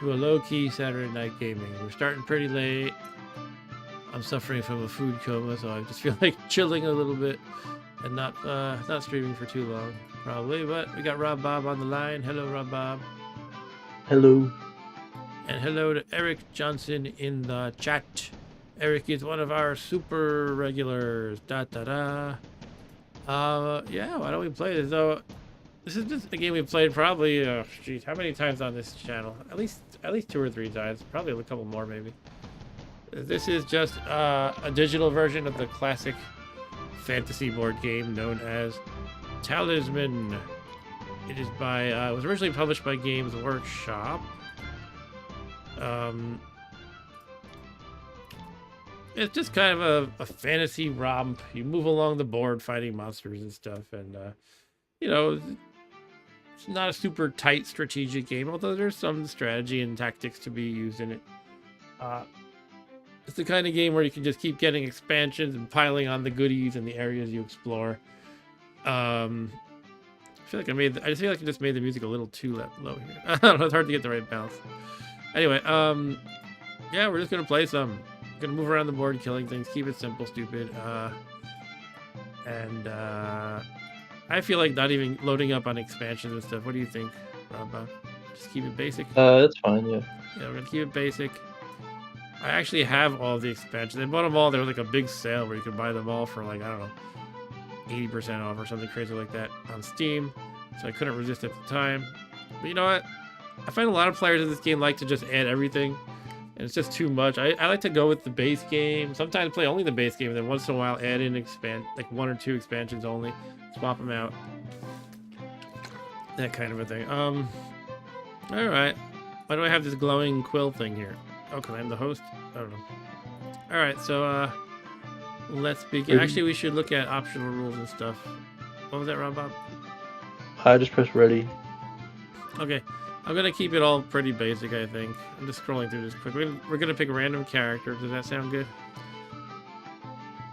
to a low-key Saturday night gaming. We're starting pretty late. I'm suffering from a food coma, so I just feel like chilling a little bit and not streaming for too long, probably. But we got Rob Bob on the line. Hello, Rob Bob. Hello. And hello to Eric Johnson in the chat. Eric is one of our super regulars. Da da da. Yeah, why don't we play this? So, this is just a game we played probably, how many times on this channel? At least 2 or 3 times. Probably a couple more, maybe. This is just a digital version of the classic fantasy board game known as Talisman. It is by, it was originally published by Games Workshop. It's just kind of a fantasy romp. You move along the board fighting monsters and stuff, and you know, it's not a super tight strategic game, although there's some strategy and tactics to be used in it. It's the kind of game where you can just keep getting expansions and piling on the goodies in the areas you explore. I feel like I just feel like I just made the music a little too low here. I don't know, it's hard to get the right balance. Anyway, yeah, we're just gonna play some. Gonna move around the board, killing things, keep it simple, stupid. I feel like not even loading up on expansions and stuff. What do you think, Rob? Just keep it basic. That's fine. Yeah. Yeah, we're gonna keep it basic. I actually have all the expansions. I bought them all. There was like a big sale where you could buy them all for like, I don't know, 80% off or something crazy like that on Steam. So I couldn't resist at the time. But you know what? I find a lot of players in this game like to just add everything. And it's just too much. I like to go with the base game. Sometimes play only the base game, and then once in a while add in like 1 or 2 expansions only. Swap them out. That kind of a thing. Alright. Why do I have this glowing quill thing here? Oh, because I'm the host? I don't know. Alright, so let's begin. Actually, we should look at optional rules and stuff. What was that, Rob Bob? I just pressed ready. Okay. I'm gonna keep it all pretty basic, I think. I'm just scrolling through this quick. We're gonna pick a random character. Does that sound good?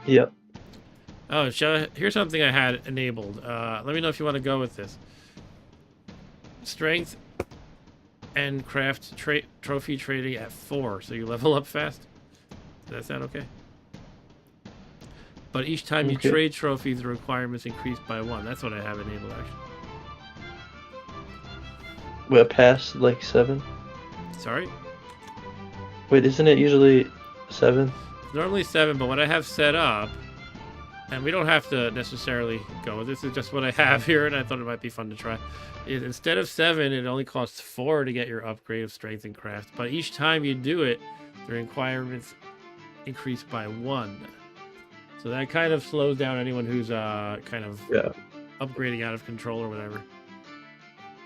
Yep. Oh, here's something I had enabled. Let me know if you want to go with this. Strength and craft trophy trading at 4, so you level up fast. Does that sound okay? But each time you trade trophies, the requirements increase by 1. That's what I have enabled, actually. We're past like 7. Sorry? Wait, isn't it usually 7? It's normally 7, but what I have set up, and we don't have to necessarily go, this is just what I have here, and I thought it might be fun to try, is instead of 7, it only costs 4 to get your upgrade of strength and craft. But each time you do it, the requirements increase by 1. So that kind of slows down anyone who's kind of upgrading out of control or whatever.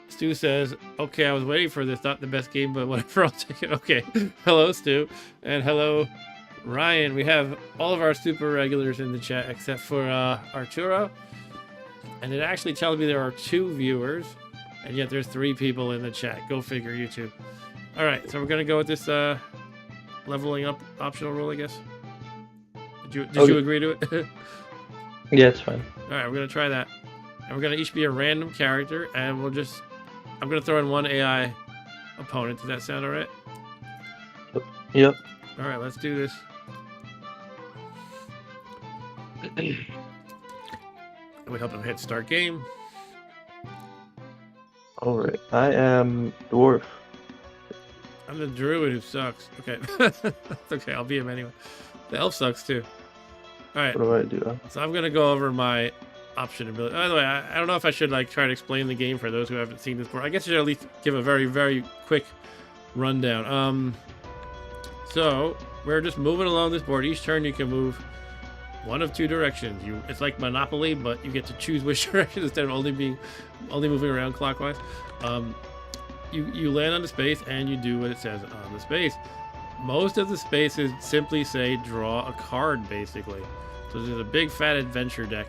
Stu says, okay, I was waiting for this, not the best game, but whatever, I'll take it. Okay. Hello, Stu. And hello, Ryan. We have all of our super regulars in the chat except for Arturo. And it actually tells me there are 2 viewers, and yet there's 3 people in the chat. Go figure, YouTube. All right, so we're going to go with this leveling up optional rule, I guess. Did you agree to it? Yeah, it's fine. All right, we're going to try that. And we're going to each be a random character, and I'm going to throw in 1 AI opponent. Does that sound all right? Yep. All right, let's do this. We help him hit start game. All right. I am dwarf. I'm the druid who sucks. Okay. That's okay. I'll be him anyway. The elf sucks too. All right. What do I do? So I'm going to go over my option ability. By the way, I don't know if I should like try to explain the game for those who haven't seen this before. I guess I should at least give a very, very quick rundown. So we're just moving along this board. Each turn you can move 1 of 2 directions. It's like Monopoly, but you get to choose which direction instead of only moving around clockwise. You land on the space and you do what it says on the space. Most of the spaces simply say draw a card, basically. So there's a big fat adventure deck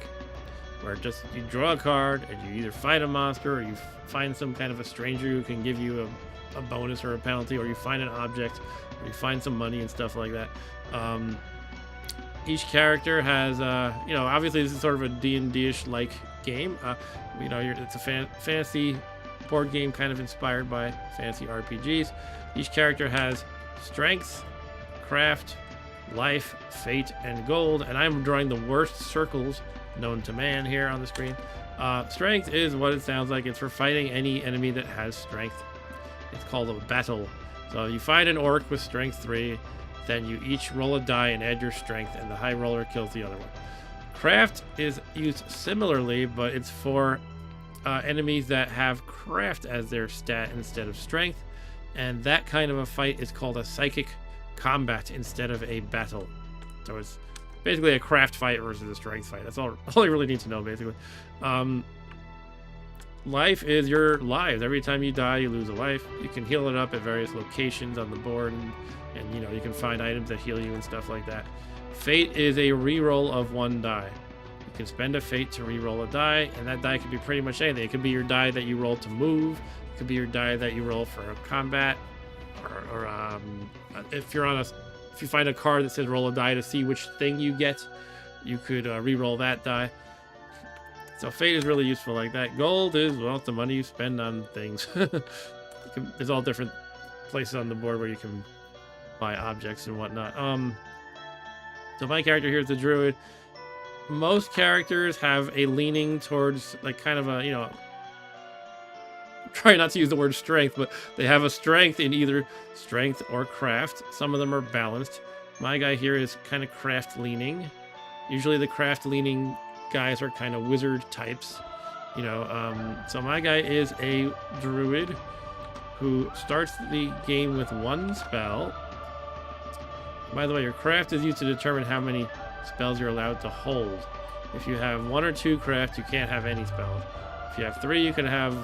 where just you draw a card and you either fight a monster or you find some kind of a stranger who can give you a bonus or a penalty, or you find an object, or you find some money and stuff like that. Each character has, obviously this is sort of a D&D-ish like game. It's a fantasy board game kind of inspired by fancy RPGs. Each character has strength, craft, life, fate, and gold, and I'm drawing the worst circles known to man here on the screen. Strength is what it sounds like. It's for fighting any enemy that has strength. It's called a battle. So you find an orc with strength 3, then you each roll a die and add your strength, and the high roller kills the other one. Craft is used similarly, but it's for enemies that have craft as their stat instead of strength, and that kind of a fight is called a psychic combat instead of a battle. So it's basically a craft fight versus a strength fight. That's all you really need to know, basically. Life is your lives. Every time you die, you lose a life. You can heal it up at various locations on the board, and you know, you can find items that heal you and stuff like that. Fate is a reroll of 1 die. You can spend a fate to reroll a die, and that die could be pretty much anything. It could be your die that you roll to move. It could be your die that you roll for a combat, or if you find a card that says roll a die to see which thing you get, you could re-roll that die. So fate is really useful like that. Gold is, well, the money you spend on things. There's all different places on the board where you can buy objects and whatnot. So my character here is the druid. Most characters have a leaning towards, like, kind of a, you know, try not to use the word strength, but they have a strength in either strength or craft. Some of them are balanced. My guy here is kind of craft leaning. Usually the craft leaning guys are kind of wizard types, you know. So my guy is a druid who starts the game with 1 spell. By the way, your craft is used to determine how many spells you're allowed to hold. If you have 1 or 2 craft, you can't have any spells. If you have 3, you can have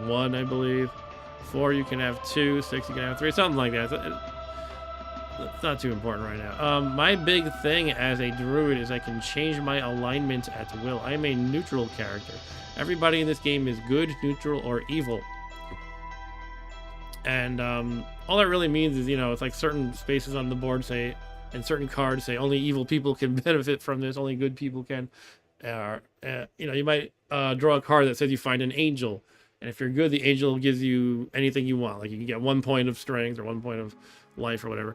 1, I believe. 4, you can have 2. 6, you can have 3. Something like that. It's not too important right now. My big thing as a druid is I can change my alignment at will. I am a neutral character. Everybody in this game is good, neutral, or evil. And all that really means is, you know, it's like certain spaces on the board say, and certain cards say only evil people can benefit from this, only good people can. You know, you might draw a card that says you find an angel, and if you're good, the angel gives you anything you want. Like you can get 1 point of strength or 1 point of life or whatever.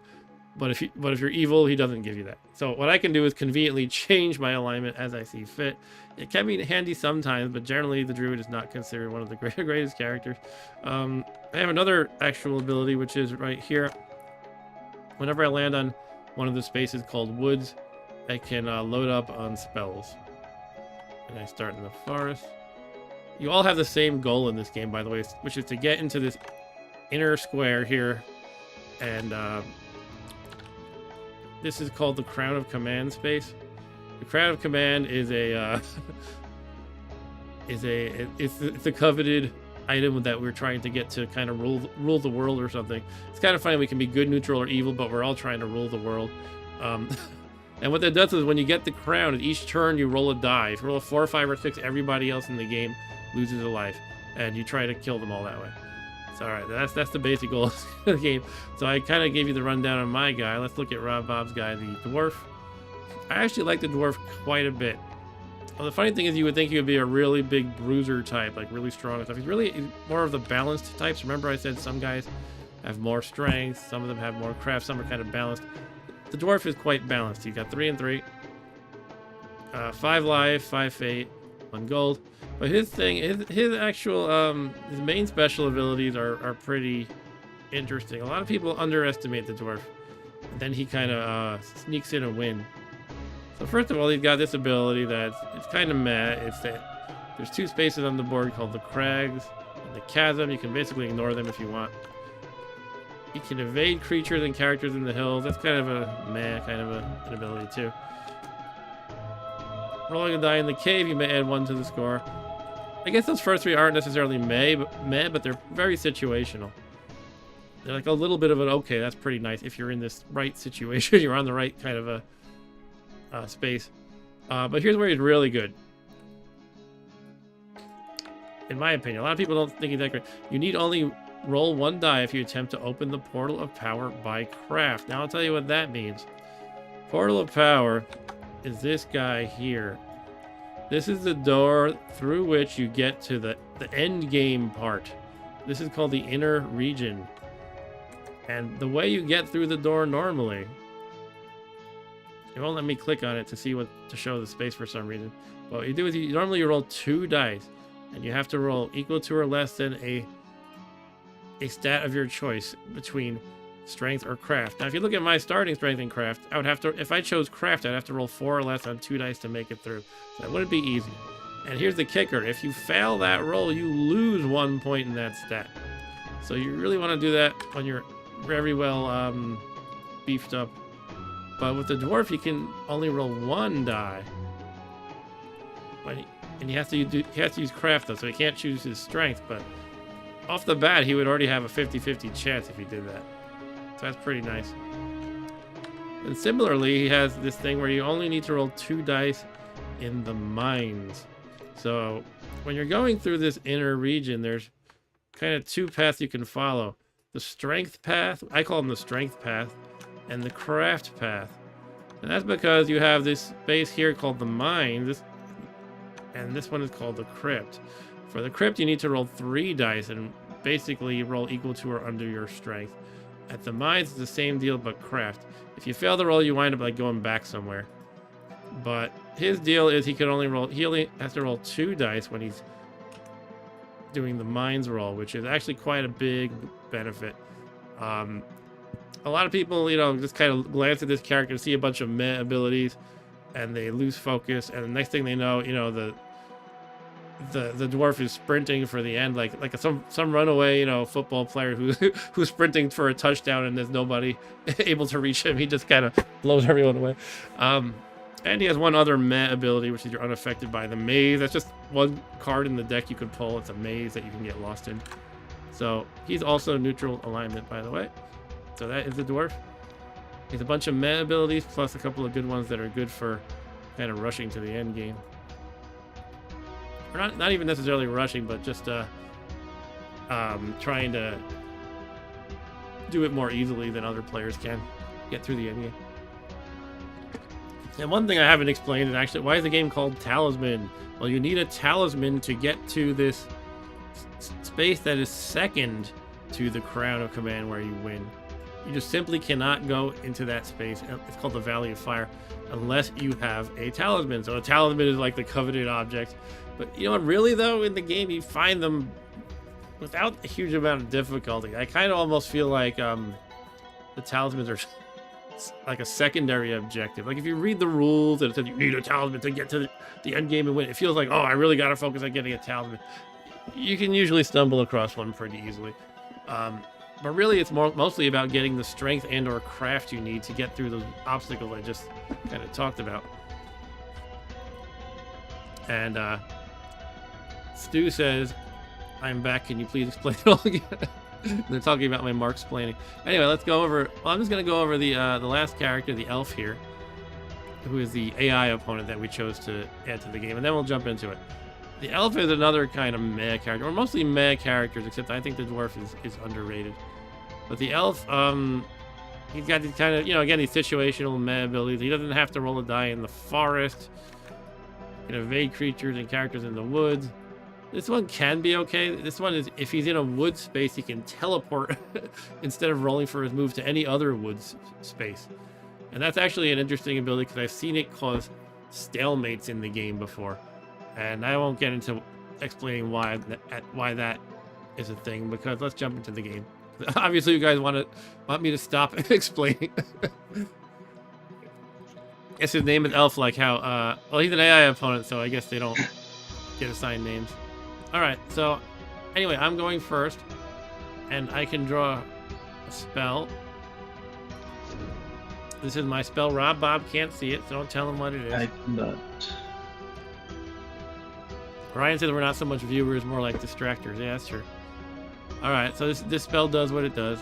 But if you're evil, he doesn't give you that. So what I can do is conveniently change my alignment as I see fit. It can be handy sometimes, but generally the druid is not considered one of the greatest characters. I have another actual ability, which is right here. Whenever I land on one of the spaces called woods, I can load up on spells. And I start in the forest. You all have the same goal in this game, by the way, which is to get into this inner square here, and this is called the Crown of Command space. The Crown of Command is it's a coveted item that we're trying to get to kind of rule the world or something. It's kind of funny. We can be good, neutral, or evil, but we're all trying to rule the world. And what that does is when you get the crown, at each turn you roll a die. If you roll a 4, 5, or 6, everybody else in the game loses a life, and you try to kill them all that way. So, all right, that's the basic goal of the game. So I kind of gave you the rundown on my guy. Let's look at Rob Bob's guy, the dwarf. I actually like the dwarf quite a bit. Well, the funny thing is, you would think he would be a really big bruiser type, like really strong and stuff. He's really more of the balanced types. Remember I said some guys have more strength, some of them have more craft, some are kind of balanced. The dwarf is quite balanced. He's got 3 and 3, 5 life, 5 fate, 1 gold. But his thing, his actual, his main special abilities are pretty interesting. A lot of people underestimate the dwarf. And then he kind of sneaks in a win. So first of all, he's got this ability that it's kind of meh. It's that there's 2 spaces on the board called the crags and the chasm. You can basically ignore them if you want. You can evade creatures and characters in the hills. That's kind of a meh, kind of an ability too. Rolling a die in the cave, you may add 1 to the score. I guess those first 3 aren't necessarily meh, but they're very situational. They're like a little bit of an, okay, that's pretty nice. If you're in this right situation, you're on the right kind of a space. But here's where he's really good. In my opinion, a lot of people don't think he's that great. You need only roll 1 die if you attempt to open the Portal of Power by craft. Now I'll tell you what that means. Portal of Power is this guy here. This is the door through which you get to the end game part. This is called the inner region. And the way you get through the door normally, it won't let me click on it to see what to show the space for some reason. But what you do is you normally roll 2 dice, and you have to roll equal to or less than a stat of your choice between strength or craft. Now, if you look at my starting strength in craft, I would have to, if I chose craft, I'd have to roll 4 or less on 2 dice to make it through. So that wouldn't be easy. And here's the kicker: if you fail that roll, you lose 1 point in that stat. So you really want to do that when you're very well beefed up. But with the dwarf, you can only roll 1 die. And he has to use craft though, so he can't choose his strength. But off the bat, he would already have a 50-50 chance if he did that. So that's pretty nice. And similarly, he has this thing where you only need to roll 2 dice in the mines. So when you're going through this inner region, there's kind of 2 paths you can follow. The strength path, I call them the strength path, and the craft path. And that's because you have this space here called the mine, and this one is called the crypt. For the crypt, you need to roll 3 dice and basically roll equal to or under your strength. At the mines, it's the same deal, but craft. If you fail the roll, you wind up like going back somewhere. But his deal is he only has to roll 2 dice when he's doing the mines roll, which is actually quite a big benefit. A lot of people, just kind of glance at this character and see a bunch of meh abilities, and they lose focus. And the next thing they know, the dwarf is sprinting for the end, like some runaway, football player who's sprinting for a touchdown, and there's nobody able to reach him. He just kind of blows everyone away. And he has one other meh ability, which is you're unaffected by the maze. That's just 1 card in the deck you could pull. It's a maze that you can get lost in. So he's also neutral alignment, by the way. So that is the dwarf. He's a bunch of meh abilities plus a couple of good ones that are good for kind of rushing to the end game. Or not even necessarily rushing, but just trying to do it more easily than other players can get through the end game. And one thing I haven't explained is actually, why is the game called Talisman? Well, you need a talisman to get to this space that is second to the Crown of Command where you win. You just simply cannot go into that space. It's called the Valley of Fire unless you have a talisman. So a talisman is like the coveted object. But you know what, really though, in the game you find them without a huge amount of difficulty. I kind of almost feel like the talismans are like a secondary objective. Like if you read the rules and it says you need a talisman to get to the end game and win, it feels like, oh, I really got to focus on getting a talisman. You can usually stumble across one pretty easily. But really it's mostly about getting the strength and or craft you need to get through those obstacles I just kind of talked about. And Stu says, I'm back, can you please explain it all again? They're talking about my marksplaining. Anyway, let's go over, well, I'm just going to go over the last character, the elf here, who is the AI opponent that we chose to add to the game, and then we'll jump into it. The elf is another kind of meh character, or mostly meh characters, except I think the dwarf is underrated. But the elf, he's got these kind of, again, these situational meh abilities. He doesn't have to roll a die in the forest. He can evade creatures and characters in the woods. This one can be okay. This one is, if he's in a wood space, he can teleport instead of rolling for his move to any other wood space. And that's actually an interesting ability because I've seen it cause stalemates in the game before. And I won't get into explaining why that is a thing, because let's jump into the game. Obviously, you guys want me to stop explaining. I guess his name is Elf, like how, well, he's an AI opponent, so I guess they don't get assigned names. All right, so anyway, I'm going first, and I can draw a spell. This is my spell. Bob can't see it, so don't tell him what it is. I not. Ryan said we're not so much viewers, more like distractors. Yeah, that's true. All right, so this spell does what it does.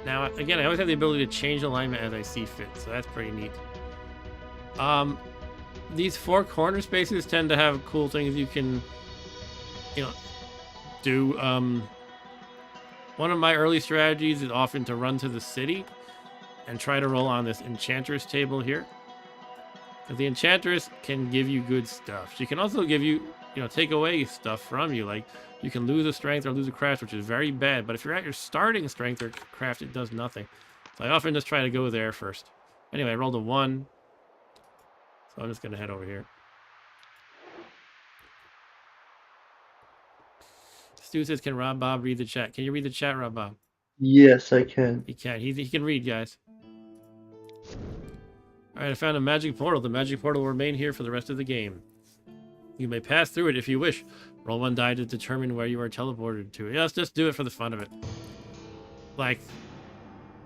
Now, again, I always have the ability to change alignment as I see fit, so that's pretty neat. These 4 corner spaces tend to have cool things you can, do. One of my early strategies is often to run to the city and try to roll on this enchantress table here. 'Cause the Enchantress can give you good stuff. She can also give you, take away stuff from you. Like, you can lose a strength or lose a craft, which is very bad. But if you're at your starting strength or craft, it does nothing. So I often just try to go there first. Anyway, I rolled a 1. So I'm just going to head over here. Stu says, can Rob Bob read the chat? Can you read the chat, Rob Bob? Yes, I can. He can. He can read, guys. Alright, I found a magic portal. The magic portal will remain here for the rest of the game. You may pass through it if you wish. Roll 1 die to determine where you are teleported to. Yeah, let's just do it for the fun of it. Like,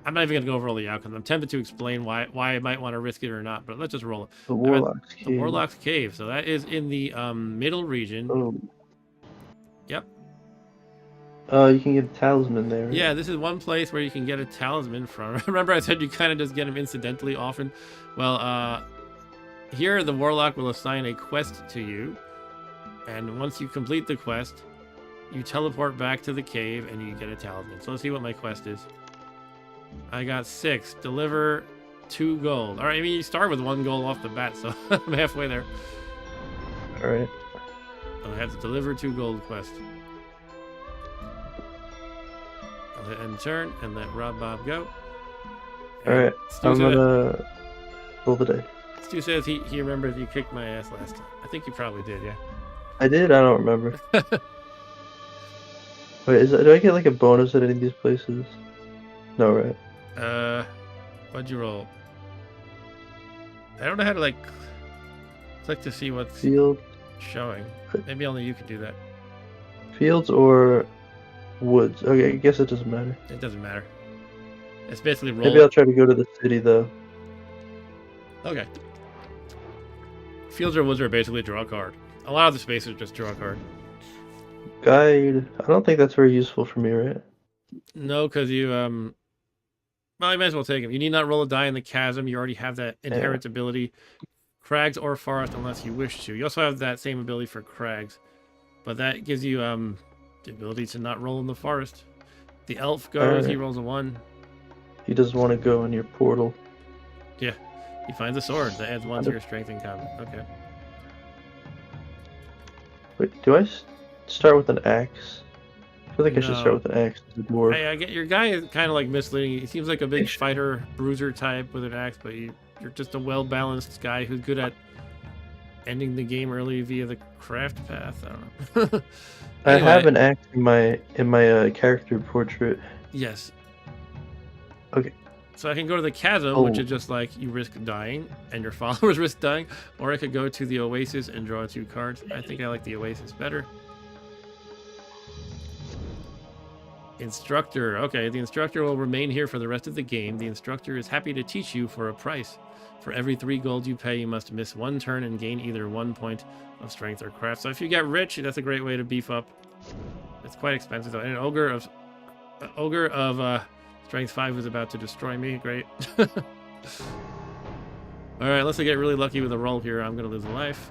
I'm not even going to go over all the outcomes. I'm tempted to explain why I might want to risk it or not, but let's just roll it. The Warlock's Cave. The Warlock's Cave. So that is in the middle region. Oh. Yep. You can get a talisman there. Right? Yeah, this is one place where you can get a talisman from. Remember I said you kind of just get them incidentally often? Well, here the Warlock will assign a quest to you. And once you complete the quest, you teleport back to the cave and you get a talisman. So let's see what my quest is. I got 6. Deliver 2 gold. All right, I mean, you start with 1 gold off the bat, so I'm halfway there. All right. So I have to deliver 2 gold quest. I'll hit end turn and let Rob Bob go. All right. I'm gonna roll the die. Stu says he remembers you kicked my ass last time. I think you probably did, yeah. I did? I don't remember. Wait, do I get like a bonus at any of these places? No, right? What'd you roll? I don't know how to click to see what's Field. showing. Maybe only you could do that. Fields or woods? Okay, I guess it doesn't matter. It doesn't matter. It's basically roll. Maybe I'll try to go to the city though. Okay. Fields or woods are basically draw a card. A lot of the spaces just draw a card. Guide. I don't think that's very useful for me, right? No, because you well, you might as well take him. You need not roll a die in the chasm. You already have that inherent ability. Crags or forest, unless you wish to. You also have that same ability for crags, but that gives you the ability to not roll in the forest. The elf goes. He rolls a 1. He doesn't want to go in your portal. Yeah, he finds a sword that adds 1 to your strength in combat. Okay. Wait, do I start with an axe? I feel like I should start with an axe. I get your guy is kind of like misleading. He seems like a big fighter, bruiser type with an axe, but you're just a well-balanced guy who's good at ending the game early via the craft path. I don't know. Anyway, I have an axe in my character portrait. Yes. Okay. So I can go to the chasm, which is just like you risk dying and your followers risk dying, or I could go to the oasis and draw 2 cards. I think I like the oasis better. Instructor. Okay, the instructor will remain here for the rest of the game. The instructor is happy to teach you for a price. For every 3 gold you pay, you must miss 1 turn and gain either 1 point of strength or craft. So if you get rich, that's a great way to beef up. It's quite expensive though. And an ogre of strength 5 is about to destroy me. Great. All right, unless I get really lucky with a roll here, I'm gonna lose a life.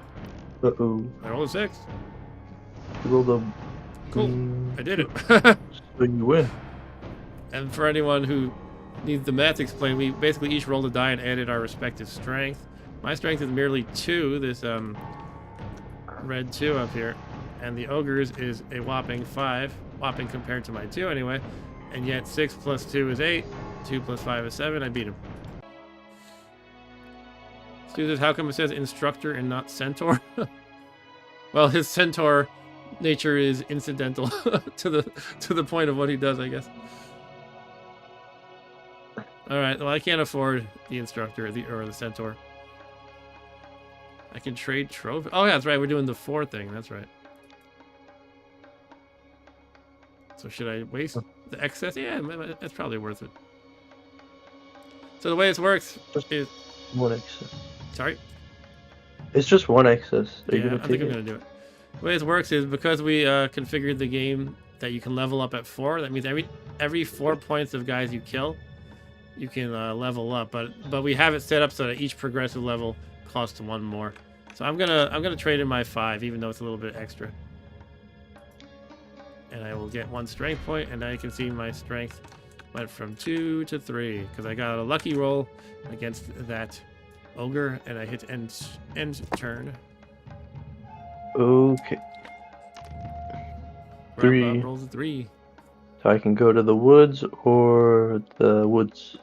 Uh-oh. I rolled a 6. You rolled a... Cool. I did it. So you win. And for anyone who needs the math explained, we basically each rolled a die and added our respective strength. My strength is merely 2, this red 2 up here. And the ogre's is a whopping 5. Whopping compared to my 2 anyway. And yet 6 plus 2 is 8. 2 plus 5 is 7. I beat him. Stu says, how come it says instructor and not centaur? Well, his centaur nature is incidental to the point of what he does, I guess. All right. Well, I can't afford the instructor or the centaur. I can trade trophy. Oh yeah, that's right. We're doing the 4 thing. That's right. So should I waste the excess? Yeah, that's probably worth it. So the way this works is 1 excess. Sorry. It's just 1 excess. Yeah, I think I'm gonna do it. The way this works is because we configured the game that you can level up at 4. That means every 4 points of guys you kill, you can level up. But we have it set up so that each progressive level costs 1 more. So I'm gonna trade in my 5, even though it's a little bit extra. And I will get 1 strength point, and now you can see my strength went from 2 to 3 because I got a lucky roll against that ogre, and I hit end turn. Okay. Rob 3. rolls a 3. So I can go to the woods or the woods.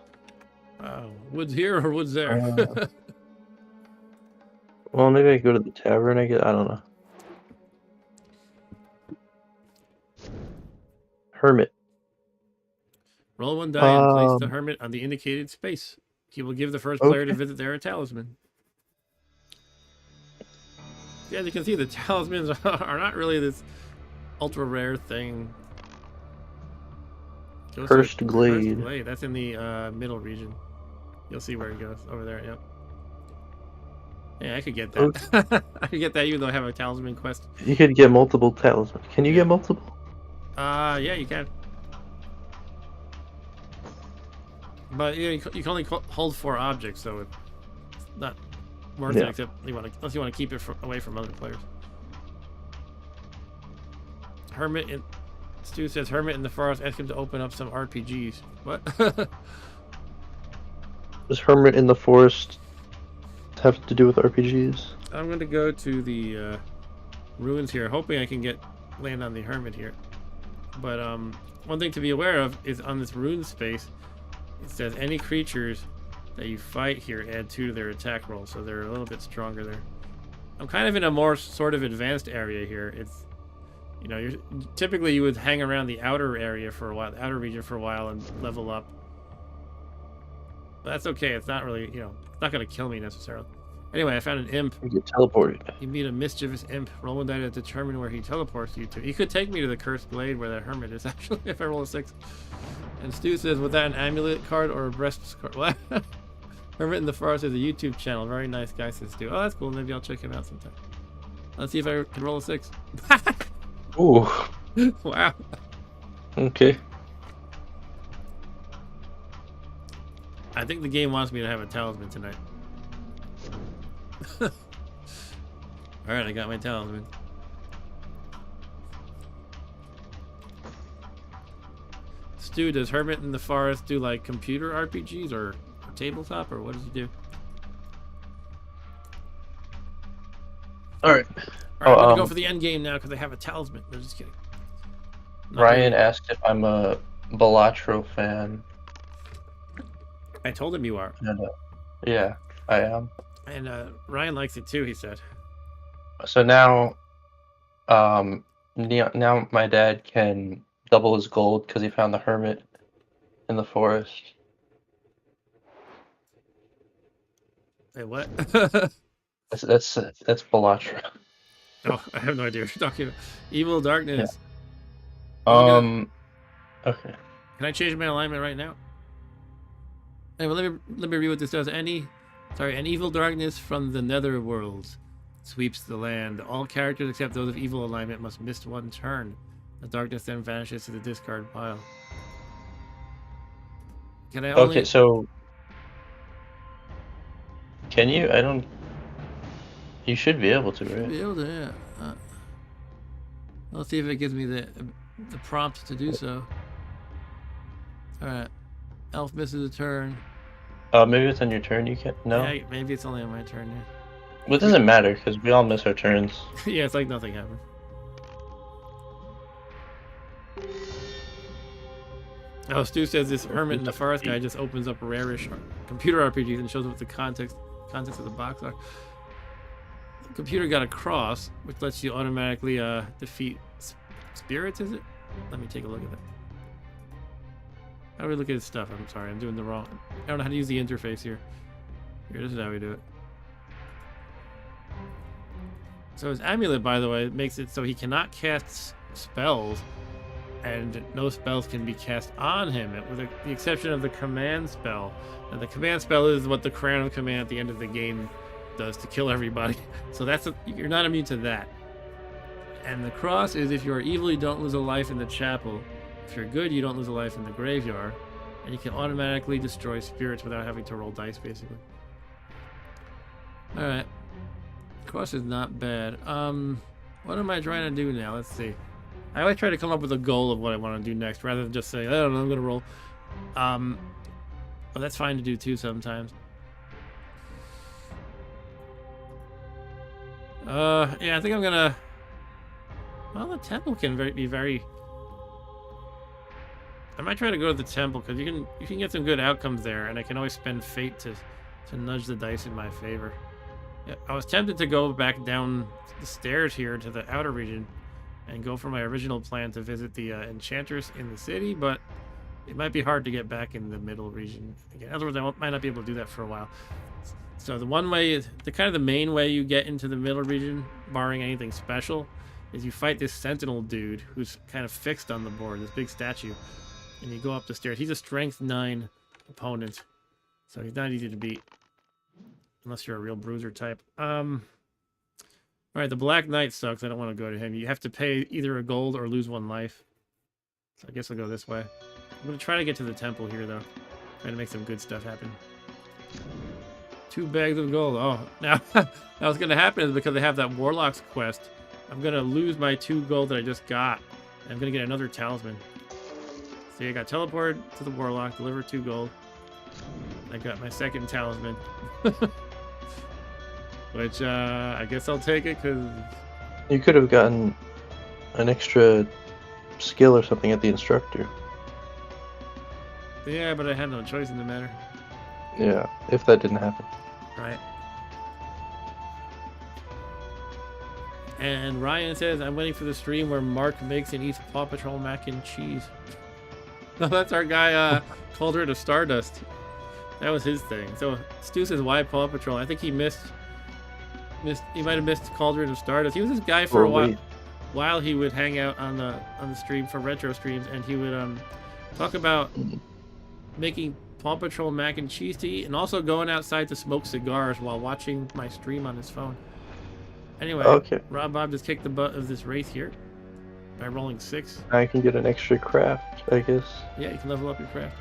Woods here or woods there? Well, maybe I go to the tavern. I don't know. Hermit. Roll 1 die and place the Um, hermit on the indicated space. He will give the first player to Okay. visit there a talisman. Yeah, as you can see, the talismans are not really this ultra rare thing. Goes to Cursed Glade. Cursed Glade. That's in the middle region. You'll see where it goes over there. Yep. Yeah, I could get that. Okay. I could get that even though I have a talisman quest. You could get multiple talismans. Can you Yeah. get multiple? Yeah, you can. But yeah, you can only hold 4 objects, so it's not worth it. Except unless you want to keep it away from other players. Hermit in Stu says Hermit in the forest. Ask him to open up some RPGs. What? Does Hermit in the forest have to do with RPGs? I'm gonna go to the ruins here, hoping I can land on the Hermit here. But one thing to be aware of is on this rune space, it says any creatures that you fight here add 2 to their attack roll, so they're a little bit stronger there. I'm kind of in a more sort of advanced area here. It's, you know, typically you would hang around the outer area for a while, the outer region for a while, and level up. But that's okay. It's not really, you know, it's not gonna kill me necessarily. Anyway, I found an imp. You get teleported. You meet a mischievous imp. Roll 1 die to determine where he teleports you to. He could take me to the Cursed Glade where that hermit is, actually, if I roll a 6. And Stu says, was that an amulet card or a breast card? What? Hermit in the Forest is a YouTube channel. Very nice guy, says Stu. Oh, that's cool. Maybe I'll check him out sometime. Let's see if I can roll a 6. Ooh. Wow. Okay. I think the game wants me to have a talisman tonight. Alright, I got my talisman. Stu, does Hermit in the Forest do like computer RPGs or tabletop, or what does he do? Alright. Alright, I'm gonna go for the end game now because I have a talisman. No, just kidding. Ryan asked if I'm a Balatro fan. I told him you are. And, yeah, I am. And Ryan likes it too, he said. So now, now my dad can double his gold because he found the hermit in the forest. Hey, what? That's Balatro. Oh, I have no idea what you're talking about. Evil Darkness. Yeah. Okay. Can I change my alignment right now? Anyway, let me read what this does. An evil darkness from the netherworld sweeps the land. All characters except those of evil alignment must miss 1 turn. The darkness then vanishes to the discard pile. Can I only... Okay, so can you? I don't. You should be able to, right? Be able to, yeah. Let's see if it gives me the prompt to do so. All right, elf misses a turn. Maybe it's on your turn. You can't. No. Yeah, maybe it's only on my turn. Yeah. Well, it doesn't matter because we all miss our turns. Yeah, it's like nothing happened. Oh, Stu says this Hermit in the Forest guy just opens up rarish computer RPGs and shows what the contents of the box are. The computer got a cross, which lets you automatically defeat spirits, is it? Let me take a look at that. How do we look at his stuff? I'm sorry, I'm doing the wrong... I don't know how to use the interface here. Here, this is how we do it. So his amulet, by the way, makes it so he cannot cast spells, and no spells can be cast on him, with the exception of the command spell. And the command spell is what the Crown of Command at the end of the game does to kill everybody. So you're not immune to that. And the cross is if you are evil, you don't lose a life in the chapel. If you're good, you don't lose a life in the graveyard. And you can automatically destroy spirits without having to roll dice, basically. Alright. Cross is not bad. What am I trying to do now? Let's see. I always try to come up with a goal of what I want to do next, rather than just say, I don't know, I'm going to roll. Well, that's fine to do too sometimes. Yeah, I think I'm gonna... Well, the temple can be very... I might try to go to the temple, because you can get some good outcomes there, and I can always spend fate to nudge the dice in my favor. Yeah, I was tempted to go back down the stairs here to the outer region and go for my original plan to visit the enchantress in the city, but it might be hard to get back in the middle region again. In other words, might not be able to do that for a while. So the one way, the kind of the main way you get into the middle region, barring anything special, is you fight this sentinel dude who's kind of fixed on the board, this big statue, and you go up the stairs. He's a strength 9 opponent, so he's not easy to beat unless you're a real bruiser type. All right, the Black Knight sucks. I don't want to go to him. You have to pay either a gold or lose 1 life. So I guess I'll go this way. I'm going to try to get to the temple here, though. Trying to make some good stuff happen. 2 bags of gold. Oh, now, now what's going to happen is because I have that Warlock's quest, I'm going to lose my 2 gold that I just got. And I'm going to get another Talisman. See, I got teleported to the Warlock, delivered 2 gold. I got my 2nd Talisman. Which, I guess I'll take it, because... You could have gotten an extra skill or something at the instructor. Yeah, but I had no choice in the matter. Yeah, if that didn't happen. Right. And Ryan says, I'm waiting for the stream where Mark makes and eats Paw Patrol mac and cheese. No, that's our guy, Cauldron of Stardust. That was his thing. So, Stu says, why Paw Patrol? I think he missed... He might have missed Cauldron of Stardust. He was this guy for a while. While he would hang out on the stream for retro streams, and he would talk about making Paw Patrol mac and cheese to eat, and also going outside to smoke cigars while watching my stream on his phone. Anyway, okay. Rob Bob just kicked the butt of this race here by rolling 6. I can get an extra craft, I guess. Yeah, you can level up your craft.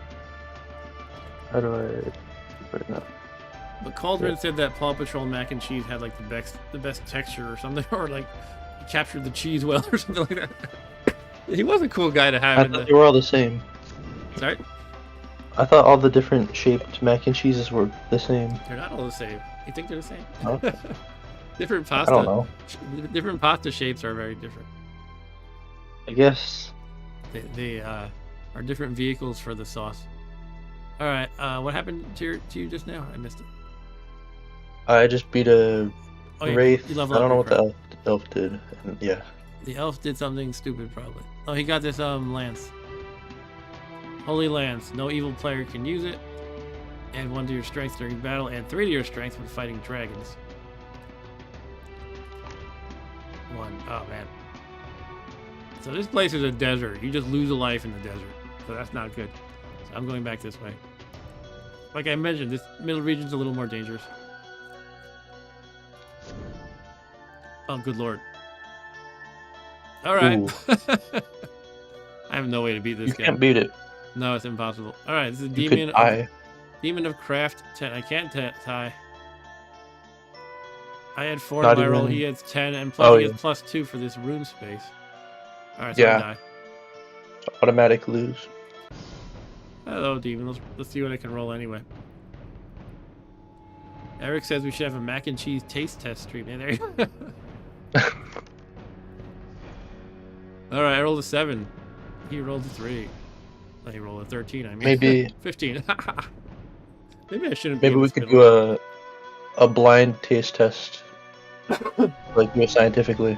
How do I right now? But Cauldron said that Paw Patrol mac and cheese had like the best texture or something, or like he captured the cheese well or something like that. He was a cool guy to have. I thought they were all the same. Sorry? I thought all the different shaped mac and cheeses were the same. They're not all the same. You think they're the same? Okay. Different pasta. I don't know. Different pasta shapes are very different. I guess. They are different vehicles for the sauce. All right. What happened to you just now? I missed it. I just beat a wraith. You I don't know what the elf did. And, yeah. The elf did something stupid, probably. Oh, he got this lance. Holy Lance. No evil player can use it. Add 1 to your strength during battle, and 3 to your strength when fighting dragons. 1. Oh, man. So this place is a desert. You just lose a life in the desert. So that's not good. So I'm going back this way. Like I mentioned, this middle region's a little more dangerous. Oh, good lord. Alright. I have no way to beat this guy. You can't beat it. No, it's impossible. Alright, this is Demon of Craft 10. I can't tie. I had 4 in my roll. He has 10, and plus he has plus 2 for this room space. Alright, so I die. Automatic lose. Hello, Demon. Let's see what I can roll anyway. Eric says we should have a mac and cheese taste test stream. Yeah, there you go. Alright, I rolled a 7. He rolled a 3. He rolled a 13, I mean. Maybe 15. Maybe I shouldn't. Maybe we could do a blind taste test, like do it scientifically.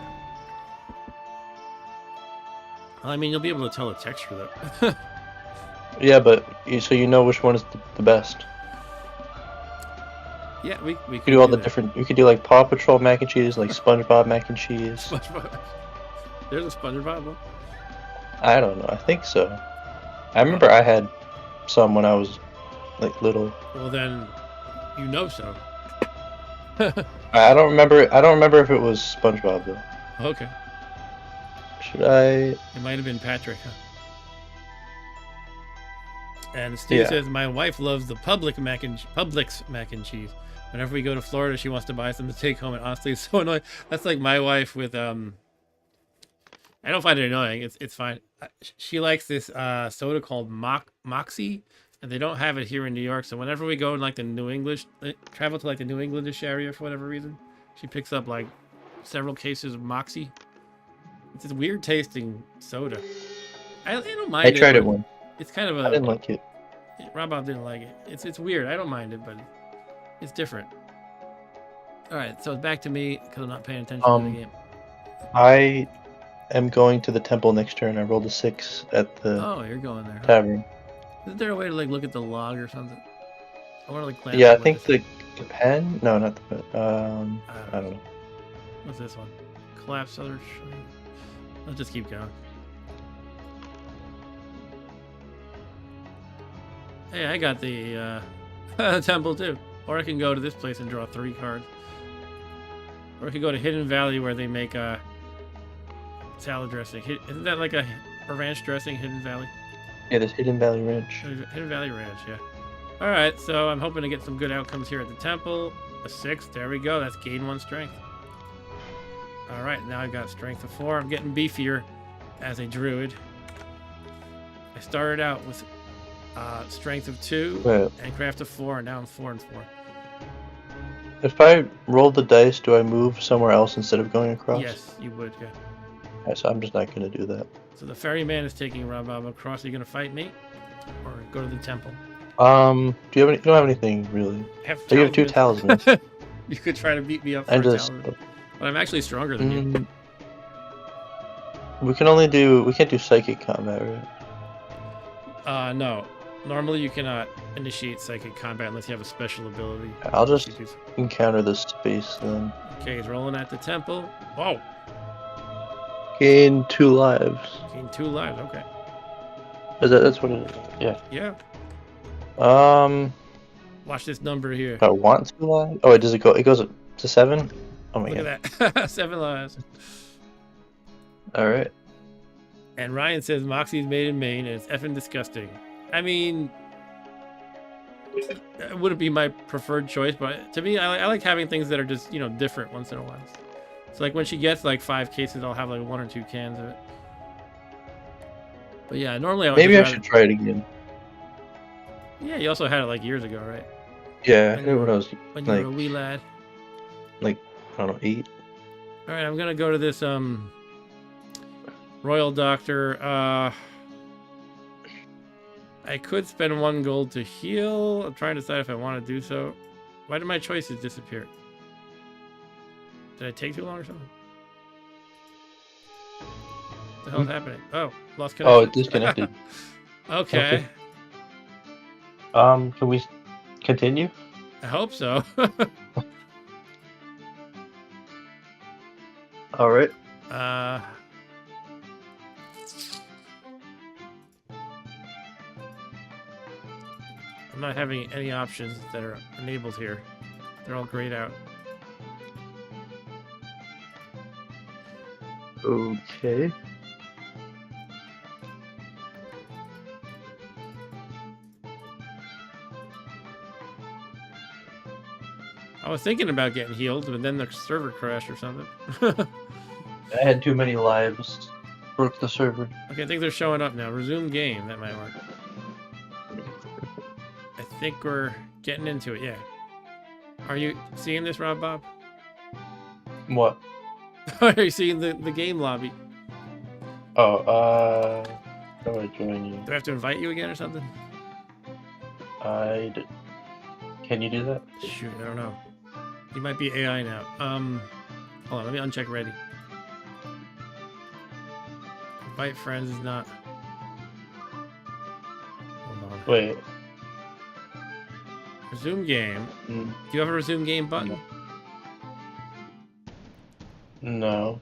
I mean, you'll be able to tell the texture though. Yeah, but so you know which one is the best. Yeah, we could do all the different. You could do like Paw Patrol mac and cheese, like SpongeBob mac and cheese. SpongeBob. There's a SpongeBob one? I don't know. I think so. I remember I had some when I was like little. Well, then you know so. I don't remember. I don't remember if it was SpongeBob though. Okay. Should I? It might have been Patrick. Huh? And Steve says my wife loves the Publix mac and cheese. Whenever we go to Florida, she wants to buy some to take home, and honestly, it's so annoying. That's like my wife with I don't find it annoying. It's fine. She likes this soda called Moxie, and they don't have it here in New York. So whenever we go in like the New English, travel to like the New Englandish area for whatever reason, she picks up like several cases of Moxie. It's a weird tasting soda. I don't mind I it. tried it But once. it's kind of I didn't like it. Rob Bob didn't like it. It's weird. I don't mind it, but it's different. All right, so it's back to me because I'm not paying attention to the game. I am going to the temple next turn. I rolled a 6 at the Oh, you're going there. Huh? tavern. Isn't there a way to like look at the log or something? I want to like glance Yeah, at I what think this the pen. No, not the pen. I don't know. What's this one? Collapse other. Let's just keep going. Hey, I got the temple too. Or I can go to this place and draw 3 cards. Or I could go to Hidden Valley where they make salad dressing. Isn't that like a ranch dressing, Hidden Valley? Yeah, there's Hidden Valley Ranch. Hidden Valley Ranch, yeah. All right, so I'm hoping to get some good outcomes here at the temple. A 6, there we go. That's gain 1 strength. All right, now I've got strength of 4. I'm getting beefier as a druid. I started out with strength of 2 Right. and craft of 4, and now I'm 4 and 4. If I roll the dice, do I move somewhere else instead of going across? Yes, you would, yeah. Alright, so I'm just not going to do that. So the ferryman is taking Rabab across. Are you going to fight me? Or go to the temple? Do you have any? You don't have anything really. So you have 2 talismans. You could try to beat me up for And a just. talisman. But I'm actually stronger than you. We can't do psychic combat, right? No. Normally you cannot initiate psychic combat unless you have a special ability. I'll just encounter this space then. Okay, he's rolling at the temple. Whoa! Gain 2 lives. Gain 2 lives, okay. That's what it is? Yeah. Yeah. Watch this number here. If I want 2 lives? Oh, does it go? It goes to 7? Oh my god. Look at that. 7 lives. Alright. And Ryan says Moxie's made in Maine and it's effing disgusting. I mean, it wouldn't be my preferred choice, but to me, I like having things that are just, different once in a while. So like when she gets like 5 cases, I'll have like 1 or 2 cans of it. But yeah, normally I would Maybe I should try it again. Yeah, you also had it like years ago, right? Yeah, when I was when you were a wee lad. Like, I don't know, 8. All right, I'm gonna go to this Royal Doctor. I could spend 1 gold to heal. I'm trying to decide if I want to do so. Why did my choices disappear? Did I take too long or something? What the hell's happening? Oh, lost connection. Oh, it disconnected. Okay. Can we continue? I hope so. All right. I'm not having any options that are enabled here. They're all grayed out. Okay. I was thinking about getting healed, but then the server crashed or something. I had too many lives. Broke the server. Okay, I think they're showing up now. Resume game. That might work. I think we're getting into it, yeah. Are you seeing this, Rob Bob? What? Are you seeing the game lobby? Oh, how do I join you? Do I have to invite you again or something? Can you do that? Shoot, I don't know. You might be AI now. Hold on, let me uncheck ready. Invite friends is not. Hold on. Wait. Resume game. Do you have a resume game button? No.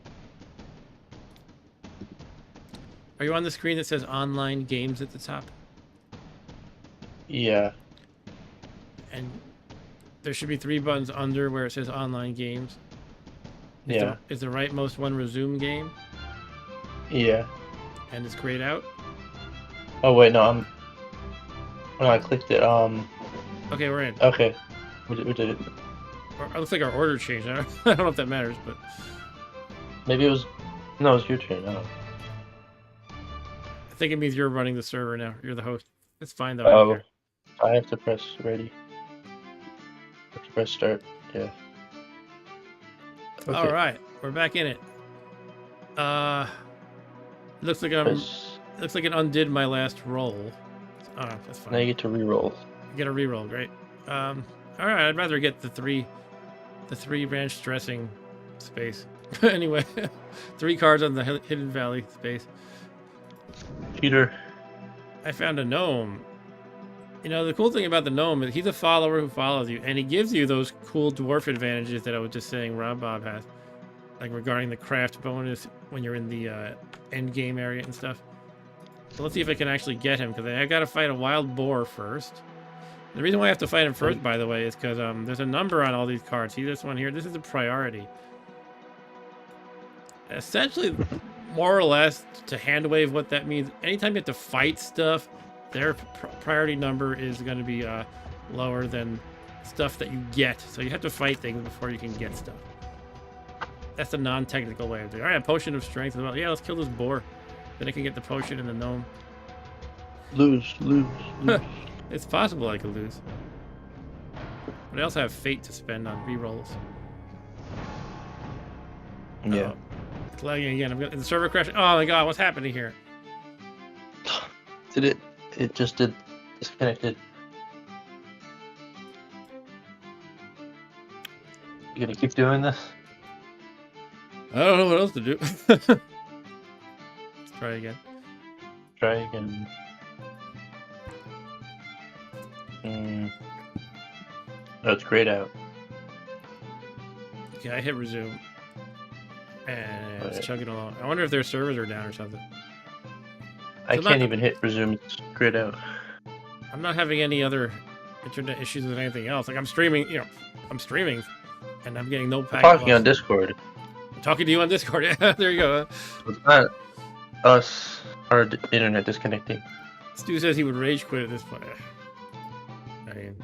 Are you on the screen that says online games at the top? Yeah. And there should be 3 buttons under where it says online games. Yeah. Is the rightmost one resume game? Yeah. And it's grayed out? Oh wait, no, I clicked it. Okay, we're in. Okay. We did it. It looks like our order changed. I don't know if that matters, but Maybe it was. No, it was your turn. I don't know. I think it means you're running the server now. You're the host. It's fine though. Oh, I have to press ready. I have to press start. Yeah. Okay. All right, we're back in it. Looks like looks like it undid my last roll. Oh, that's fine. Now you get to reroll. Get a reroll, great. All right, I'd rather get the three ranch dressing space. Anyway, 3 cards on the Hidden Valley space. Peter. I found a gnome. You know, the cool thing about the gnome is he's a follower who follows you, and he gives you those cool dwarf advantages that I was just saying Rob Bob has, like regarding the craft bonus when you're in the end game area and stuff. So let's see if I can actually get him, because I got to fight a wild boar first. The reason why I have to fight him first, by the way, is because there's a number on all these cards. See this one here? This is a priority. Essentially, more or less, to hand wave what that means, anytime you have to fight stuff, their priority number is going to be lower than stuff that you get. So you have to fight things before you can get stuff. That's the non-technical way of doing it. All right, potion of strength. Well, yeah, let's kill this boar. Then I can get the potion and the gnome. Lose. It's possible I could lose. But I also have fate to spend on rerolls. Yeah. It's lagging again. The server crashing. Oh my god, what's happening here? Did it? It just did. Disconnected. You gonna keep doing this? I don't know what else to do. Let's try again. Try again. Oh, it's grayed out. Okay, I hit resume. And it's Right. chugging along. I wonder if their servers are down or something. I can't even hit resume. It's grayed out. I'm not having any other internet issues with anything else. Like I'm streaming, I'm streaming, and I'm getting no packet. Talking on Discord. I'm talking to you on Discord. Yeah, there you go. It's not us. Our internet disconnecting. Stu says he would rage quit at this point. I mean,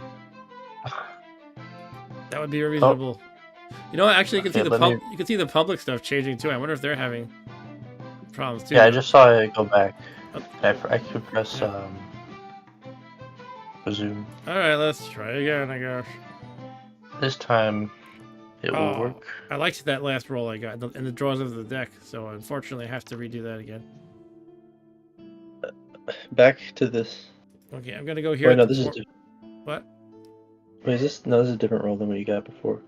that would be reasonable. You know, actually, you can see you can see the public stuff changing too. I wonder if they're having problems too. Yeah, I just saw it go back. Oh. I could press resume. All right, let's try again. I guess This time it will work. I liked that last roll I got in the draws of the deck, so unfortunately I have to redo that again. Back to this. Okay, I'm gonna go here. Wait, no, this is what? Wait, is this? No, this is a different roll than what you got before.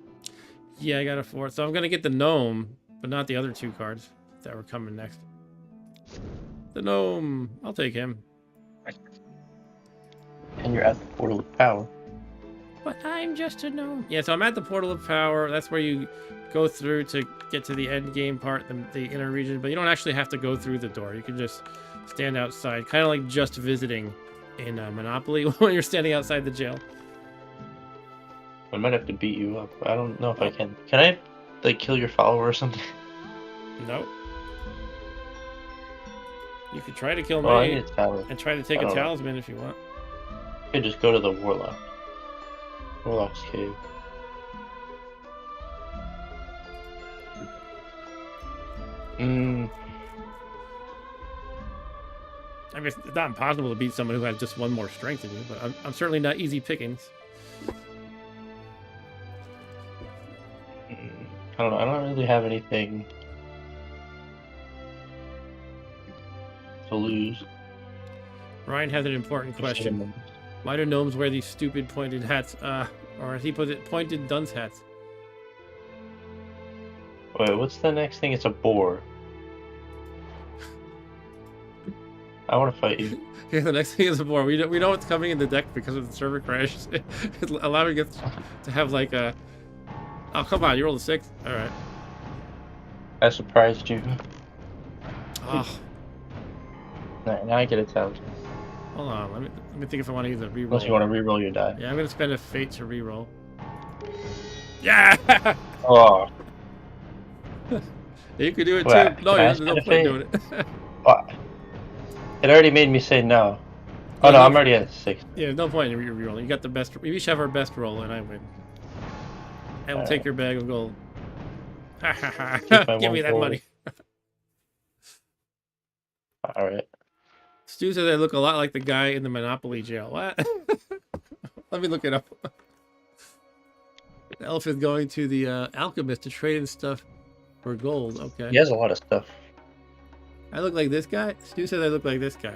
Yeah, I got a 4. So I'm gonna get the gnome, but not the other 2 cards that were coming next. The gnome, I'll take him. And you're at the portal of power. But I'm just a gnome. Yeah, so I'm at the portal of power. That's where you go through to get to the end game part, the inner region. But you don't actually have to go through the door. You can just stand outside, kind of like just visiting in Monopoly when you're standing outside the jail. I might have to beat you up. I don't know if I can. Can I, like, kill your follower or something? Nope. You could try to kill Oh, I me need a talisman. and try to take a talisman if you want. I could just go to the warlock. Warlock's cave. I mean, it's not impossible to beat someone who has just 1 more strength than you, but I'm certainly not easy pickings. I don't know. I don't really have anything to lose. Ryan has an important question. Why do gnomes wear these stupid pointed hats? Or as he puts it, pointed dunce hats. Wait, what's the next thing? It's a boar. I want to fight you. Yeah, the next thing is a boar. We know what's coming in the deck because of the server crash. It's allowing us to have like a... Oh, come on, you rolled a 6. All right. I surprised you. Oh, Now I get a talisman. hold on. Let me think if I want to use a reroll. Unless you want to reroll your die. Yeah, I'm gonna spend a fate to reroll. Yeah. Oh. You could do it Wait, too. No, can I there's no spend a point fate? doing it. What? It already made me say no. Oh Yeah, no, no. I'm already at 6. Yeah, there's no point in rerolling. You got the best. We each have our best roll, and I win. I will take your bag of gold. Ha ha ha! Give me that gold. money. Alright. Stu says I look a lot like the guy in the Monopoly jail. What? Let me look it up. Elf is going to the alchemist to trade in stuff for gold. Okay. He has a lot of stuff. I look like this guy? Stu says I look like this guy.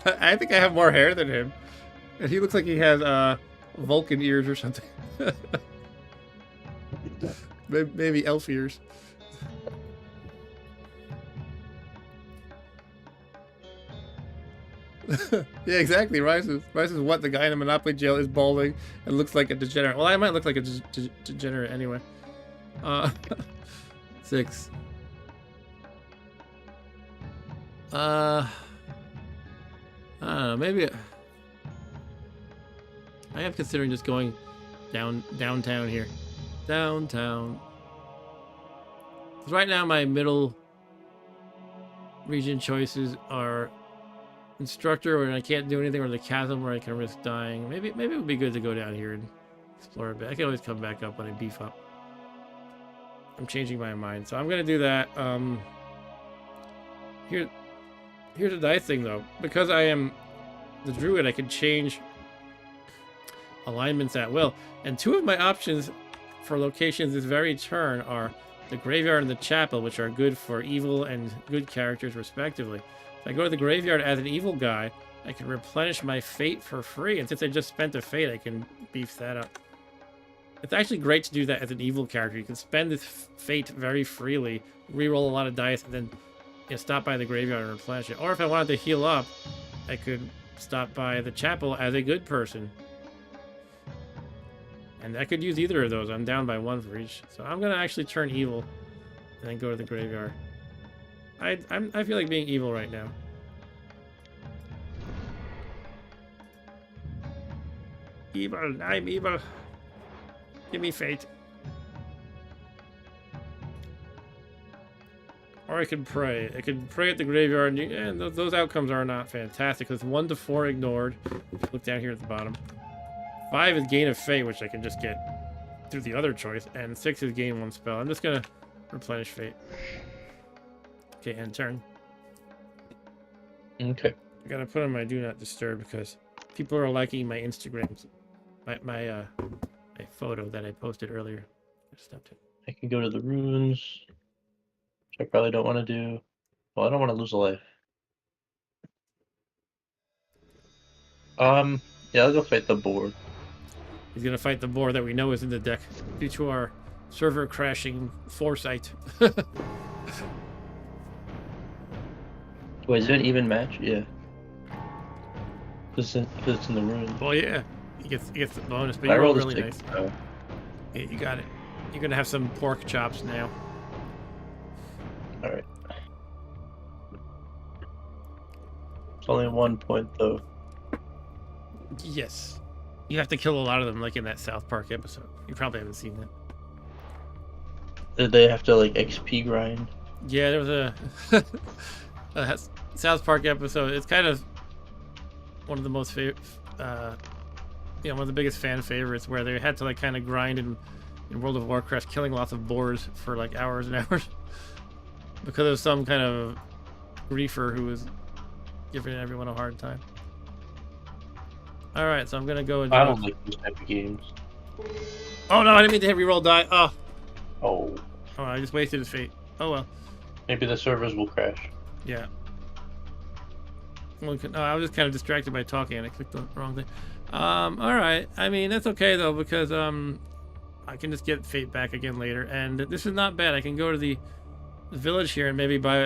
I think I have more hair than him. And he looks like he has Vulcan ears or something. Maybe elf ears. Yeah, exactly. Rice is what? The guy in the Monopoly jail is balding and looks like a degenerate. Well, I might look like a degenerate anyway. 6. I don't know. Maybe I am considering just going downtown here. Downtown. 'Cause right now my middle region choices are instructor where I can't do anything, or the chasm where I can risk dying. Maybe it would be good to go down here and explore a bit. I can always come back up when I beef up. I'm changing my mind, so I'm gonna do that. Here's a nice thing though, because I am the druid, I can change alignments at will, and 2 of my options for locations this very turn are the graveyard and the chapel, which are good for evil and good characters respectively. If I go to the graveyard as an evil guy, I can replenish my fate for free, and since I just spent a fate, I can beef that up. It's actually great to do that as an evil character. You can spend this fate very freely, reroll a lot of dice, and then stop by the graveyard and replenish it. Or if I wanted to heal up, I could stop by the chapel as a good person. And I could use either of those. I'm down by 1 for each. So I'm going to actually turn evil and then go to the graveyard. I feel like being evil right now. Evil, I'm evil. Give me fate. Or I could pray. I could pray at the graveyard, and those outcomes are not fantastic. Because 1 to 4 ignored. Look down here at the bottom. 5 is gain of fate, which I can just get through the other choice, and 6 is gain 1 spell. I'm just gonna replenish fate. Okay, end turn. Okay. I gotta put on my do not disturb because people are liking my Instagrams, my photo that I posted earlier. I can go to the ruins, which I probably don't want to do. Well, I don't want to lose a life. Yeah, I'll go fight the board. He's gonna fight the board that we know is in the deck due to our server crashing foresight. Wait, is it an even match? Yeah. Because it's in the ruins. Well, yeah, he gets the bonus, but I you rolled rolled really a nice. 6. Oh. Yeah, you got it. You're gonna have some pork chops now. All right. It's only 1 point though. Yes. You have to kill a lot of them, like in that South Park episode. You probably haven't seen that. Did they have to like XP grind? Yeah, there was a South Park episode. It's kind of one of the most one of the biggest fan favorites, where they had to like kind of grind in World of Warcraft, killing lots of boars for like hours and hours because of some kind of griefer who was giving everyone a hard time. All right, so I'm gonna go and. I don't like these type of games. Oh no, I didn't mean to hit reroll die. Oh, Oh. I just wasted his fate. Oh well. Maybe the servers will crash. Yeah. Well, I was just kind of distracted by talking and I clicked the wrong thing. All right. I mean, that's okay though, because I can just get fate back again later, and this is not bad. I can go to the village here and maybe buy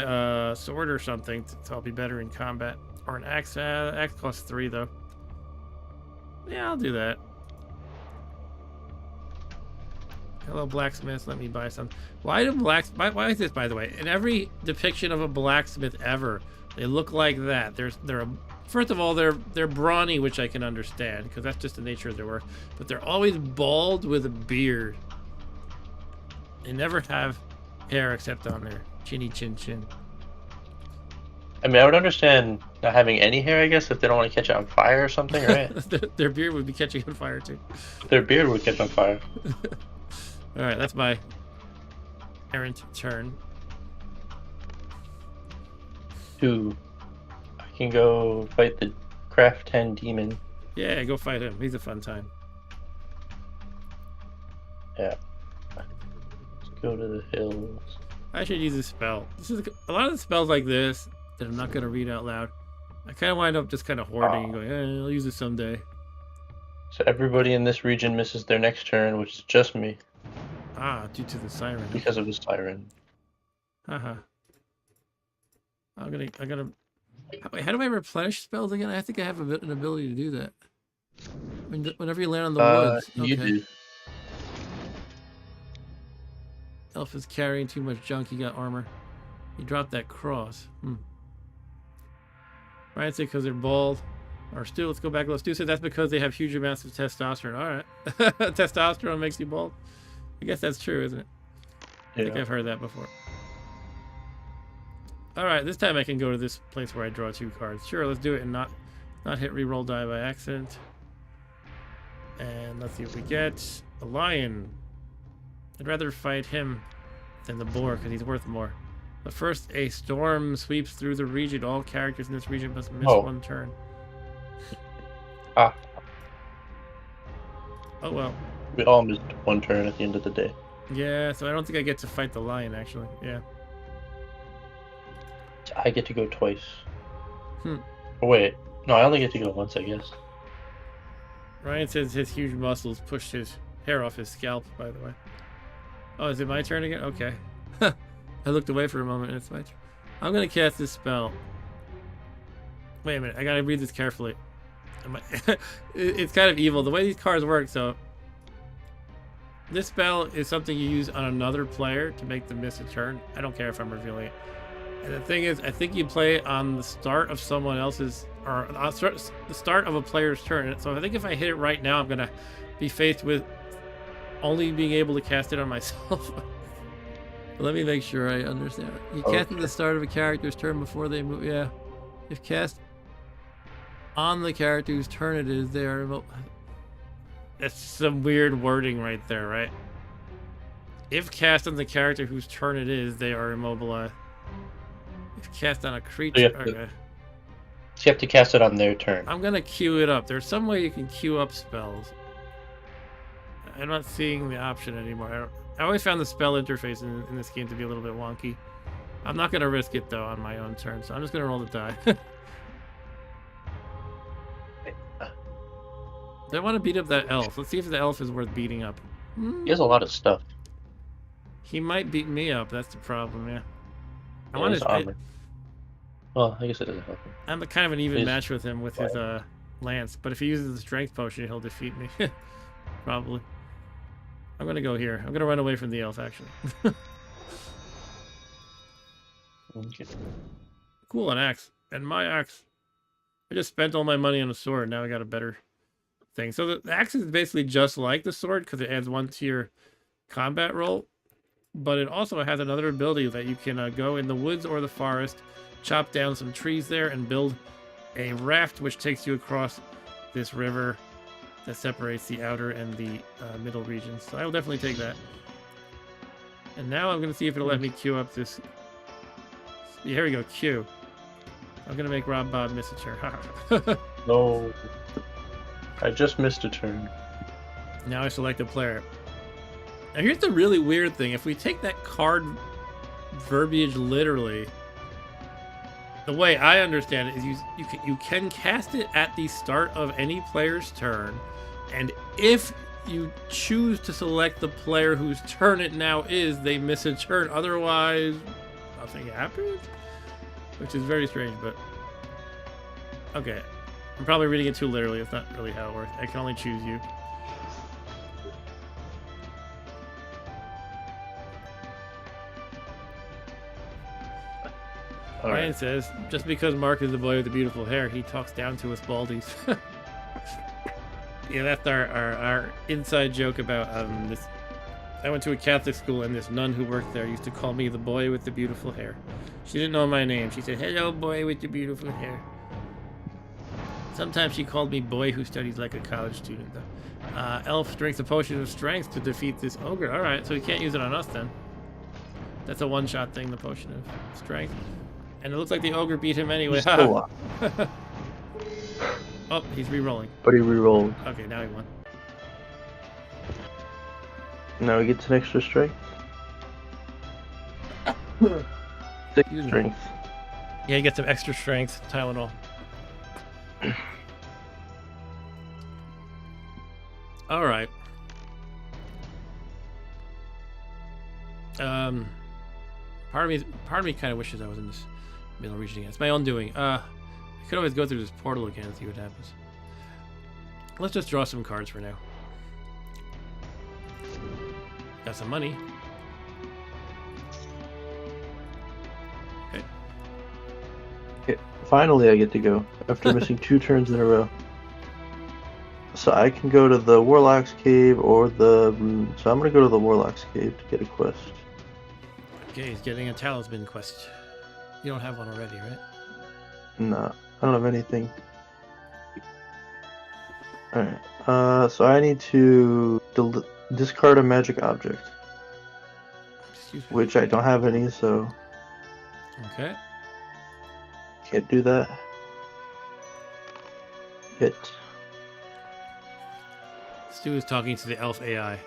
a sword or something so I'll be better in combat, or an axe. Axe costs 3 though. Yeah, I'll do that. Hello, blacksmith. Let me buy some. Why is this, by the way? In every depiction of a blacksmith ever, they look like that. First of all, they're brawny, which I can understand because that's just the nature of their work. But they're always bald with a beard. They never have hair except on their chinny chin chin. I mean, I would understand not having any hair, I guess, if they don't want to catch it on fire or something, right? Their beard would be catching on fire too. Their beard would catch on fire. All right, that's my errant turn. 2. I can go fight the Craft 10 demon. Yeah, go fight him. He's a fun time. Yeah. Let's go to the hills. I should use a spell. This is a lot of the spells like this that I'm not gonna read out loud. I kind of wind up just kind of hoarding and going, I'll use it someday. So everybody in this region misses their next turn, which is just me. Ah, due to the siren. Because of the siren. Haha. I gotta. Wait, how do I replenish spells again? I think I have an ability to do that. Whenever you land on the woods. You do. Elf is carrying too much junk. He got armor. He dropped that cross. Ryan said because they're bald. Or Stu, let's go back. Stu said that's because they have huge amounts of testosterone. All right. Testosterone makes you bald. I guess that's true, isn't it? Yeah. I think I've heard that before. All right, this time I can go to this place where I draw 2 cards. Sure, let's do it and not hit reroll die by accident. And let's see what we get. A lion. I'd rather fight him than the boar because he's worth more. But first, a storm sweeps through the region. All characters in this region must miss 1 turn. Ah. Oh well. We all missed 1 turn at the end of the day. Yeah, so I don't think I get to fight the lion actually. Yeah. I get to go twice. Oh, wait. No, I only get to go once, I guess. Ryan says his huge muscles pushed his hair off his scalp, by the way. Oh, is it my turn again? Okay. I looked away for a moment and it's my turn. I'm going to cast this spell. Wait a minute. I got to read this carefully. It's kind of evil. The way these cards work, so... This spell is something you use on another player to make them miss a turn. I don't care if I'm revealing it. And the thing is, I think you play it on the start of someone else's, or the start of a player's turn. So I think if I hit it right now, I'm gonna be faced with only being able to cast it on myself. Let me make sure I understand. You cast at the start of a character's turn before they move. Yeah, if cast on the character whose turn it is, they are. That's some weird wording right there, right? If cast on the character whose turn it is, they are immobilized. If cast on a creature, So you have to cast it on their turn. I'm gonna queue it up. There's some way you can queue up spells. I'm not seeing the option anymore. I always found the spell interface in this game to be a little bit wonky. I'm not gonna risk it though on my own turn, so I'm just gonna roll the die. I want to beat up that elf. Let's see if the elf is worth beating up. He has a lot of stuff. He might beat me up. That's the problem. Yeah. I Yeah, want his to. armor. Well, I guess it doesn't help him. I'm kind of an even His match with him with his lance, but if he uses the strength potion, he'll defeat me. Probably. I'm gonna go here. I'm gonna run away from the elf, actually. Okay. Cool, an axe. And my axe. I just spent all my money on a sword. Now I got a better thing. So the axe is basically just like the sword because it adds 1 to your combat roll. But it also has another ability that you can go in the woods or the forest, chop down some trees there, and build a raft which takes you across this river that separates the outer and the middle regions. So I will definitely take that. And now I'm going to see if it'll let me queue up this. Yeah, here we go, queue. I'm going to make Rob Bob miss a turn. No. I just missed a turn. Now I select a player. Now here's the really weird thing. If we take that card verbiage literally, the way I understand it is you can cast it at the start of any player's turn, and if you choose to select the player whose turn it now is, they miss a turn. Otherwise, nothing happens, which is very strange, but okay. I'm probably reading it too literally. It's not really how it works. I can only choose you. Ryan says, just because Mark is the boy with the beautiful hair, he talks down to us baldies. Yeah, that's our inside joke about this. I went to a Catholic school, and this nun who worked there used to call me the boy with the beautiful hair. She didn't know my name. She said, hello, boy with the beautiful hair. Sometimes she called me boy who studies like a college student, though. Elf drinks a potion of strength to defeat this ogre. All right, so he can't use it on us, then. That's a one-shot thing, the potion of strength. And it looks like the ogre beat him ananyway. He's still Oh, he's re-rolling. But he re-rolled. Okay, now he won. Now he gets an extra strength. 6 Excuse me. strength. Yeah, he gets some extra strength, Tylenol. All right. Part of me kind of wishes I was in this middle region again. It's my own doing. I could always go through this portal again and see what happens. Let's just draw some cards for now. Got some money. Okay. Okay, finally I get to go after missing 2 turns in a row. So I can go to the Warlock's Cave or the... So I'm going to go to the Warlock's Cave to get a quest. Okay, he's getting a Talisman quest. You don't have one already, right? Nah, I don't have anything. Alright, so I need to discard a magic object. Excuse me. Which I don't have any, so Okay. can't do that. Hit. Stu is talking to the elf AI.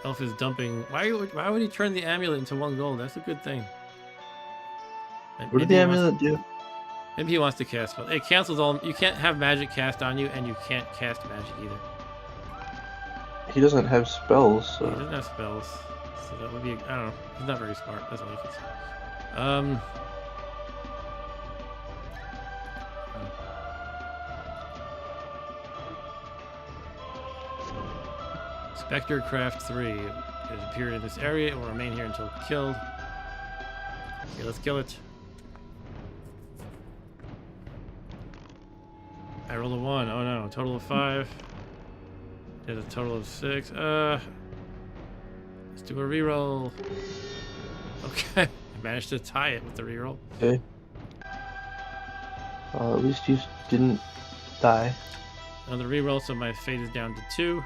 Elf is dumping. Why would he turn the amulet into 1 gold? That's a good thing. What did the amulet do? Maybe he wants to cast spell. It cancels all. You can't have magic cast on you, and you can't cast magic either. He doesn't have spells, He so... doesn't have spells, so that would be. I don't know. He's not very smart. That's all I can say. Spectre Craft 3 has appeared in this area. It will remain here until killed. Okay, let's kill it. I rolled a 1. Oh no, total of 5. Did a total of 6. Let's do a reroll. Okay, I managed to tie it with the reroll. Okay. At least you didn't die. Another reroll, so my fate is down to 2.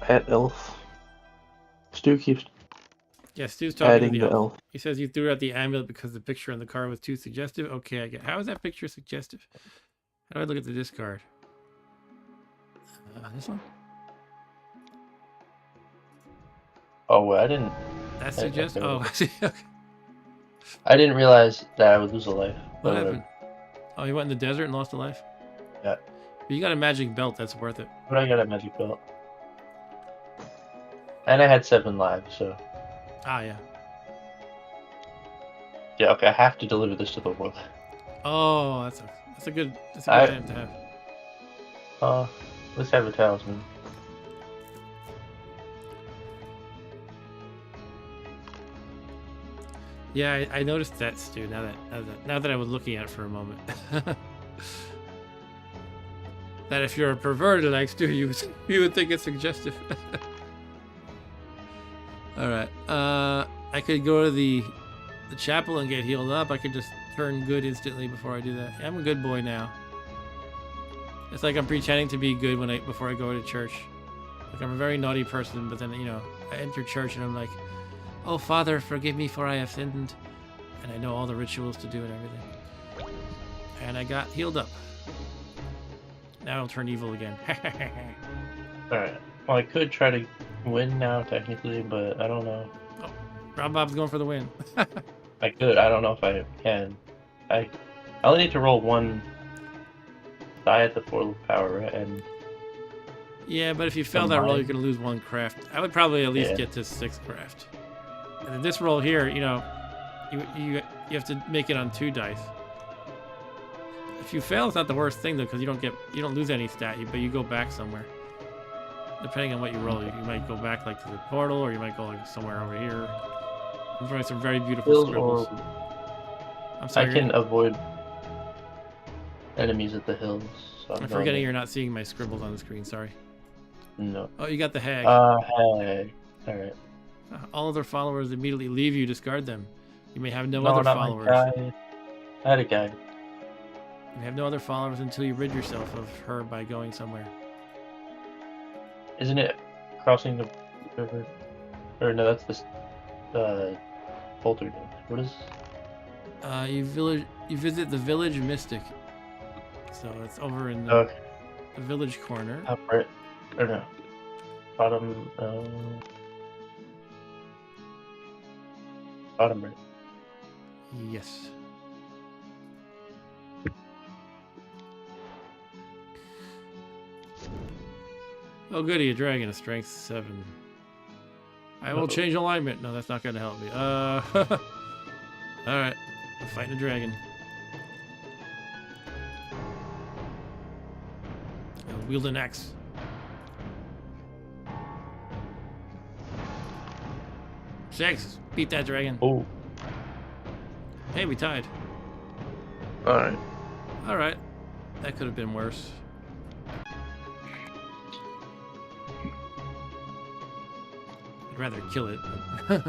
At elf. Stu keeps Yeah, Stu's talking adding to the elf. He says you threw out the amulet because the picture on the card was too suggestive. Okay, I get. How is that picture suggestive? How do I look at the discard? This one? Oh, well, I didn't. That's I suggestive. don't Oh, know. I see. Okay. I didn't realize that I would lose a life. What But happened? Oh, you went in the desert and lost a life? Yeah. But you got a magic belt. That's worth it. But I got a magic belt. And I had 7 lives, so... Ah, yeah. Yeah, okay, I have to deliver this to the world. Oh, that's a good item to have. Let's have a talisman. Yeah, I noticed that, Stu. Now that I was looking at it for a moment, that if you're a perverted like Stu, you would think it's suggestive. All right. I could go to the chapel and get healed up. I could just turn good instantly before I do that. I'm a good boy now. It's like I'm pretending to be good before I go to church. Like I'm a very naughty person, but then I enter church and I'm like, "Oh Father, forgive me for I have sinned," and I know all the rituals to do and everything. And I got healed up. Now I'll turn evil again. Alright. Well, I could try to win now, technically, but I don't know. Oh, Rob Bob's going for the win. I could. I don't know if I can. I only need to roll 1 die at the portal of power, right? And Yeah, but if you fail that roll, you're gonna lose 1 craft. I would probably at least get to 6 craft. And then this roll here, you have to make it on 2 dice. If you fail, it's not the worst thing though, because you don't lose any stat, but you go back somewhere. Depending on what you roll, you might go back like to the portal, or you might go like somewhere over here. I'm drawing some very beautiful scribbles. I'm sorry. I can avoid enemies at the hills. So I'm forgetting you're not seeing my scribbles on the screen. Sorry. No. Oh, you got the hag. Hey. Alright. All other followers immediately leave you. Discard them. You may have no No, other not followers. my guy. I had a guy. You have no other followers until you rid yourself of her by going somewhere. Isn't it crossing the river? Or no, that's Poltergeist. What is? You visit the village mystic. So it's over in the, Okay. the village corner. Top right. Or no. Bottom. Bottom right. Yes. Oh, goody, a dragon, a strength 7. I will change alignment. No, that's not going to help me. Alright. I'm fighting a dragon. I'll wield an axe. Six. Beat that dragon. Oh. Hey, we tied. Alright. Alright. That could have been worse. I'd rather kill it. But...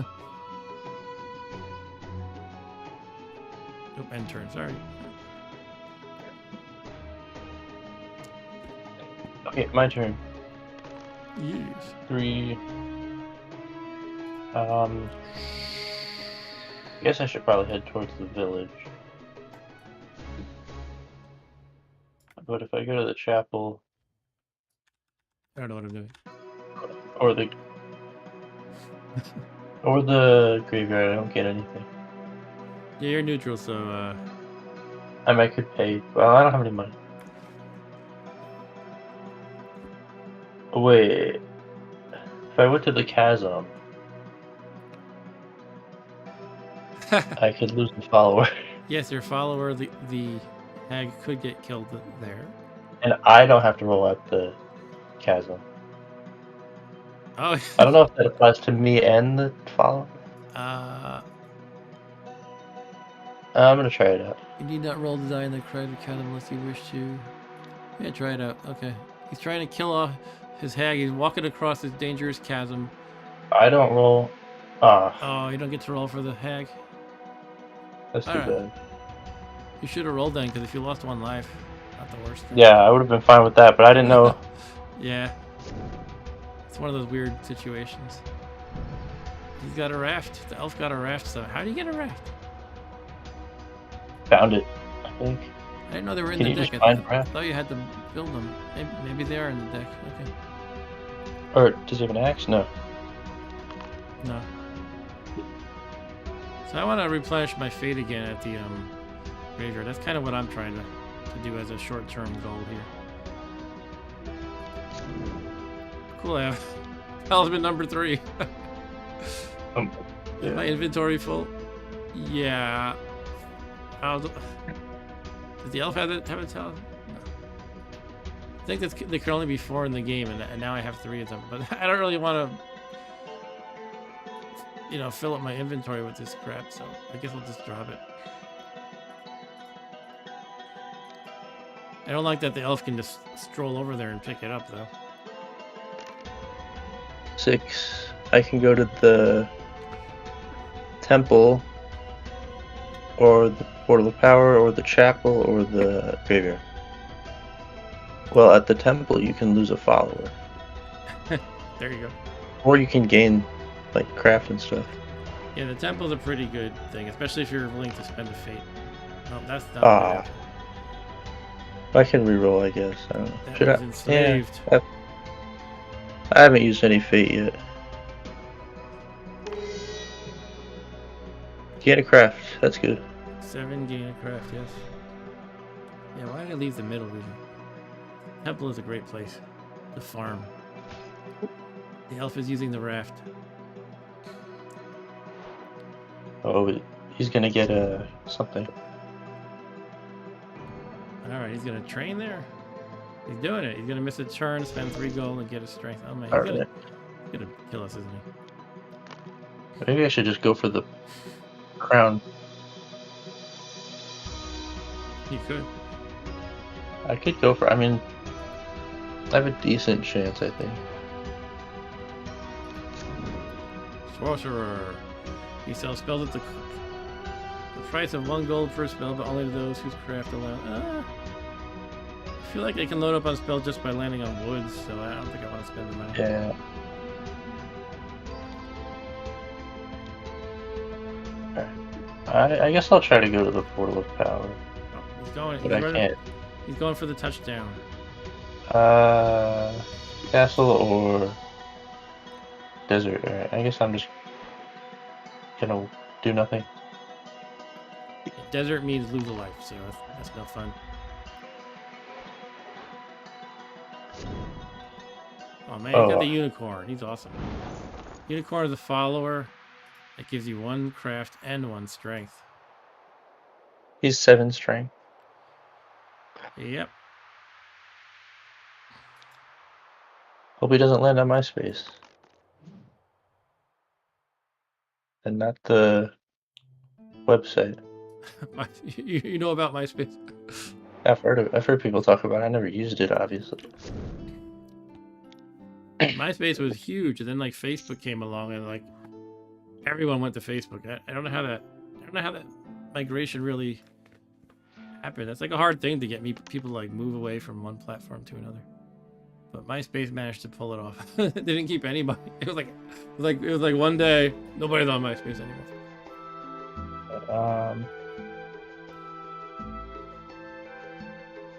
Nope, end turn, sorry. Okay, my turn. Yes. 3. I guess I should probably head towards the village. But if I go to the chapel I don't know what I'm doing. or the graveyard, I don't get anything. Yeah, you're neutral, so I could pay. Well, I don't have any money. Wait. If I went to the chasm, I could lose the follower. yes, your follower, the hag, could get killed there. And I don't have to roll out the chasm. Oh, I don't know if that applies to me and the follower. I'm gonna try it out. You need not roll to die in the crowded chasm unless you wish to. Yeah, try it out. Okay. He's trying to kill off his hag. He's walking across this dangerous chasm. I don't roll. Ah, Oh, you don't get to roll for the hag. that's too Alright. bad. You should have rolled then, because if you lost 1 life, not the worst thing. Yeah, I would have been fine with that, but I didn't know. Yeah. It's one of those weird situations. He's got a raft. The elf got a raft, so how do you get a raft? Found it, I think. I didn't know they were in Can the you deck. just I find a raft? thought you had to build them. Maybe they are in the deck. Okay. Or does he have an axe? No. No. So I want to replenish my fate again at the graveyard. That's kind of what I'm trying to do as a short-term goal here. Cool, I have Talisman number 3. Is my inventory full? Yeah. Does the elf have a talisman? No. I think there can only be 4 in the game, and now I have 3 of them. But I don't really want to, fill up my inventory with this crap. So I guess I'll just drop it. I don't like that the elf can just stroll over there and pick it up, though. 6. I can go to the temple, or the portal of power, or the chapel, or the graveyard. Well, at the temple, you can lose a follower. There you go. Or you can gain, like, craft and stuff. Yeah, the temple's a pretty good thing, especially if you're willing to spend a fate. No, that's not Ah. I can reroll, I guess. I don't know. That Should was I? enslaved. Yeah. I haven't used any fate yet. Gain a craft. That's good. 7 gain a craft, yes. Yeah, why did I leave the middle region? Temple is a great place to farm. The elf is using the raft. Oh, he's gonna get something. Alright, he's gonna train there. He's doing it. He's gonna miss a turn, spend 3 gold, and get a strength. Oh man, he's Alright. gonna kill us, isn't he? Maybe I should just go for the crown. He could. I could go for. I mean, I have a decent chance, I think. Sorcerer. He sells spells at the price of 1 gold per spell, but only to those whose craft allow. I feel like I can load up on spells just by landing on woods, so I don't think I want to spend the money. Yeah. I guess I'll try to go to the portal of power, Oh, he's going. but I can't. He's going for the touchdown. Castle or desert. Alright, I guess I'm just gonna do nothing. Desert means lose a life, so that's no fun. Oh man, he got the unicorn. He's awesome. Unicorn is a follower that gives you 1 craft and 1 strength. He's 7 strength. Yep. Hope he doesn't land on MySpace. And not the website. You know about MySpace? I've heard people talk about it. I never used it, obviously. MySpace was huge, and then like Facebook came along, and like everyone went to Facebook. I don't know how that migration really happened. That's like a hard thing to get people to like move away from one platform to another. But MySpace managed to pull it off. They didn't keep anybody. It was like one day nobody's on MySpace anymore.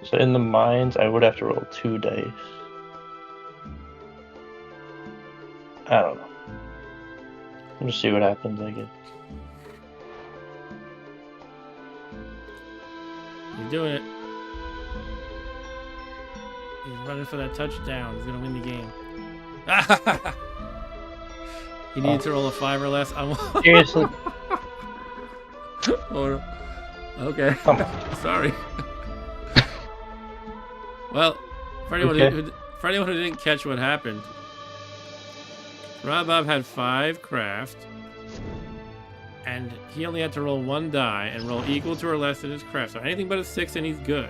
So in the mines, I would have to roll 2 dice. I don't know. We'll just see what happens, I guess. He's doing it. He's running for that touchdown. He's gonna win the game. He needs to roll a 5 or less. Seriously? Oh, no. Okay. Come on. Sorry. Well, for anyone who didn't catch what happened, Bob had 5 craft, and he only had to roll 1 die and roll equal to or less than his craft. So anything but a 6 and he's good.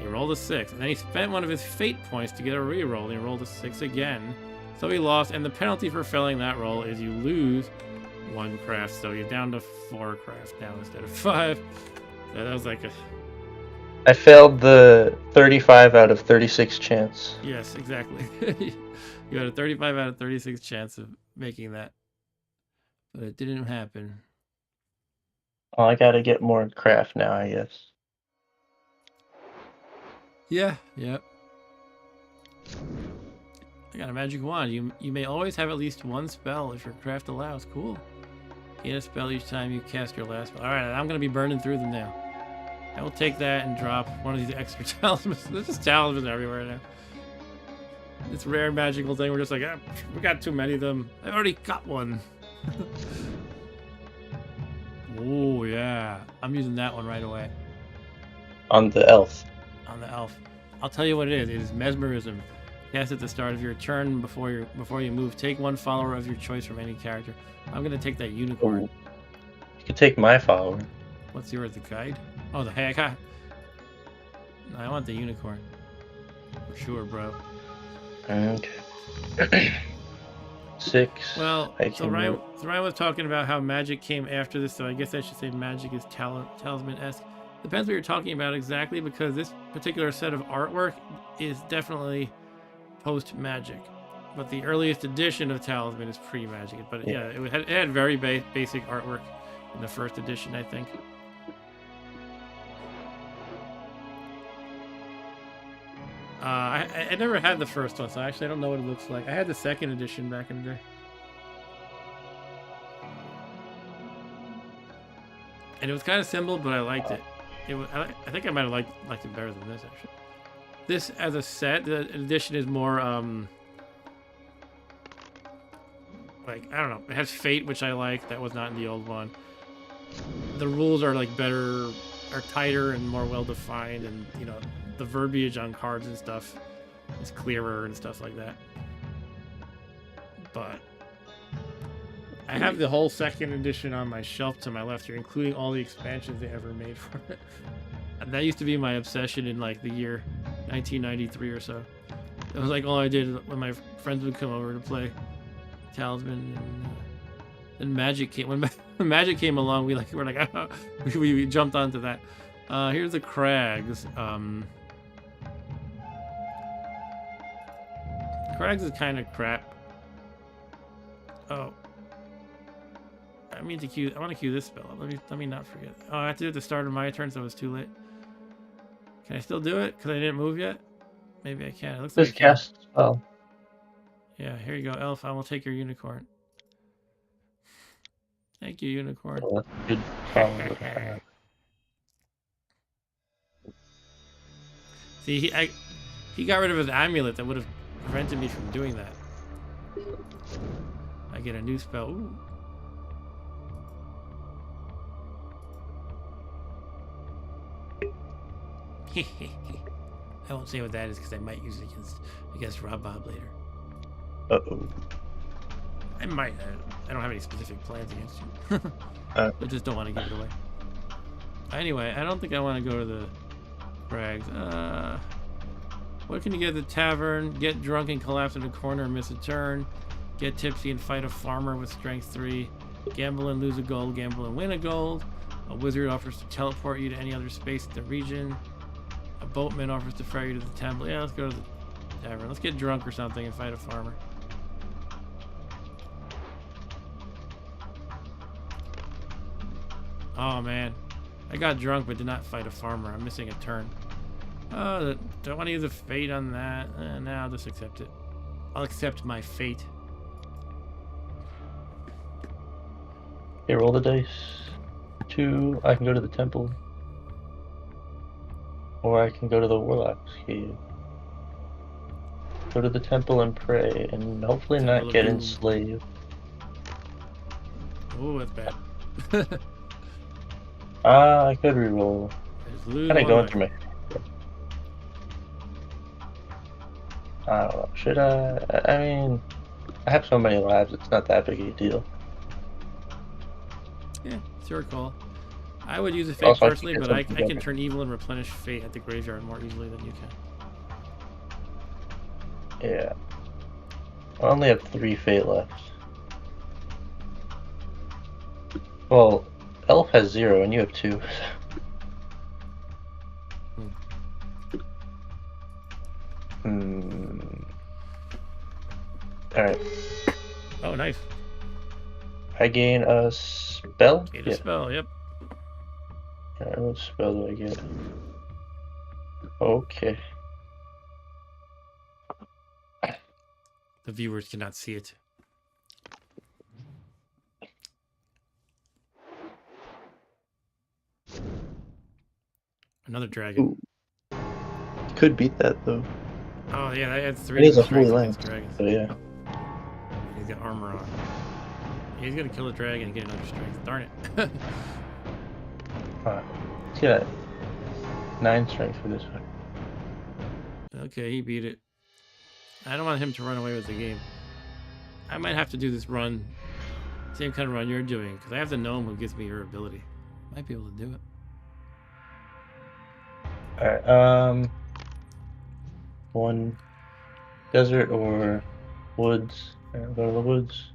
He rolled a 6, and then he spent one of his fate points to get a reroll, and he rolled a 6 again. So he lost, and the penalty for failing that roll is you lose 1 craft, so you're down to 4 craft now instead of 5. So that was like a... I failed the 35 out of 36 chance. Yes, exactly. You had a 35 out of 36 chance of making that. But it didn't happen. Oh, I gotta get more craft now, I guess. Yeah, yep. I got a magic wand. You may always have at least 1 spell if your craft allows. Cool. Gain a spell each time you cast your last spell. Alright, I'm going to be burning through them now. I will take that and drop one of these extra talismans. There's just talismans everywhere now. This rare magical thing, we're just like, we got too many of them. I already got one. Oh, yeah. I'm using that one right away. On the elf. On the elf. I'll tell you what it is. It is mesmerism. Cast at the start of your turn before you move. Take 1 follower of your choice from any character. I'm gonna take that unicorn. You could take my follower. What's yours? The guide? Oh, the heck. No, I want the unicorn. For sure, bro. Okay. 6. Well, so Ryan was talking about how magic came after this, so I guess I should say magic is talisman-esque. Depends what you're talking about exactly, because this particular set of artwork is definitely post-magic. But the earliest edition of Talisman is pre-magic. But yeah, it had very basic artwork in the first edition, I think. I never had the first one, so actually I don't know what it looks like. I had the second edition back in the day. And it was kind of simple, but I liked it. I think I might have liked it better than this, actually. This, as a set, the edition is more, like, I don't know. It has Fate, which I like. That was not in the old one. The rules are, like, better, are tighter and more well-defined, and, you know, the verbiage on cards and stuff is clearer and stuff like that. But I have the whole second edition on my shelf to my left here, including all the expansions they ever made for it. And that used to be my obsession in like the year 1993 or so. It was like all I did when my friends would come over to play Talisman. And then Magic came. When Magic came along, we jumped onto that. Here's the Crags. Crags is kind of crap. Oh. I mean to queue. I want to queue this spell. Let me not forget. Oh, I have to do it at the start of my turn, so it was too late. Can I still do it? Because I didn't move yet. Maybe I can. It looks like Just I can. cast spell. Yeah, here you go, Elf. I will take your unicorn. Thank you, unicorn. Oh, that's a good problem to have. See, he got rid of his amulet that would have prevented me from doing that. I get a new spell. Ooh. I won't say what that is because I might use it against Rob Bob later. Uh-oh. I might. I don't have any specific plans against you. I just don't want to give it away. Anyway, I don't think I want to go to the crags. What can you get at the tavern? Get drunk and collapse in a corner and miss a turn. Get tipsy and fight a farmer with strength 3. Gamble and lose a gold. Gamble and win a gold. A wizard offers to teleport you to any other space in the region. A boatman offers to ferry you to the temple. Yeah, let's go to the tavern. Let's get drunk or something and fight a farmer. Oh man, I got drunk but did not fight a farmer. I'm missing a turn. Oh, don't want to use a fate on that. Nah, I'll just accept it. I'll accept my fate. Okay, roll the dice. 2. I can go to the temple. Or I can go to the Warlock's Cave. Go to the temple and pray, and hopefully Temple not of get Doom. enslaved. Oh, that's bad. I could reroll. Just lose Kind of one going life. through my. I don't know. Should I mean, I have so many lives. It's not that big a deal. Yeah, it's your call. I would use a fate Also, I can personally, get but I something can better. turn evil and replenish fate at the graveyard more easily than you can. Yeah. I only have 3 fate left. Well, Elf has 0 and you have 2. Alright. Oh, nice. I gain a spell? Gain a spell, yep. Alright, what spell do I get? Okay. The viewers cannot see it. Another dragon. Ooh. Could beat that though. Oh yeah, that adds 3 It is to a holy strength land. against dragons. So yeah. He's got armor on. Yeah, he's gonna kill a dragon and get another strength. Darn it. Alright. Let's get 9 strength for this one. Okay, he beat it. I don't want him to run away with the game. I might have to do this run, same kind of run you're doing, because I have the gnome who gives me your ability. Might be able to do it. Alright, 1 desert or woods. Alright, go to the woods.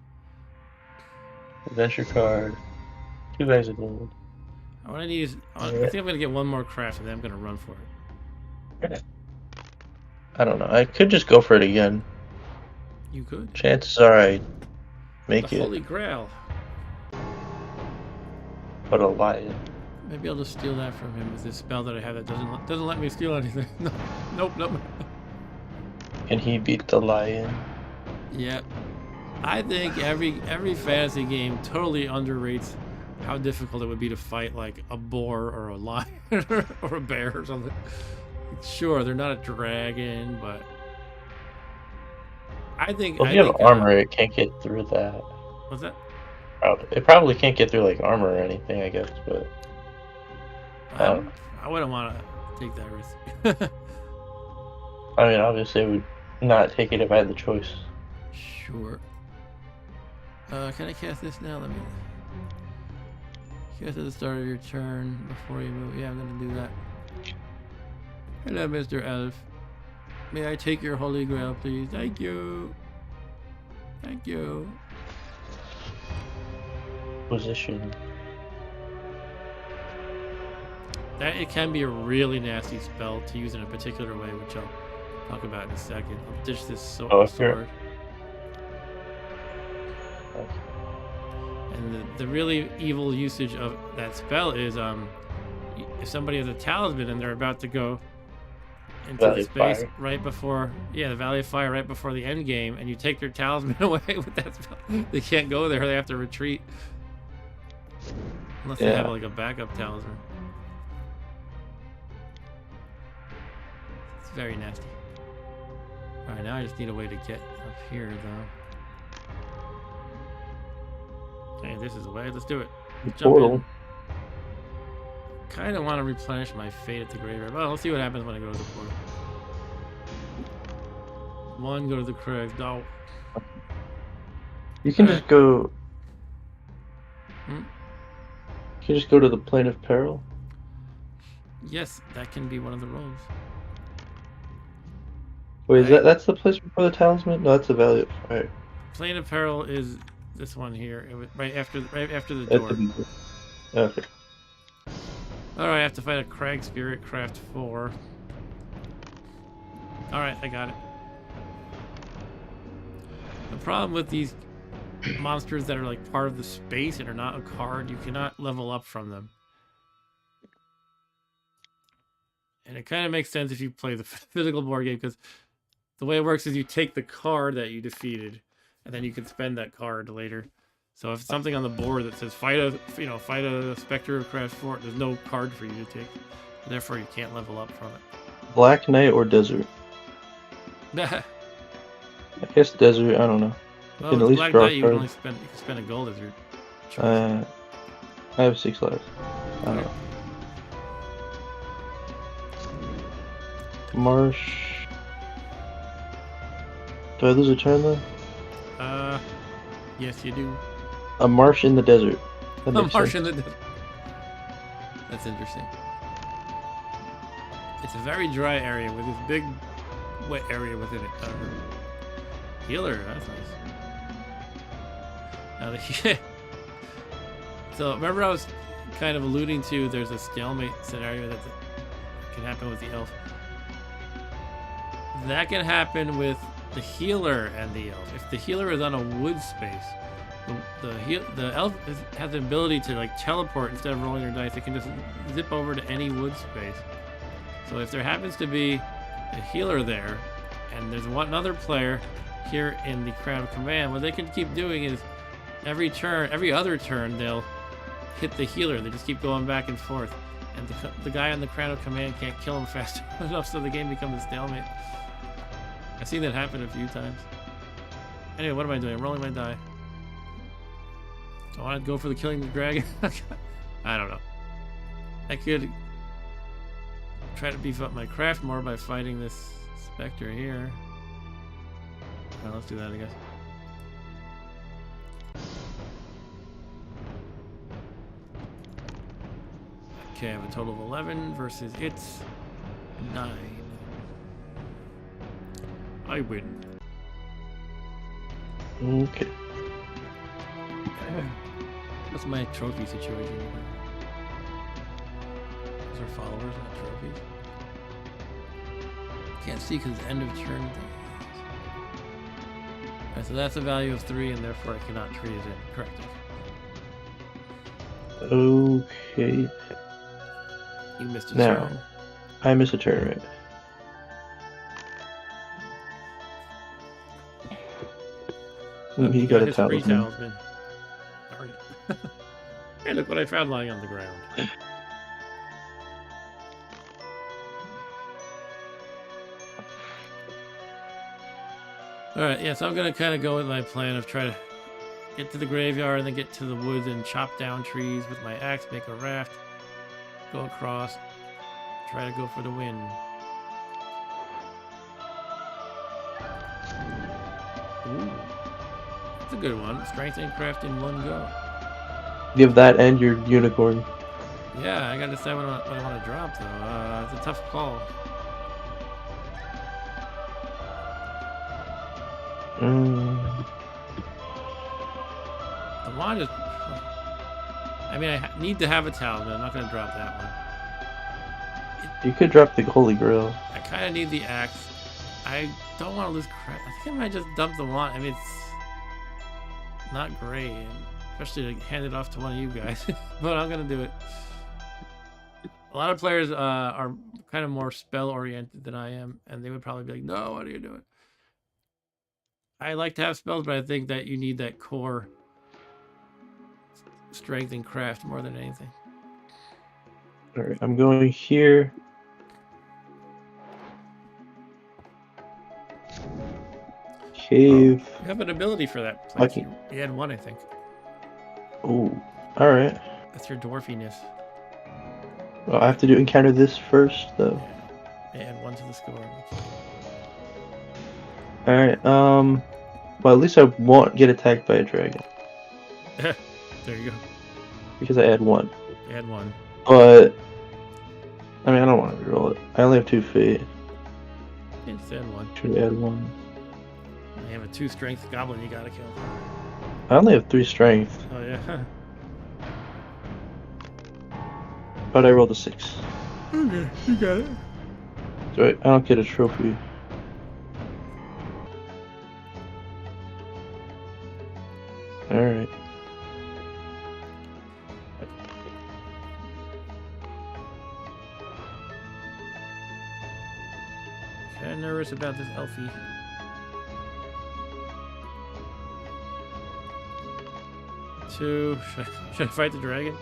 Adventure card. 2 bags of gold. I want to use. I think I'm gonna get one more craft, and then I'm gonna run for it. I don't know. I could just go for it again. You could. Chances are I make The it, Holy Grail. but a lion. Maybe I'll just steal that from him with this spell that I have that doesn't let me steal anything. No, nope. Can he beat the lion? Yep. I think every fantasy game totally underrates how difficult it would be to fight like a boar or a lion or a bear or something. Sure, they're not a dragon, but I think. Well, if I you have think, armor, it can't get through that. What's that? It probably can't get through like armor or anything, I guess, but I wouldn't want to take that risk. I mean, obviously, I would not take it if I had the choice. Sure. Can I cast this now? Let me cast at the start of your turn before you move. Yeah, I'm gonna do that. Hello, Mr. Elf. May I take your holy grail, please? Thank you. Thank you. Position. That it can be a really nasty spell to use in a particular way, which I'll talk about in a second. I'll ditch this Oh, if you're- sword. Okay. And the really evil usage of that spell is if somebody has a talisman and they're about to go into Valley the of space Fire. right before, the Valley of Fire right before the end game, and you take their talisman away with that spell, they can't go there. They have to retreat unless they have Yeah. like a backup talisman. It's very nasty. All right, now I just need a way to get up here, though. Hey, this is the way. Let's do it. The Jump portal. in. Kind of want to replenish my fate at the graveyard. Well, let's see what happens when I go to the portal. 1, go to the Craig. No. You can Alright. just go. Hmm? You can just go to the plane of peril. Yes, that can be one of the roles. Wait, Right. that's the place before the talisman? No, that's the Valley of Fire. Plane of Peril is this one here. It was right after the That's door. the Okay. Alright, I have to fight a Crag Spirit, craft 4. Alright, I got it. The problem with these monsters that are like part of the space and are not a card, you cannot level up from them. And it kind of makes sense if you play the physical board game, because the way it works is you take the card that you defeated, and then you can spend that card later. So if something on the board that says fight a Spectre of Craft 4, there's no card for you to take. Therefore, you can't level up from it. Black Knight or Desert? I guess Desert, I don't know. Well, can at with least Black draw a Knight, you can card. only spend a gold as your choice. I have 6 lives. I don't know. Marsh. Do I lose a turn though? Yes, you do. A marsh in the desert. That A makes marsh sense. in the desert. That's interesting. It's a very dry area with this big wet area within it. I don't know. Healer, that's nice. Now the so remember I was kind of alluding to there's a stalemate scenario that can happen with the elf. That can happen with the healer and the elf. If the healer is on a wood space, the elf has the ability to like teleport instead of rolling their dice. It can just zip over to any wood space. So if there happens to be a healer there, and there's another player here in the Crown of Command, what they can keep doing is every other turn, they'll hit the healer. They just keep going back and forth, and the guy on the Crown of Command can't kill him fast enough, so the game becomes a stalemate. I've seen that happen a few times. Anyway, what am I doing? I'm rolling my die. Do I want to go for the killing the dragon? I don't know. I could try to beef up my craft more by fighting this Spectre here. Alright, let's do that, I guess. Okay, I have a total of 11 versus its 9. I win. Okay. What's my trophy situation? Those are followers, not trophies. Can't see because end of turn. Alright, so that's a value of 3, and therefore I cannot treat it in. Correct. Okay. You missed a Now. turn. I miss a turn, right? He got a his free talisman. talisman. Darn it. Hey, look what I found lying on the ground. Alright, yeah, so I'm gonna kind of go with my plan of try to get to the graveyard and then get to the woods and chop down trees with my axe, make a raft, go across, try to go for the win. Ooh, that's a good one. Strength and craft in one go. Give that and your unicorn. Yeah, I gotta decide what I want to drop though. It's a tough call. The wand is. I mean, I need to have a talisman. I'm not gonna drop that one. You could drop the Holy Grail. I kind of need the axe. I don't want to lose crap. I think I might just dump the wand. I mean, it's not great. especially to hand it off to one of you guys. But I'm gonna do it. A lot of players are kind of more spell oriented than I am, and they would probably be like, "No, what are you doing?" I like to have spells, but I think that you need that core strength and craft more than anything. All right, I'm going here. Cave. You have an ability for that place. Lucky. You had one, I think. Ooh. All right. That's your dwarfiness. Well, I have to encounter this first, though. Yeah, add one to the score. All right. Well, at least I won't get attacked by a dragon There you go. because I add one. You had one. But I mean, I don't want to reroll it. I only have 2 feet. Yeah, just add one. Should add 1. You have a 2 strength goblin you gotta kill. I only have 3 strength, Oh yeah. but I rolled a 6. Okay, you got it. So I don't get a trophy. All right. Kinda nervous about this Elfie. Two. Should I fight the dragon?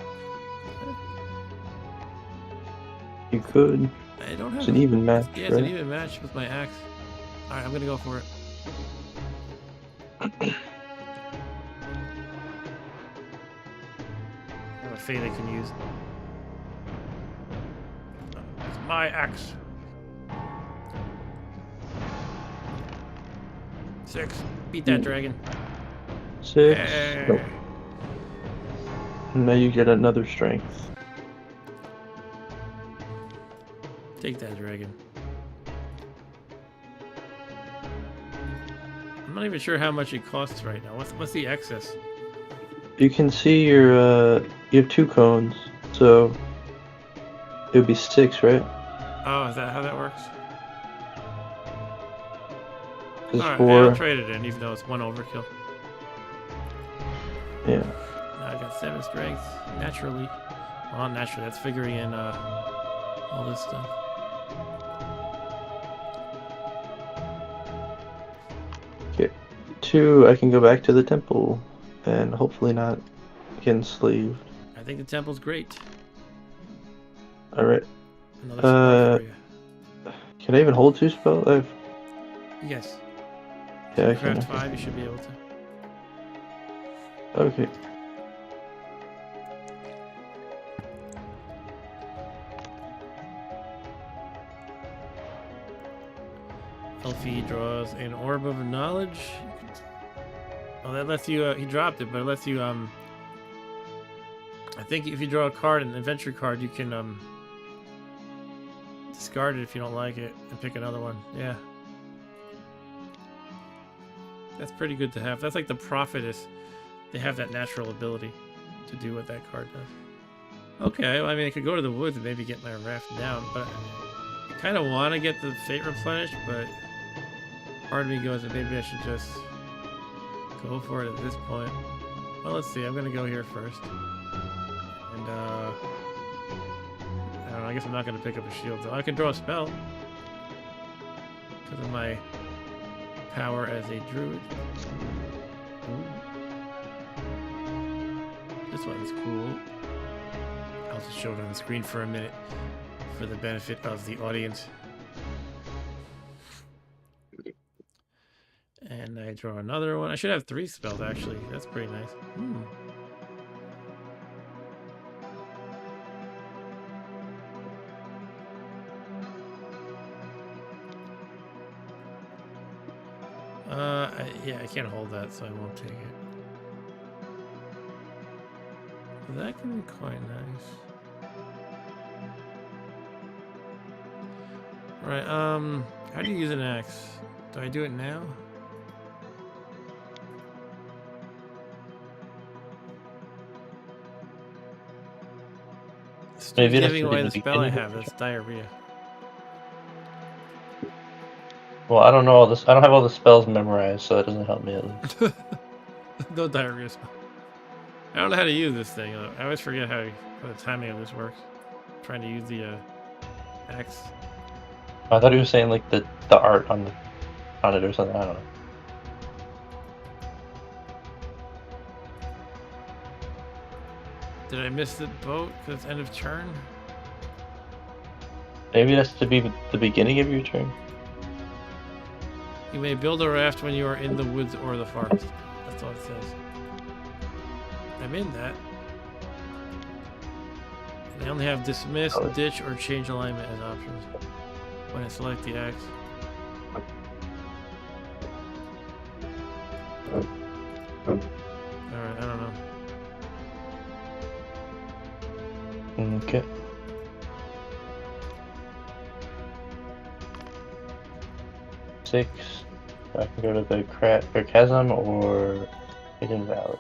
You could. I don't have. It's an even match, Yeah, it's an right? even match with my axe. All right, I'm gonna go for it. I have a fate I can use. It's my axe. 6. Beat that dragon. 6. Hey. Nope. Now you get another strength. Take that dragon. I'm not even sure how much it costs right now. What's the excess? You can see your you have 2 cones, so it would be 6, right? Oh, is that how that works? 'Cause Alright, for yeah, I'll trade it in, even though it's 1 overkill. yeah. Now I got 7 strength, naturally. Well, not naturally, that's figuring in all this stuff. Okay. 2, I can go back to the temple and hopefully not get enslaved. I think the temple's great. Alright. Another support for you. Can I even hold 2 spells? Yes. Yeah, I If you can. craft 5, you should be able to. Okay. Elfie draws an orb of knowledge. Oh, that lets you. He dropped it, but it lets you. I think if you draw a card, an adventure card, you can discard it if you don't like it and pick another one. Yeah, that's pretty good to have. That's like the prophetess. They have that natural ability to do what that card does. Okay, well, I mean, I could go to the woods and maybe get my raft down, but I kind of want to get the fate replenished, but part of me goes that maybe I should just go for it at this point. Well, let's see. I'm going to go here first. And, I don't know. I guess I'm not going to pick up a shield, though. I can draw a spell because of my power as a druid. Ooh. This one's cool. I'll just show it on the screen for a minute for the benefit of the audience. And I draw another one. I should have 3 spells, actually. That's pretty nice. Yeah, I can't hold that, so I won't take it. That can be quite nice. Right, how do you use an axe? Do I do it now? Maybe that's Giving away the the spell I beginning. have, that's diarrhea. Well, I don't know all this. I don't have all the spells memorized, so it doesn't help me at least. No diarrhea spell. I don't know how to use this thing. I always forget how the timing of this works. Trying to use the axe. I thought he was saying like the art on it or something. I don't know. Did I miss the boat because it's end of turn? Maybe that's to be the beginning of your turn. You may build a raft when you are in the woods or the forest. That's all it says. I'm in that. And I only have dismiss, ditch, or change alignment as options when I select the axe. Alright, I don't know. Okay. Six. I can go to the chasm or hidden valley.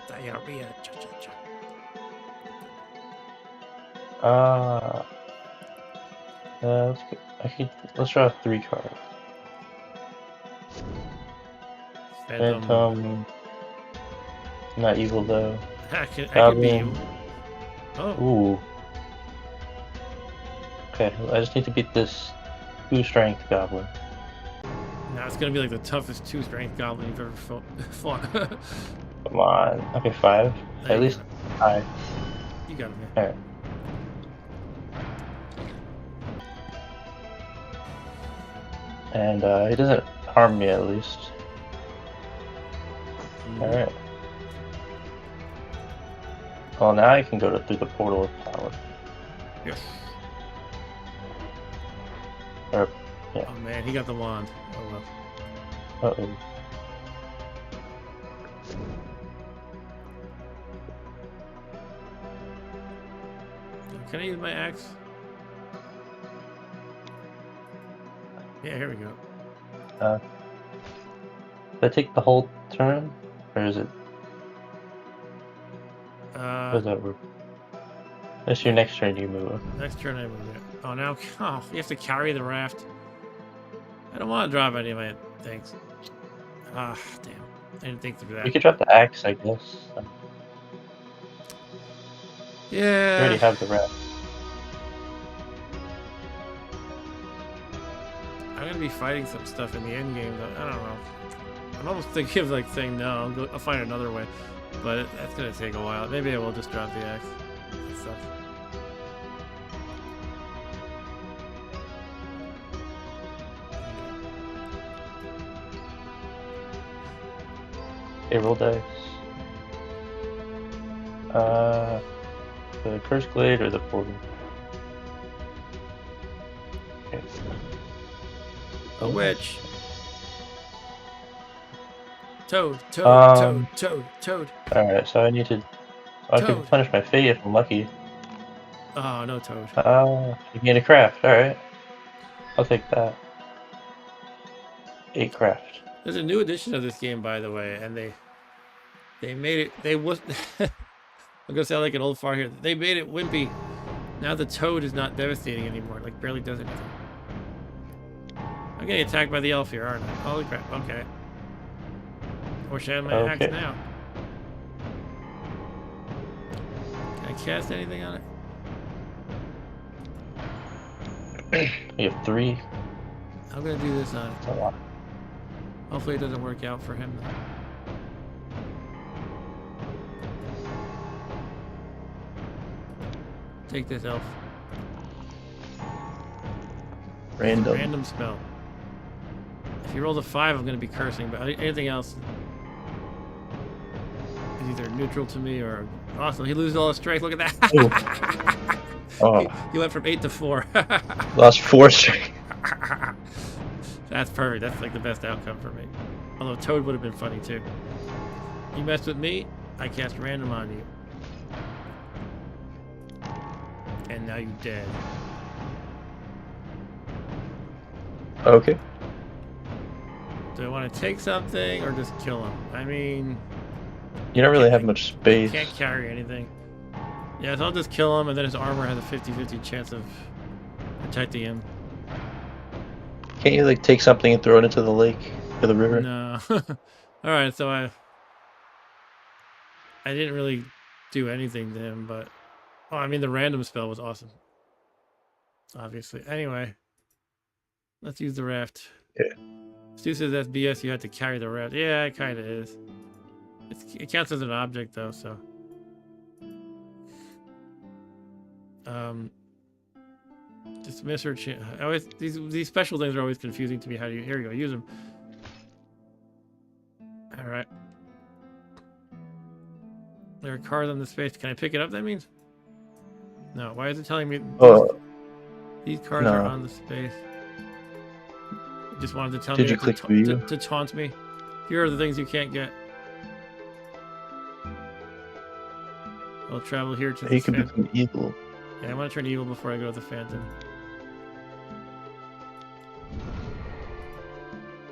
Diarrhea. Cha-cha-cha. Let's go. Let's draw 3 cards. Phantom. Not evil though. I could be Goblin. you. Oh. Ooh. Okay, I just need to beat this 2-strength goblin. Now it's gonna be like the toughest 2-strength goblin you've ever fought. Come on. Okay, 5. There At you least go. 5. You got it, man. Alright. And he doesn't harm me at least. Alright. Well, now I can go through the portal of power. Yes. Or, yeah. Oh man, he got the wand. Oh well. Uh-oh. Can I use my axe? Yeah, here we go. Did I take the whole turn? Or is it... How does that work? That's your next turn you move. Next turn I move it. Oh, now you have to carry the raft. I don't want to drop any of my things. Ah, damn. I didn't think through that. You could drop the axe, I guess. You Yeah. already have the raft. I'm gonna be fighting some stuff in the end game, though. I don't know. I'm almost thinking of like saying no. I'll find another way, but that's gonna take a while. Maybe I will just drop the axe. That sucks. Okay, roll dice. The Cursed Glade or the portal? Okay. A witch. Toad. Toad. Alright, so I need to... I can Toad. punish my fate if I'm lucky. Oh, no toad. You gain a craft, alright. I'll take that. 8 craft. There's a new edition of this game, by the way, and they made it. They was. I'm gonna sound like an old fart here. They made it wimpy. Now the toad is not devastating anymore. Like barely does anything. I'm getting attacked by the elf here, aren't I? Holy crap! Okay. I wish I had my axe now. Can I cast anything on it? You have 3. I'm gonna do this on it. That's a lot. Hopefully it doesn't work out for him though. Take this, elf. Random spell. If he rolls a 5, I'm gonna be cursing, but anything else is either neutral to me or awesome. He loses all his strength. Look at that. Oh. He went from 8 to 4. Lost 4 strength. That's perfect. That's like the best outcome for me. Although Toad would have been funny too. You messed with me, I cast random on you. And now you're dead. Okay. Do I want to take something or just kill him? I mean... You don't really have much space. Can't carry anything. Yeah, so I'll just kill him and then his armor has a 50-50 chance of protecting him. Can't you like take something and throw it into the lake or the river? No. Alright, so I didn't really do anything to him, but oh, I mean the random spell was awesome. Obviously. Anyway, let's use the raft. Yeah. Stu says that's BS. You have to carry the raft. Yeah, it kind of is. It counts as an object though, so. Dismiss or change. Always these special things are always confusing to me. How do you? Here you go. Use them. All right. There are cards on the space. Can I pick it up? That means. No. Why is it telling me these cards are on the space? It just wanted to tell me Did you click view? To taunt me. Here are the things you can't get. I'll travel here to. You can become evil. Yeah, I want to turn evil before I go to the Phantom.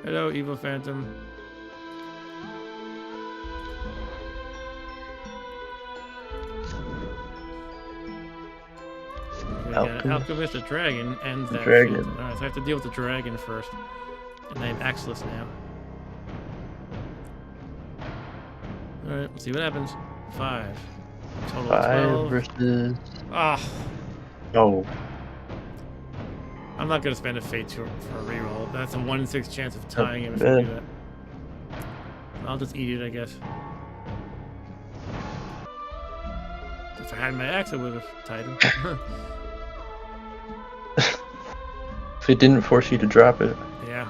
Hello, evil Phantom. Alchemist, a dragon, and that dragon. Alright, so I have to deal with the dragon first. And I am axeless now. Alright, let's see what happens. 5. Total 5 12. versus. Ah. Oh. I'm not gonna spend a fate for a reroll. That's a 1 in 6 chance of tying him if bad. I do that. I'll just eat it, I guess. If I had my axe, I would have tied him. If it didn't force you to drop it. Yeah.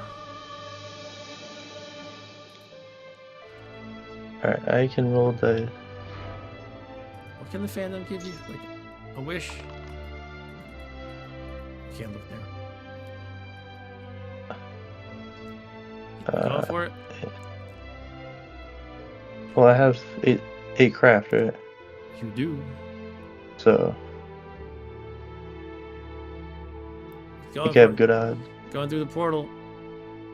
Alright, I can roll dice. What can the Phantom give you? Like a wish? Can't look now. Go for it. Well, I have eight craft, right? You do. So I think I have good odds. Going through the portal.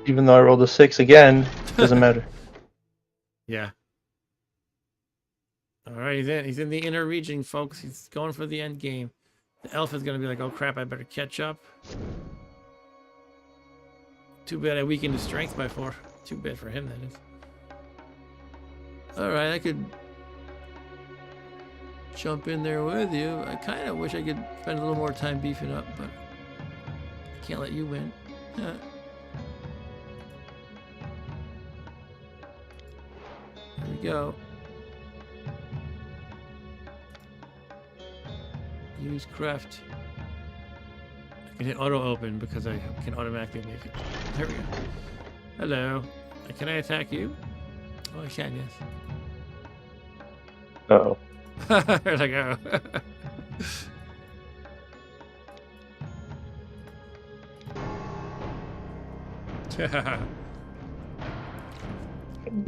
Even though I rolled a 6 again, doesn't matter. Yeah. All right, he's in the inner region, folks. He's going for the end game. The elf is gonna be like, "Oh crap, I better catch up." Too bad I weakened his strength by 4. Too bad for him, that is. All right, I could jump in there with you. I kind of wish I could spend a little more time beefing up, but I can't let you win. There we go. Use craft. I can hit auto open because I can automatically make it. There we go. Hello. Can I attack you? Oh, I can, yes. Uh-oh. There's I go.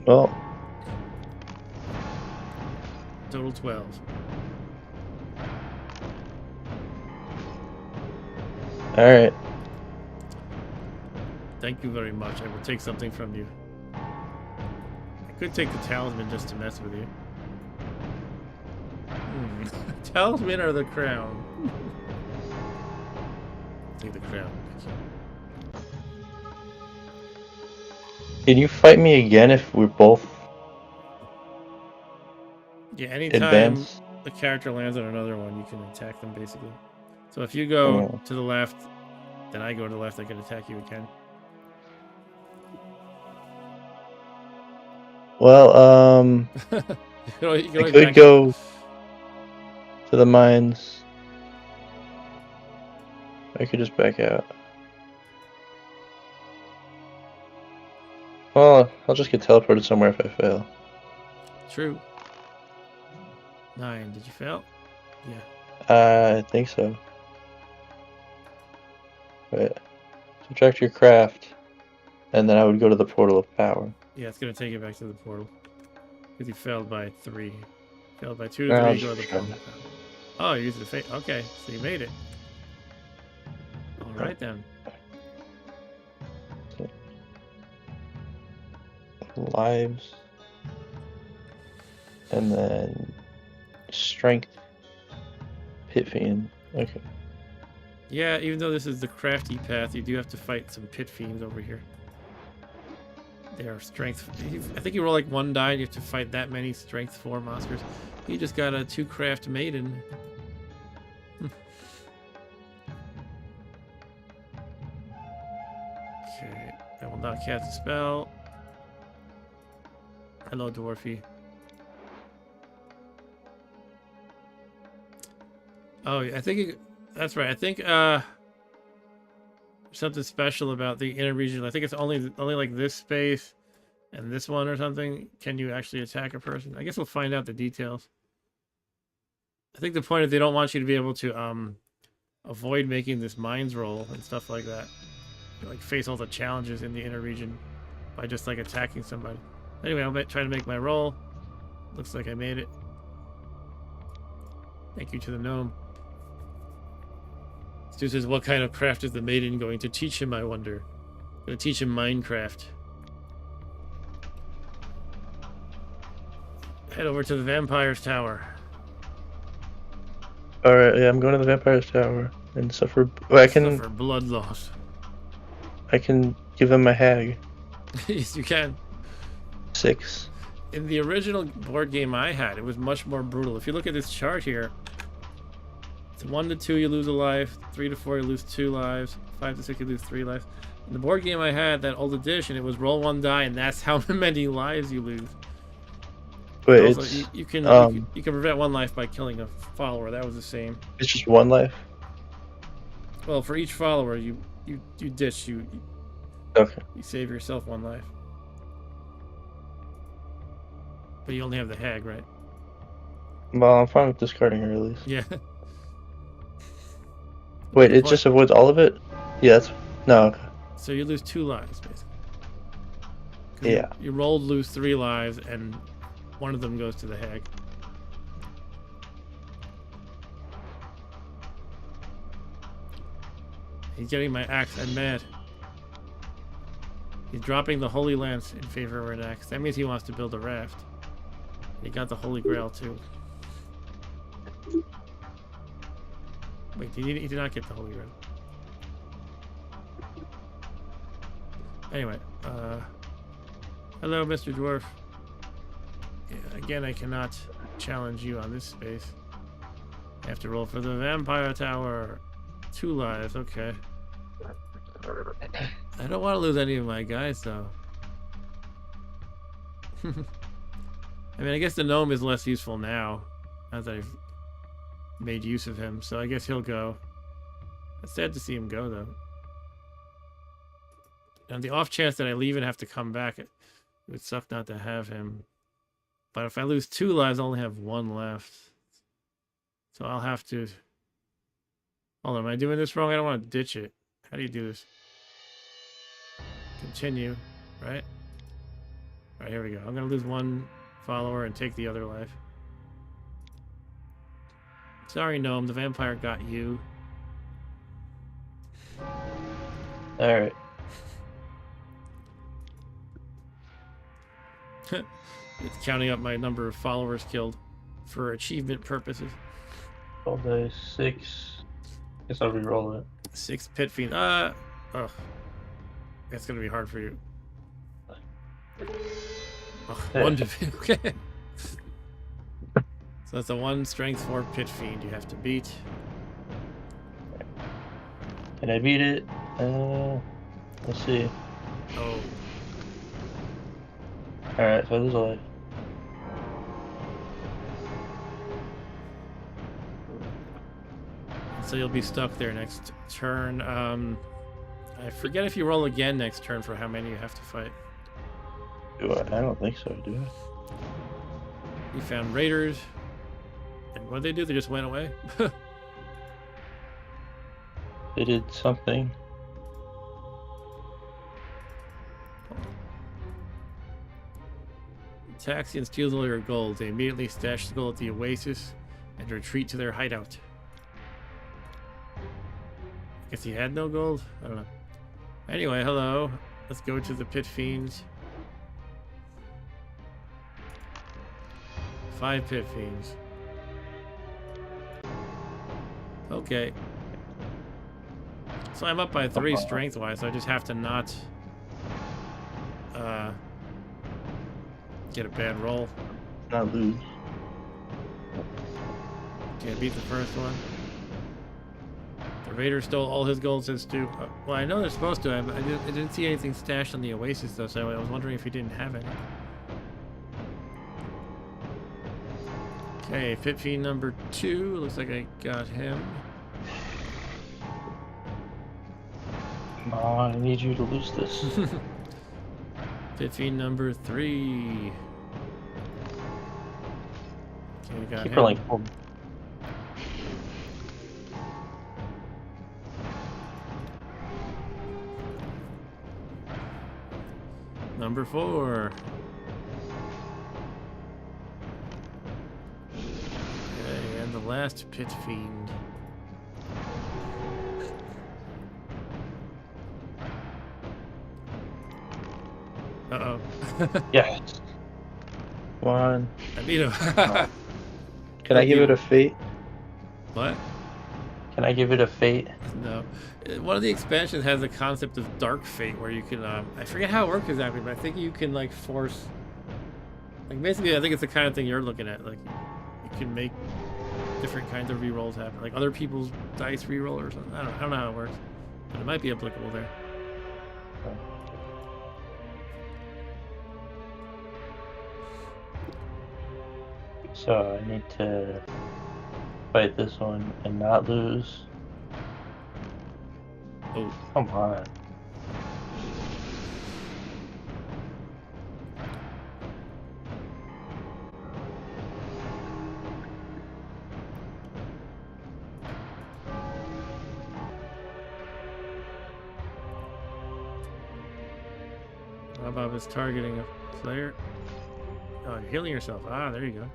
Well. Total 12. Alright. Thank you very much. I will take something from you. I could take the talisman just to mess with you. Talisman or the crown? Take the crown. Can you fight me again if we're both Yeah, anytime advanced? the character lands on another one, you can attack them basically. So if you go to the left, then I go to the left, I can attack you again. Well, You can I could go to the mines. I could just back out. Well, I'll just get teleported somewhere if I fail. True. 9. Did you fail? Yeah. I think so. Right. Subtract your craft, and then I would go to the portal of power. Yeah, it's gonna take you back to the portal. Because you failed by 3. Failed by 2 to 3, go to the portal. Oh, you used the fate. Okay, so you made it. Alright then. Lives. And then strength. Pit fiend. Okay. Yeah, even though this is the crafty path, you do have to fight some pit fiends over here. Their strength. I think you roll like 1 die and you have to fight that many strength 4 monsters. He just got a 2 craft maiden. Okay, I will not cast a spell. Hello, Dwarfy. Oh, I think that's right. I think something special about the inner region. I think it's only like this space and this one or something. Can you actually attack a person? I guess we'll find out the details. I think the point is they don't want you to be able to avoid making this mines roll and stuff like that. Like face all the challenges in the inner region by just like attacking somebody. Anyway, I'll try to make my roll. Looks like I made it. Thank you to the gnome. Stu says, what kind of craft is the maiden going to teach him, I wonder? Going to teach him Minecraft. Head over to the Vampire's Tower. Alright, yeah, I'm going to the Vampire's Tower and suffer... Well, I can... Suffer blood loss. I can give them a hag. Yes, you can. 6. In the original board game I had, it was much more brutal. If you look at this chart here, it's 1 to 2, you lose a life. 3 to 4, you lose 2 lives. 5 to 6, you lose 3 lives. In the board game I had, that old edition, it was roll 1 die, and that's how many lives you lose. Wait, Also, it's... you can prevent 1 life by killing a follower. That was the same. It's just 1 life? Well, for each follower, you ditch. Okay. You save yourself 1 life. But you only have the hag, right? Well, I'm fine with discarding her at least. Yeah. Wait, it just avoids all of it? Yeah, that's... No, okay. So you lose 2 lives, basically. Yeah. You rolled, lose 3 lives, and 1 of them goes to the hag. He's getting my axe. I'm mad. He's dropping the Holy Lance in favor of an axe. That means he wants to build a raft. He got the Holy Grail, too. Wait, he did not get the Holy Grail. Anyway, hello, Mr. Dwarf. Yeah, again, I cannot challenge you on this space. I have to roll for the Vampire Tower. 2 lives, okay. I don't want to lose any of my guys, though. I mean, I guess the gnome is less useful now that I've made use of him, so I guess he'll go. It's sad to see him go, though. And the off chance that I leave and have to come back, it would suck not to have him. But if I lose 2 lives, I only have 1 left. So I'll have to... Hold on, am I doing this wrong? I don't want to ditch it. How do you do this? Continue, right? Alright, here we go. I'm going to lose 1 follower and take the other life. Sorry, gnome. The vampire got you. Alright. It's counting up my number of followers killed for achievement purposes. 12 days, 6. Guess I'll re-roll it. 6 pit fiend. Oh. That's gonna be hard for you. Oh, 1 defeat. Okay. So that's a 1 strength 4 pit fiend you have to beat. Can I beat it? Let's see. Oh. Alright, so I lose a life. So you'll be stuck there next turn. I forget if you roll again next turn for how many you have to fight. Do I? I don't think so, do I? You found raiders. And what did they do? They just went away? They did something. Taxian steals all your gold. They immediately stash the gold at the oasis and retreat to their hideout. I guess he had no gold? I don't know. Anyway, hello. Let's go to the pit fiends. 5 pit fiends. Okay. So I'm up by 3 strength-wise, so I just have to not Get a bad roll. Not lose. Can't beat the first one. The Raider stole all his gold since too. Well, I know they're supposed to. I didn't see anything stashed on the Oasis though, so I was wondering if he didn't have any. Okay, Pit Fiend number 2. Looks like I got him. Come on, I need you to lose this. Pit Fiend number 3. Okay, I got Keep him. rolling. Number 4. Okay, and the last Pit Fiend. Uh-oh. Yes. Come on. I beat him. Can I give it a fate? What? Can I give it a fate? No. One of the expansions has a concept of dark fate where you can, I forget how it works exactly, but I think you can, like, force... Like, basically, I think it's the kind of thing you're looking at. Like, you can make different kinds of rerolls happen. Like, other people's dice reroll or something. I don't know how it works. But it might be applicable there. So I need to fight this one and not lose. Oh. Come on. How about this targeting a player? Oh, you're healing yourself. Ah, there you go.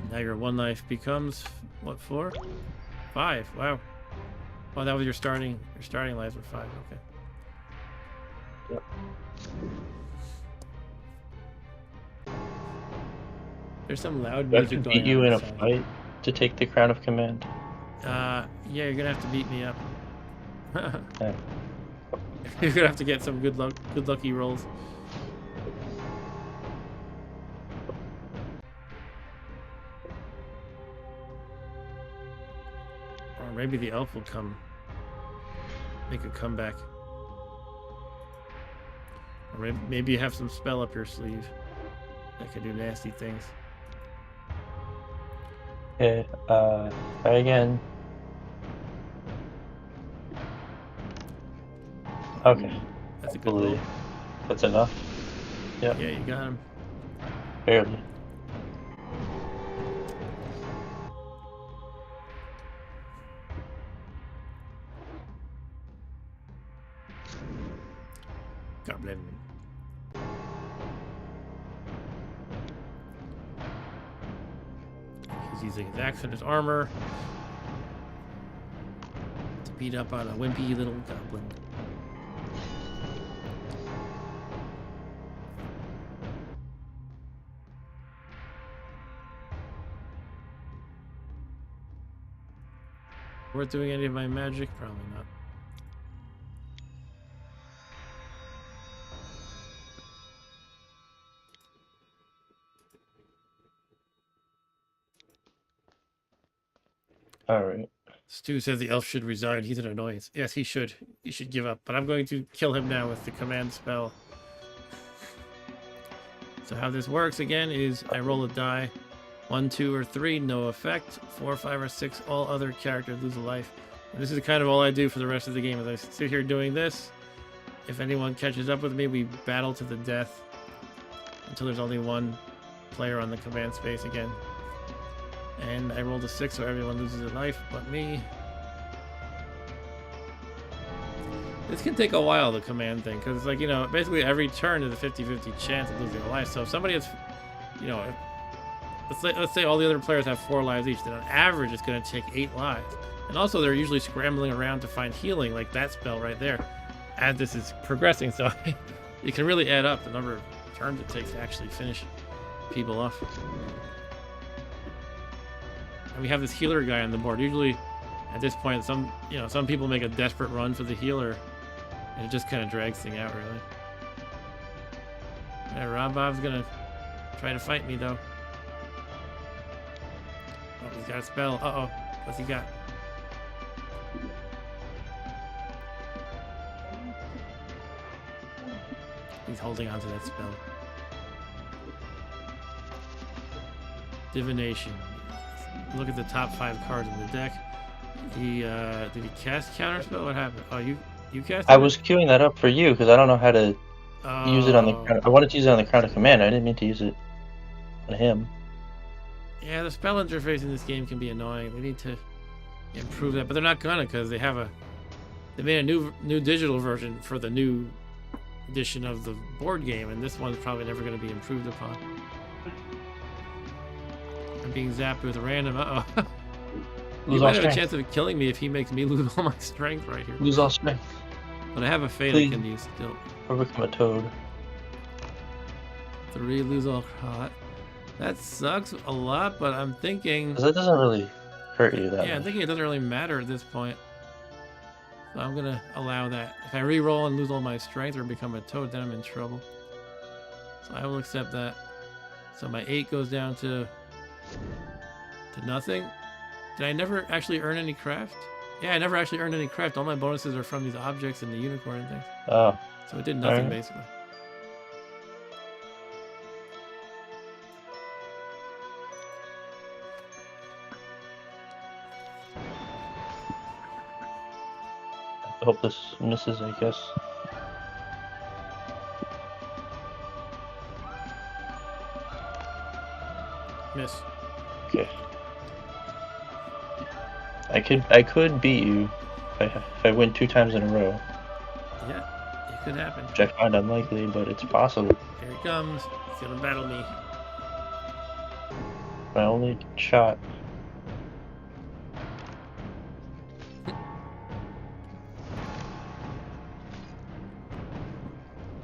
Now your 1 life becomes what, 4? 5. Wow. Oh, that was your starting lives were 5. Okay. Yep. There's some loud Do I have music to going beat you on in a outside. fight to take the crown of command? Yeah, you're gonna have to beat me up. Yeah. You're gonna have to get some good lucky rolls. Or maybe the elf will make a comeback. Or maybe you have some spell up your sleeve that can do nasty things. Okay, try again. Okay, That's a good roll. hopefully that's enough. Yep, Yeah, you got him. barely. Goblin. He's using his axe and his armor to beat up on a wimpy little goblin. Worth doing any of my magic? Probably not. Alright. Stu says the elf should resign. He's an annoyance. Yes, he should. He should give up. But I'm going to kill him now with the command spell. So how this works again is I roll a die. 1, 2, or 3, no effect. 4, 5, or 6, all other characters lose a life. And this is kind of all I do for the rest of the game. As I sit here doing this, if anyone catches up with me, we battle to the death until there's only one player on the command space again. And I rolled a 6, so everyone loses a life but me. This can take a while, the command thing, because it's like, you know, basically every turn is a 50-50 chance of losing a life. So if somebody has, you know, let's say all the other players have 4 lives each, then on average it's going to take 8 lives. And also they're usually scrambling around to find healing, like that spell right there, as this is progressing. So you can really add up the number of turns it takes to actually finish people off. And we have this healer guy on the board. Usually at this point, some people make a desperate run for the healer, and it just kind of drags things out, really. Rob Bob's gonna try to fight me though. Oh, he's got a spell. Uh-oh. What's he got? He's holding on to that spell. Divination. Look at the top 5 cards in the deck. He did he cast counterspell? What happened? Oh, you cast it? I was queuing that up for you because I don't know how to use it on the crown. I wanted to use it on the Crown of Command. I didn't mean to use it on him. Yeah, the spell interface in this game can be annoying. They need to improve that, but they're not gonna because they made a new digital version for the new edition of the board game, and this one's probably never going to be improved upon. I'm being zapped with random. Uh-oh. You might have a chance of killing me if he makes me lose all my strength right here. Lose all strength. But I have a fate I can use still. Or become a toad. 3 lose all. That sucks a lot, but I'm thinking. Because that doesn't really hurt you that much. Yeah, I'm thinking it doesn't really matter at this point. So I'm gonna allow that. If I re-roll and lose all my strength or become a toad, then I'm in trouble. So I will accept that. So my 8 goes down to nothing. Did I never actually earn any craft? Yeah, I never actually earned any craft. All my bonuses are from these objects and the unicorn and things. Oh. So it did nothing basically. I hope this misses, I guess. Miss. Okay. I could beat you if I win 2 times in a row. Yeah, it could happen. Which I find unlikely, but it's possible. Here he comes. He's gonna battle me. My only shot.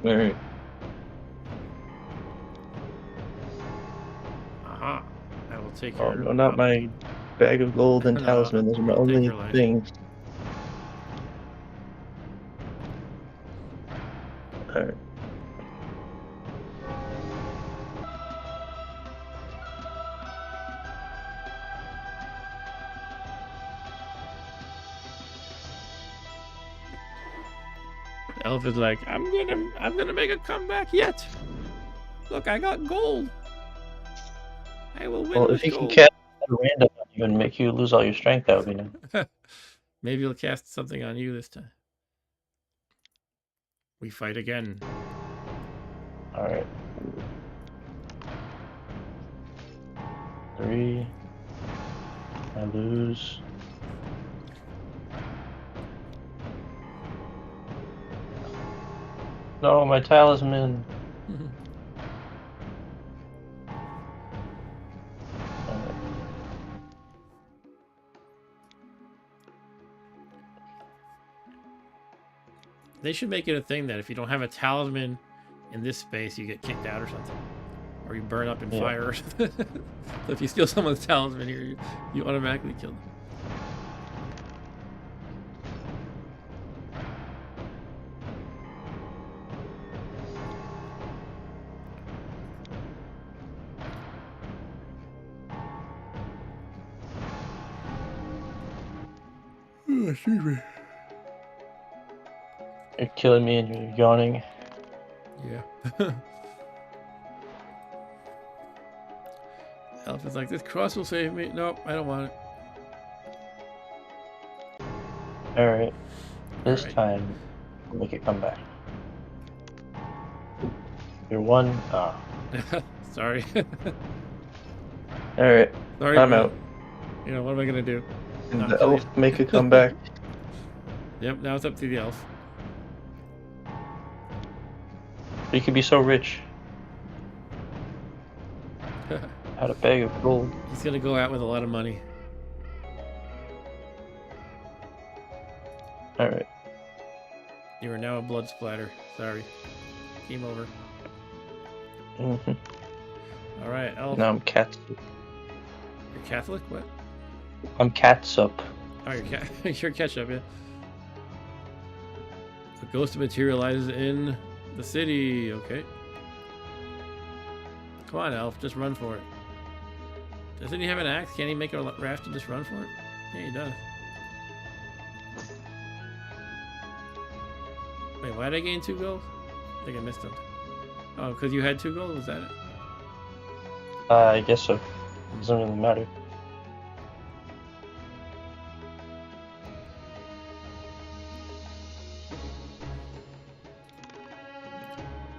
Alright. Aha. I will take Oh, your... no, not my bag of gold and No, talisman. Those are my I'll take only your life. things. Alright. Elf is like, I'm gonna make a comeback yet. Look, I got gold. I will win. Well, with if he can gold. cast a random on you and make you lose all your strength, that would be nice. Maybe he'll cast something on you this time. We fight again. Alright. 3. I lose. No, my talisman. They should make it a thing that if you don't have a talisman in this space, you get kicked out or something. Or you burn up in fire or something. So if you steal someone's talisman here, you automatically kill them. Oh, excuse me. You're killing me and you're yawning. Yeah. Elf is like, this cross will save me. Nope, I don't want it. Alright. This Alright. time, we'll make it come back. You're 1. Ah. Sorry. Alright. Sorry. I'm man. out. You know, what am I going to do? Can Not the kill you. elf make a comeback? Yep, now it's up to the elf. You could be so rich. Had a bag of gold. He's going to go out with a lot of money. Alright. You are now a blood splatter. Sorry. Game over. All right, elf. Now I'm catsup. You're Catholic? What? I'm catsup. Oh, you're ketchup, yeah. The ghost materializes in the city. Okay. Come on, Elf, just run for it. Doesn't he have an axe? Can't he make a raft and just run for it? Yeah, he does. Wait, why did I gain 2 gold? I think I missed something. Oh, because you had 2 gold? Was that it? I guess so. It doesn't really matter.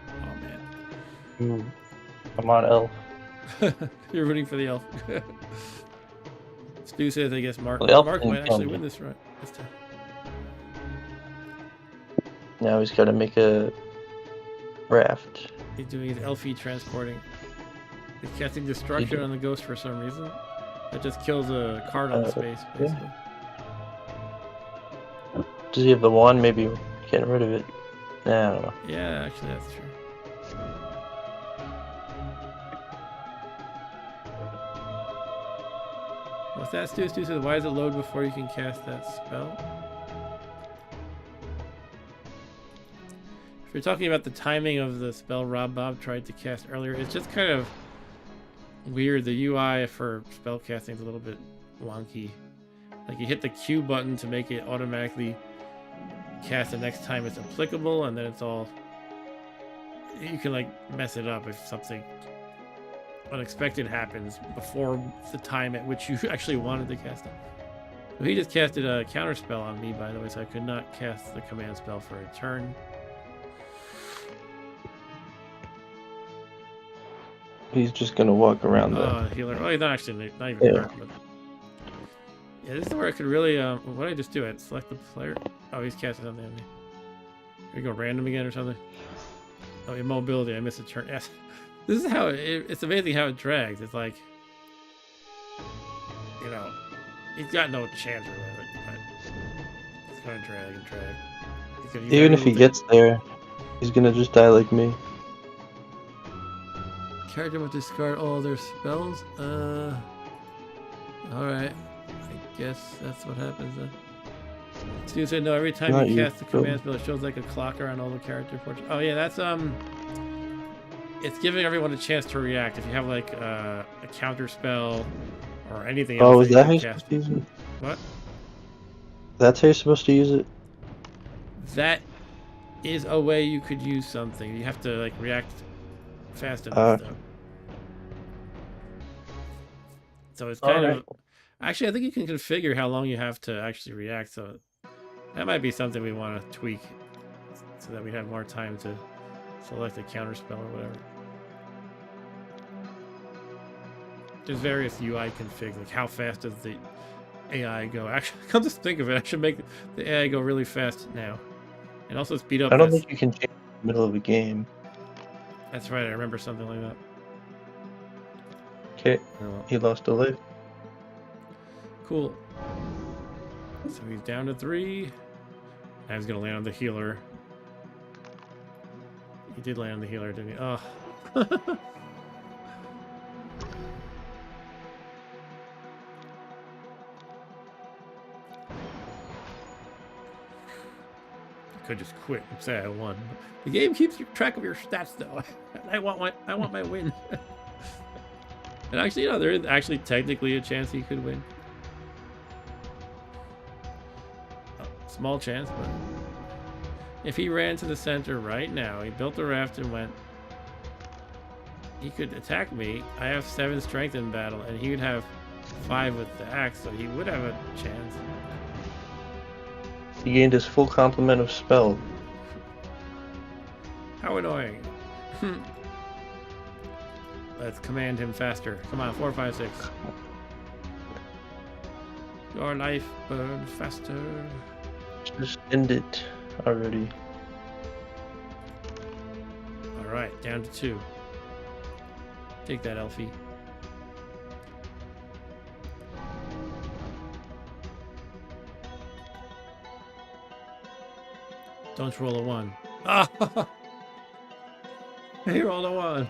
Oh, man. Ooh. Come on, Elf. You're rooting for the elf. Stu says, I guess Mark, Well, the elf Mark didn't might kill actually me. win this time. Now he's got to make a raft. He's doing his elfie transporting. He's casting destruction on the ghost for some reason. That just kills a card on space, basically. Does he have the wand? Maybe getting rid of it. Nah, I don't know. Yeah, actually, that's true. What's that, Stu? Stu says, why does it load before you can cast that spell? If you're talking about the timing of the spell Rob Bob tried to cast earlier, it's just kind of weird. The UI for spell casting is a little bit wonky. Like, you hit the Q button to make it automatically cast the next time it's applicable, and then it's all... You can, like, mess it up if something unexpected happens before the time at which you actually wanted to cast it. So he just casted a counter spell on me, by the way, so I could not cast the command spell for a turn. He's just gonna walk around the Healer. Oh, he's not actually not even Yeah. hurt, but... Yeah, this is where I could really, what did I just do? I select the player. Oh, he's casting something on me. Here we go, random again or something. Oh, immobility, I missed a turn. Yes. This is how it's amazing how it drags. It's like, you know, he's got no chance really, but it's gonna drag and drag. He's gonna use Even every if he little gets there, he's gonna just die like me. thing. Character must discard all their spells. Alright. I guess that's what happens then. Stu said no, every time Not you you, cast the Phil. command spell, it shows like a clock around all the character portraits. Oh yeah, that's it's giving everyone a chance to react. If you have like a counter spell or anything else. Oh, is that how you you're can supposed to use it? What? That's how you're supposed to use it? That is a way you could use something. You have to like react fast enough though. So it's kind of... Actually, I think you can configure how long you have to actually react, so that might be something we want to tweak so that we have more time to select a counter spell or whatever. There's various UI configs, like how fast does the AI go? Actually, come to think of it, I should make the AI go really fast now. And also speed up. I don't think you can change in the middle of a game. That's right, I remember something like that. Okay, Oh, he lost a life. cool. So he's down to 3. Now he's gonna land on the healer. He did land on the healer, didn't he? Oh. I could just quit and say I won. The game keeps track of your stats, though. I want my win. And actually, you know, there is actually technically a chance he could win. Small chance, but if he ran to the center right now, he built the raft and went, he could attack me. I have 7 strength in battle, and he would have 5 with the axe, so he would have a chance. He gained his full complement of spell. How annoying. Let's command him faster. Come on, 4, 5, 6. Your life burns faster. Just end it already. Alright, down to 2. Take that, Elfie. Don't roll a 1. Ah! He rolled a 1.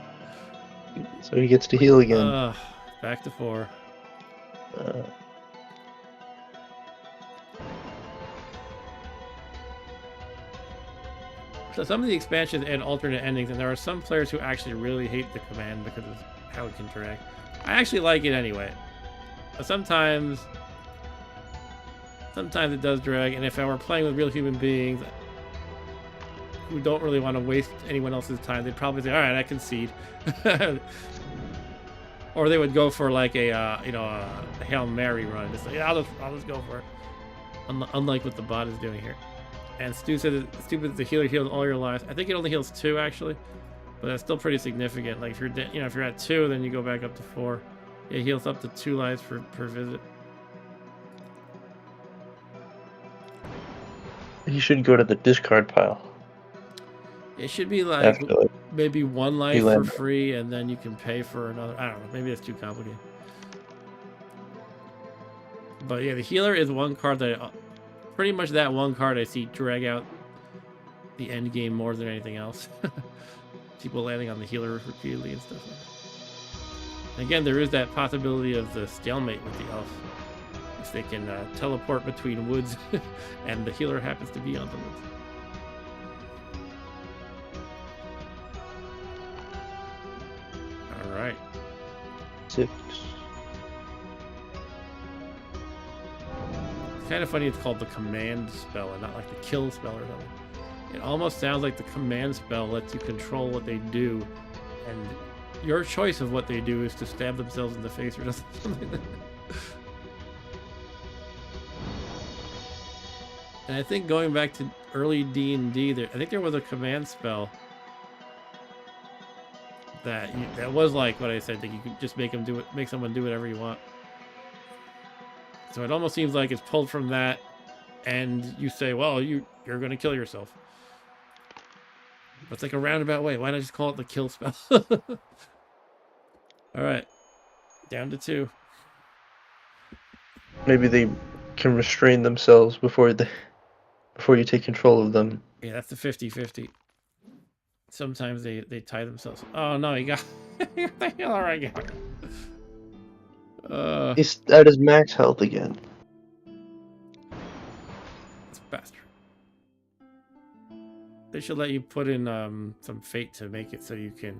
So he gets to heal again. Back to 4. So some of the expansions add alternate endings, and there are some players who actually really hate the command because of how it can drag. I actually like it anyway. But sometimes it does drag, and if I were playing with real human beings who don't really want to waste anyone else's time, they'd probably say, all right, I concede. Or they would go for like a Hail Mary run. Just like, yeah, I'll just go for it. Unlike what the bot is doing here. And Stu said, stupid, the healer heals all your lives. I think it only heals 2 actually, but that's still pretty significant. Like if you're, if you're at 2, then you go back up to 4. It heals up to 2 lives per visit. He should go to the discard pile. It should be like After, maybe 1 life for free, and then you can pay for another. I don't know. Maybe that's too complicated. But yeah, the healer is one card that pretty much that one card I see drag out the end game more than anything else. People landing on the healer repeatedly and stuff like that. And again, there is that possibility of the stalemate with the elf. If they can teleport between woods and the healer happens to be on the woods. All right. 6. It's kind of funny it's called the command spell and not like the kill spell or something. It almost sounds like the command spell lets you control what they do, and your choice of what they do is to stab themselves in the face or something. And I think going back to early D&D, I think there was a command spell that was like what I said, that you could just make someone do whatever you want. So it almost seems like it's pulled from that, and you say, well, you're going to kill yourself. But it's like a roundabout way. Why not just call it the kill spell? All right. Down to 2. Maybe they can restrain themselves before you take control of them. Yeah, that's the 50-50. Sometimes they tie themselves. Oh, no, he got the healer again. He's at his max health again. It's faster. They should let you put in some fate to make it so you can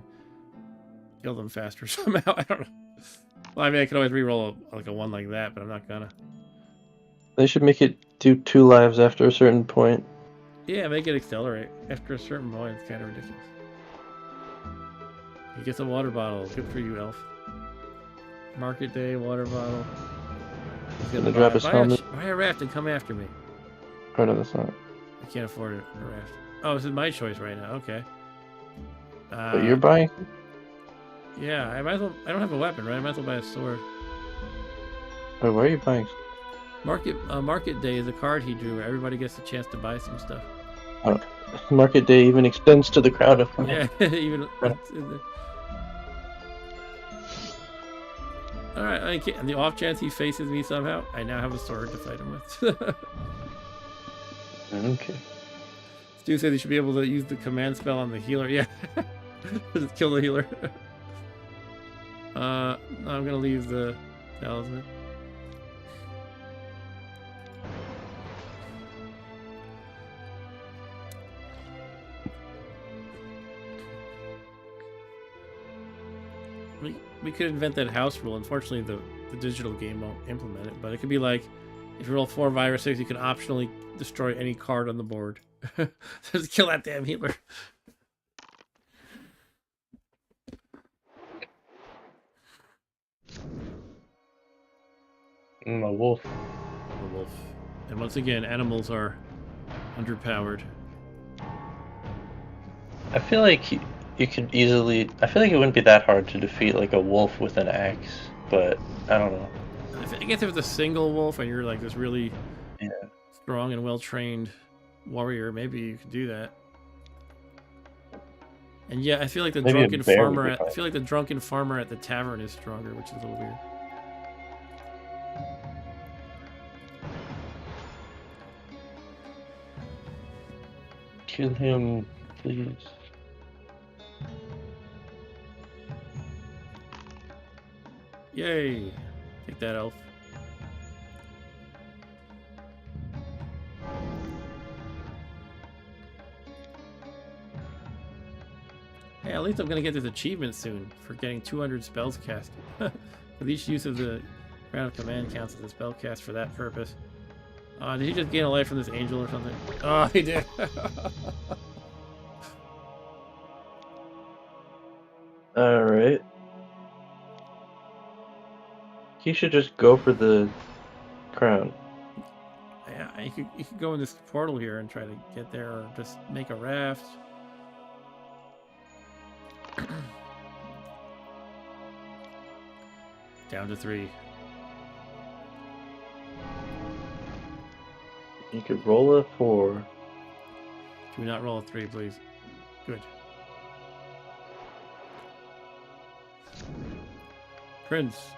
kill them faster somehow. I don't know. Well, I mean, I could always reroll like a 1 like that, but I'm not gonna. They should make it do 2 lives after a certain point. Yeah, make it accelerate. After a certain point, it's kind of ridiculous. He gets a water bottle. Good for you, elf. Market day, water bottle. He's gonna drop his helmet. Buy a raft and come after me. Oh no, that's not. I can't afford a raft. Oh, this is my choice right now. Okay. But you're buying? Yeah, I might as well. I don't have a weapon, right? I might as well buy a sword. Wait, why are you buying? Market day is a card he drew where everybody gets a chance to buy some stuff. Oh, market day even extends to the crowd of command. Yeah, even. All right, and the off chance he faces me somehow, I now have a sword to fight him with. Okay. Stu said he should be able to use the command spell on the healer. Yeah, just kill the healer. I'm gonna leave the talisman. We could invent that house rule. Unfortunately, the digital game won't implement it, but it could be like, if you roll 4 viruses, you can optionally destroy any card on the board. Just kill that damn healer. A wolf. A wolf. And once again, animals are underpowered. I feel like you could easily. I feel like it wouldn't be that hard to defeat like a wolf with an axe, but I don't know. I guess if it's a single wolf and you're like this really Yeah. strong and well-trained warrior, maybe you could do that. And yeah, I feel like the Maybe drunken a bear would farmer. be fine. I feel like the drunken farmer at the tavern is stronger, which is a little weird. Kill him, please. Yay! Take that, elf. least I'm gonna get this achievement soon for getting 200 spells cast. For each use of the Crown of Command counts as a spell cast for that purpose. Did he just gain a life from this angel or something? Oh, he did. Alright. He should just go for the crown. Yeah, you could go in this portal here and try to get there, or just make a raft. Down to 3. You could roll a 4. Do not roll a 3, please. Good. Prince.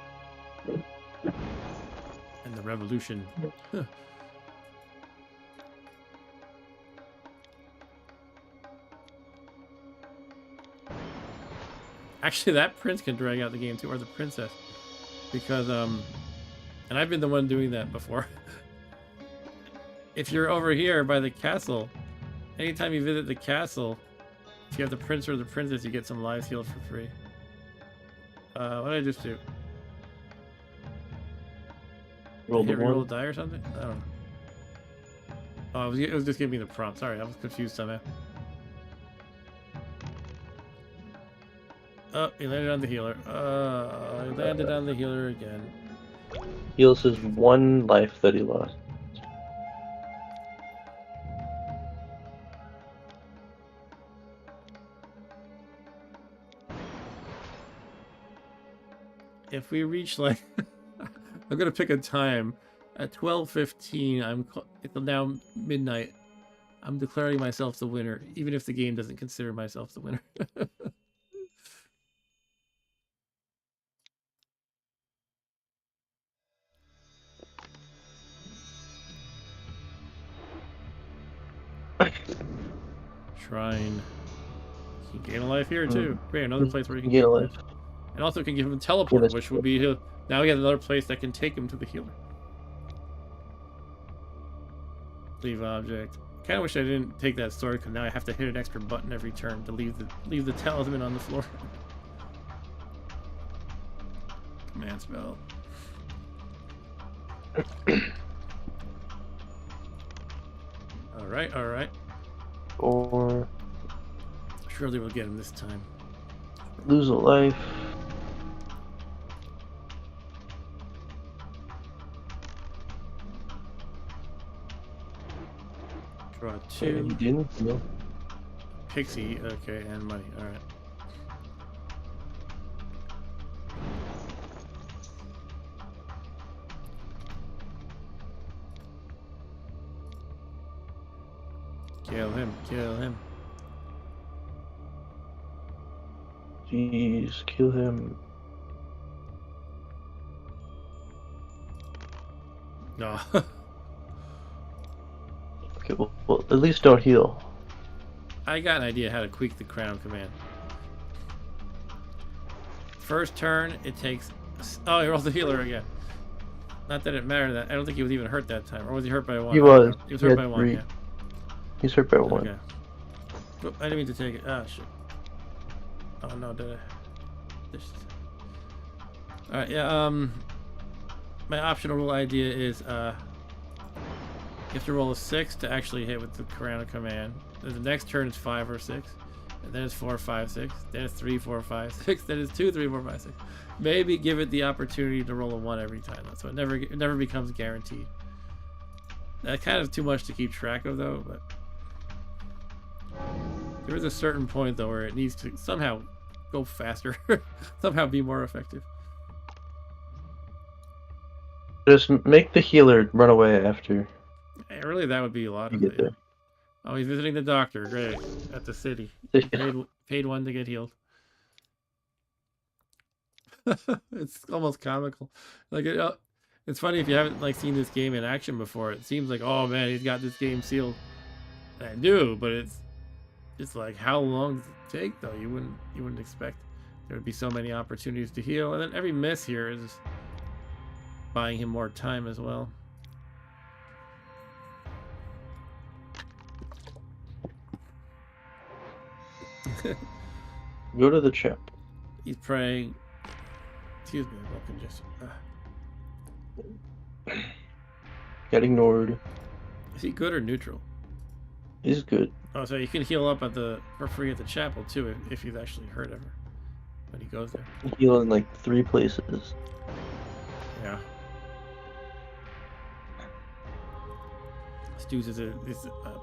And the revolution. Actually, that prince can drag out the game too, or the princess. Because, and I've been the one doing that before. If you're over here by the castle, anytime you visit the castle, if you have the prince or the princess, you get some lives healed for free. What did I just do? Roll the Did I roll a 1. die or something? I don't know. Oh, it was just giving me the prompt. Sorry, I was confused somehow. Oh, he landed on the healer. He landed on the healer again. Heals his 1 life that he lost. If we reach like, I'm gonna pick a time. At 12:15, it's now midnight. I'm declaring myself the winner, even if the game doesn't consider myself the winner. Shrine. You can gain a life here too. Great, another place where you can Gain gain a a life. life. And also can give him teleport, which would be now he has another place that can take him to the healer. Leave object. Kind of wish I didn't take that sword because now I have to hit an extra button every turn to leave the talisman on the floor. Command spell. All right. Or Surely we'll get him this time. lose a life. Draw He 2. didn't? No. Pixie. Okay, and money. All right. Kill him. Kill him. Jeez, kill him. No. Okay, well, at least don't heal. I got an idea how to tweak the crown command. First turn, it takes... Oh, he rolled the healer again. Not that it mattered that. I don't think he was even hurt that time. Or was he hurt by 1? He was. He was He hurt had by 1, 3. yeah. He's hurt by 1. Okay. Oop, I didn't mean to take it. Ah, shit. Oh, no, did I? Alright, yeah, my optional rule idea is, you have to roll a 6 to actually hit with the Crown of Command. Then the next turn is 5 or 6. And then it's 4, 5, 6. Then it's 3, 4, 5, 6. Then it's 2, 3, 4, 5, 6. Maybe give it the opportunity to roll a 1 every time, so it never becomes guaranteed. That's kind of too much to keep track of, though, but... There is a certain point, though, where it needs to somehow go faster. Somehow be more effective. Just make the healer run away after Hey, really, that would be a lot you of get it. there. Oh, he's visiting the doctor. Great. At the city. Paid 1 to get healed. It's almost comical. Like, it's funny if you haven't like seen this game in action before. It seems like, oh man, he's got this game sealed. I do, but it's like, how long does it take though? You wouldn't expect there would be so many opportunities to heal, and then every miss here is buying him more time as well. Go to the chapel. He's praying. Excuse me, I'm all congested. Got ignored. Is he good or neutral? He's good. Oh, so you can heal up for free at the chapel too if he's actually hurt ever when he goes there. Heal in like 3 places. Yeah. Stu's is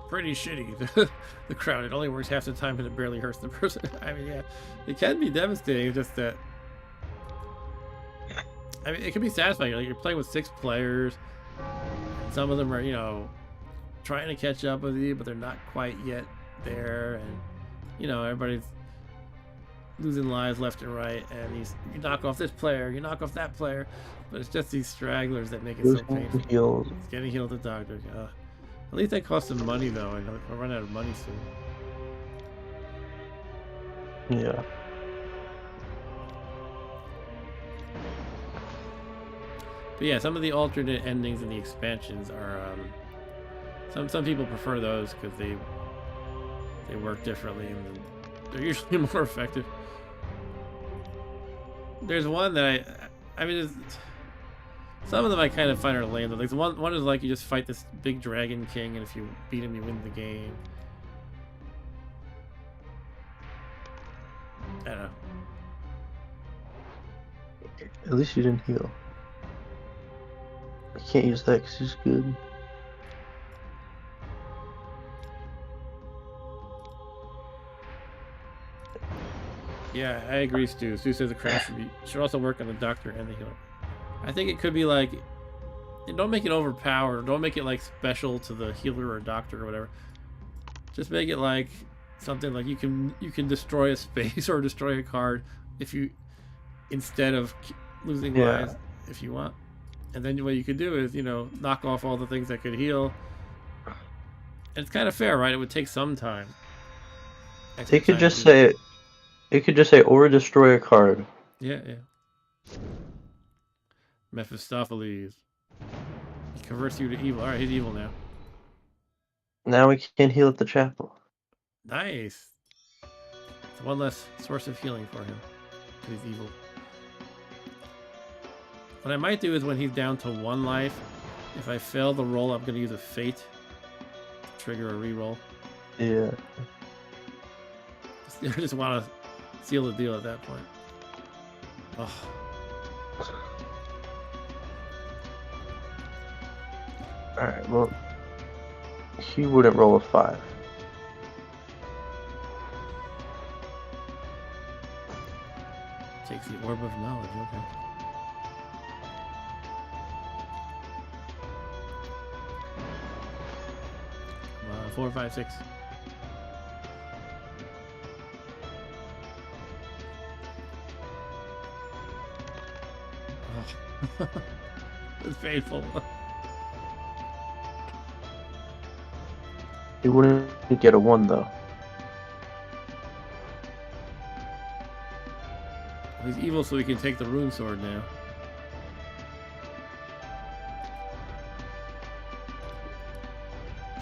pretty shitty. The crowd. It only works half the time and it barely hurts the person. I mean, yeah, it can be devastating. It's just that. I mean, it can be satisfying. Like you're playing with 6 players. And some of them are, you know, trying to catch up with you, but they're not quite yet there. And you know, everybody's losing lives left and right. And you knock off this player, you knock off that player, but it's just these stragglers that make it so painful. Heals. It's getting healed at the doctor. At least that costs some money, though. I'll run out of money soon. Yeah. But yeah, some of the alternate endings in the expansions are some people prefer those because they work differently and they're usually more effective. There's one that I mean, some of them I kind of find are lame. Like one is like you just fight this big dragon king, and if you beat him, you win the game. I don't know. At least you didn't heal. I can't use that because he's good. Yeah, I agree, Stu. Stu says the crash should also work on the doctor and the healer. I think it could be like, don't make it overpowered. Don't make it like special to the healer or doctor or whatever. Just make it like something like you can destroy a space or destroy a card if you instead of losing lives if you want. And then what you could do is, you know, knock off all the things that could heal. And it's kind of fair, right? It would take some time. They could just say, it could just say, or destroy a card. Yeah, yeah. Mephistopheles. He converts you to evil. Alright, he's evil now. Now we can heal at the chapel. Nice. It's one less source of healing for him. He's evil. What I might do is when he's down to 1 life, if I fail the roll, I'm going to use a fate to trigger a reroll. Yeah. I just want to seal the deal at that point. Oh. Alright, well, he wouldn't roll a 5. Takes the orb of knowledge, okay. 4, 5, 6. Oh. It's painful. He wouldn't get a 1 though. He's evil, so he can take the rune sword now.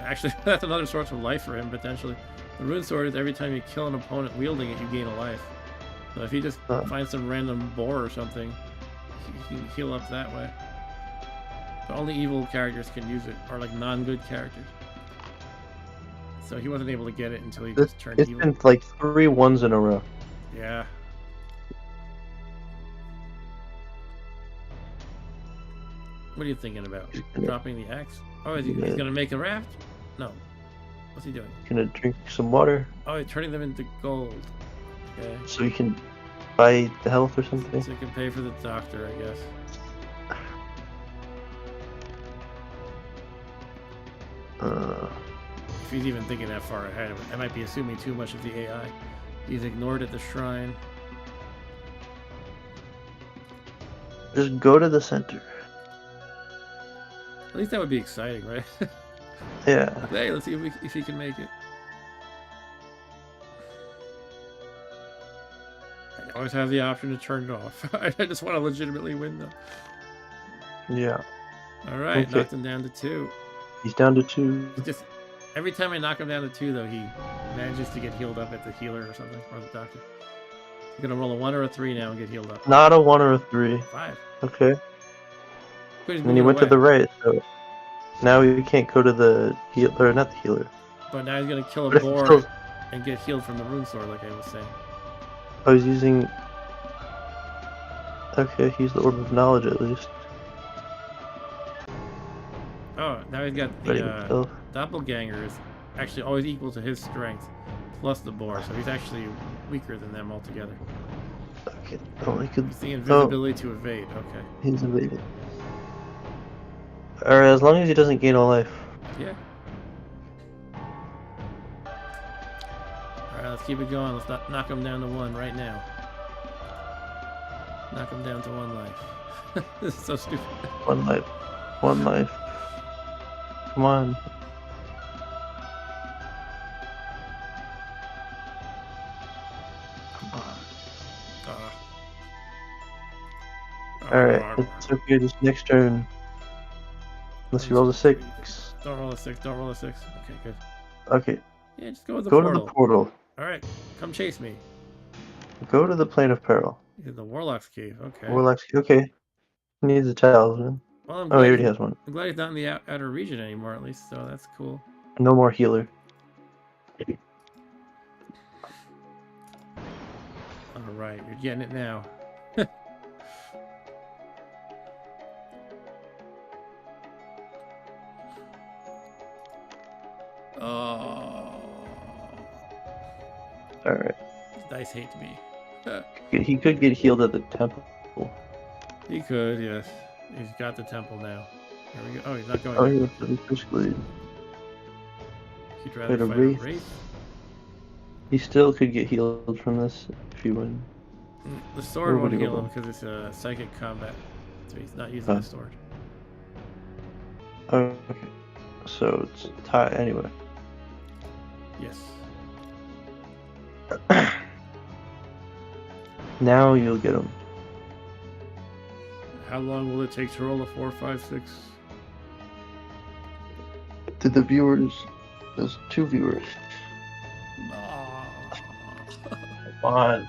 Actually, that's another source of life for him, potentially. The rune sword is every time you kill an opponent wielding it, you gain a life. So if he just finds some random boar or something, he can heal up that way. But only evil characters can use it, or like non-good characters. So he wasn't able to get it until he just turned evil. It's been like 3 1s in a row. Yeah. What are you thinking about? Dropping the axe? Oh, he's gonna make a raft? No. What's he doing? Gonna drink some water. Oh, he's turning them into gold. Okay. So he can buy the health or something. So he can pay for the doctor, I guess. If he's even thinking that far ahead, I might be assuming too much of the AI. He's ignored at the shrine. Just go to the center. At least that would be exciting, right? Yeah. Hey, let's see if he can make it. I always have the option to turn it off. I just want to legitimately win, though. Yeah. All right, Okay. knocked him down to 2. He's down to 2. Just every time I knock him down to 2, though, he manages to get healed up at the healer or something, or the doctor. You're gonna roll a 1 or a 3 now and get healed up. Not a 1 or a 3. 5. Okay. But he's And then he moving went to away. the right, so now he can't go to the healer, or not the healer. But now he's gonna kill a But if he boar still- and get healed from the rune sword, like I was saying. Oh, he's using. Okay, he's the orb of knowledge at least. Oh, now he's got Ready the himself. doppelganger is actually always equal to his strength plus the boar, so he's actually weaker than them altogether. Okay. Oh, he could. He's the invisibility to evade. Okay. He's evaded. Alright, as long as he doesn't gain a life. Yeah. Alright, let's keep it going. Let's knock him down to 1 right now. Knock him down to 1 life. This is so stupid. 1 life. 1 life. Come on. Come on. Alright, it's okay, just next turn. Unless you roll a 6. Don't roll a 6. Don't roll a 6. Okay, good. Okay, Yeah, just go with the go portal. to the portal. Alright, come chase me. Go to the plane of peril. The Warlock's Cave. Okay. Warlock's. Okay. He needs a talisman. Well, I'm Oh, glad, he already has one. I'm glad he's not in the outer region anymore, at least, so that's cool. No more healer. Alright, you're getting it now. Oh. Alright. These dice hate me. He could get healed at the temple. He could, yes. He's got the temple now. Here we go. Oh, he's not going. Oh, there. he went to the first glade. He'd rather Fight a fight a wraith. wraith. He still could get healed from this if you win. The sword won't Nobody heal will. him because it's a psychic combat. So he's not using Huh. the sword. Oh, okay. So it's tie anyway. Yes. Now you'll get him. How long will it take to roll a 4, 5, 6? To the viewers, there's 2 viewers. Come on.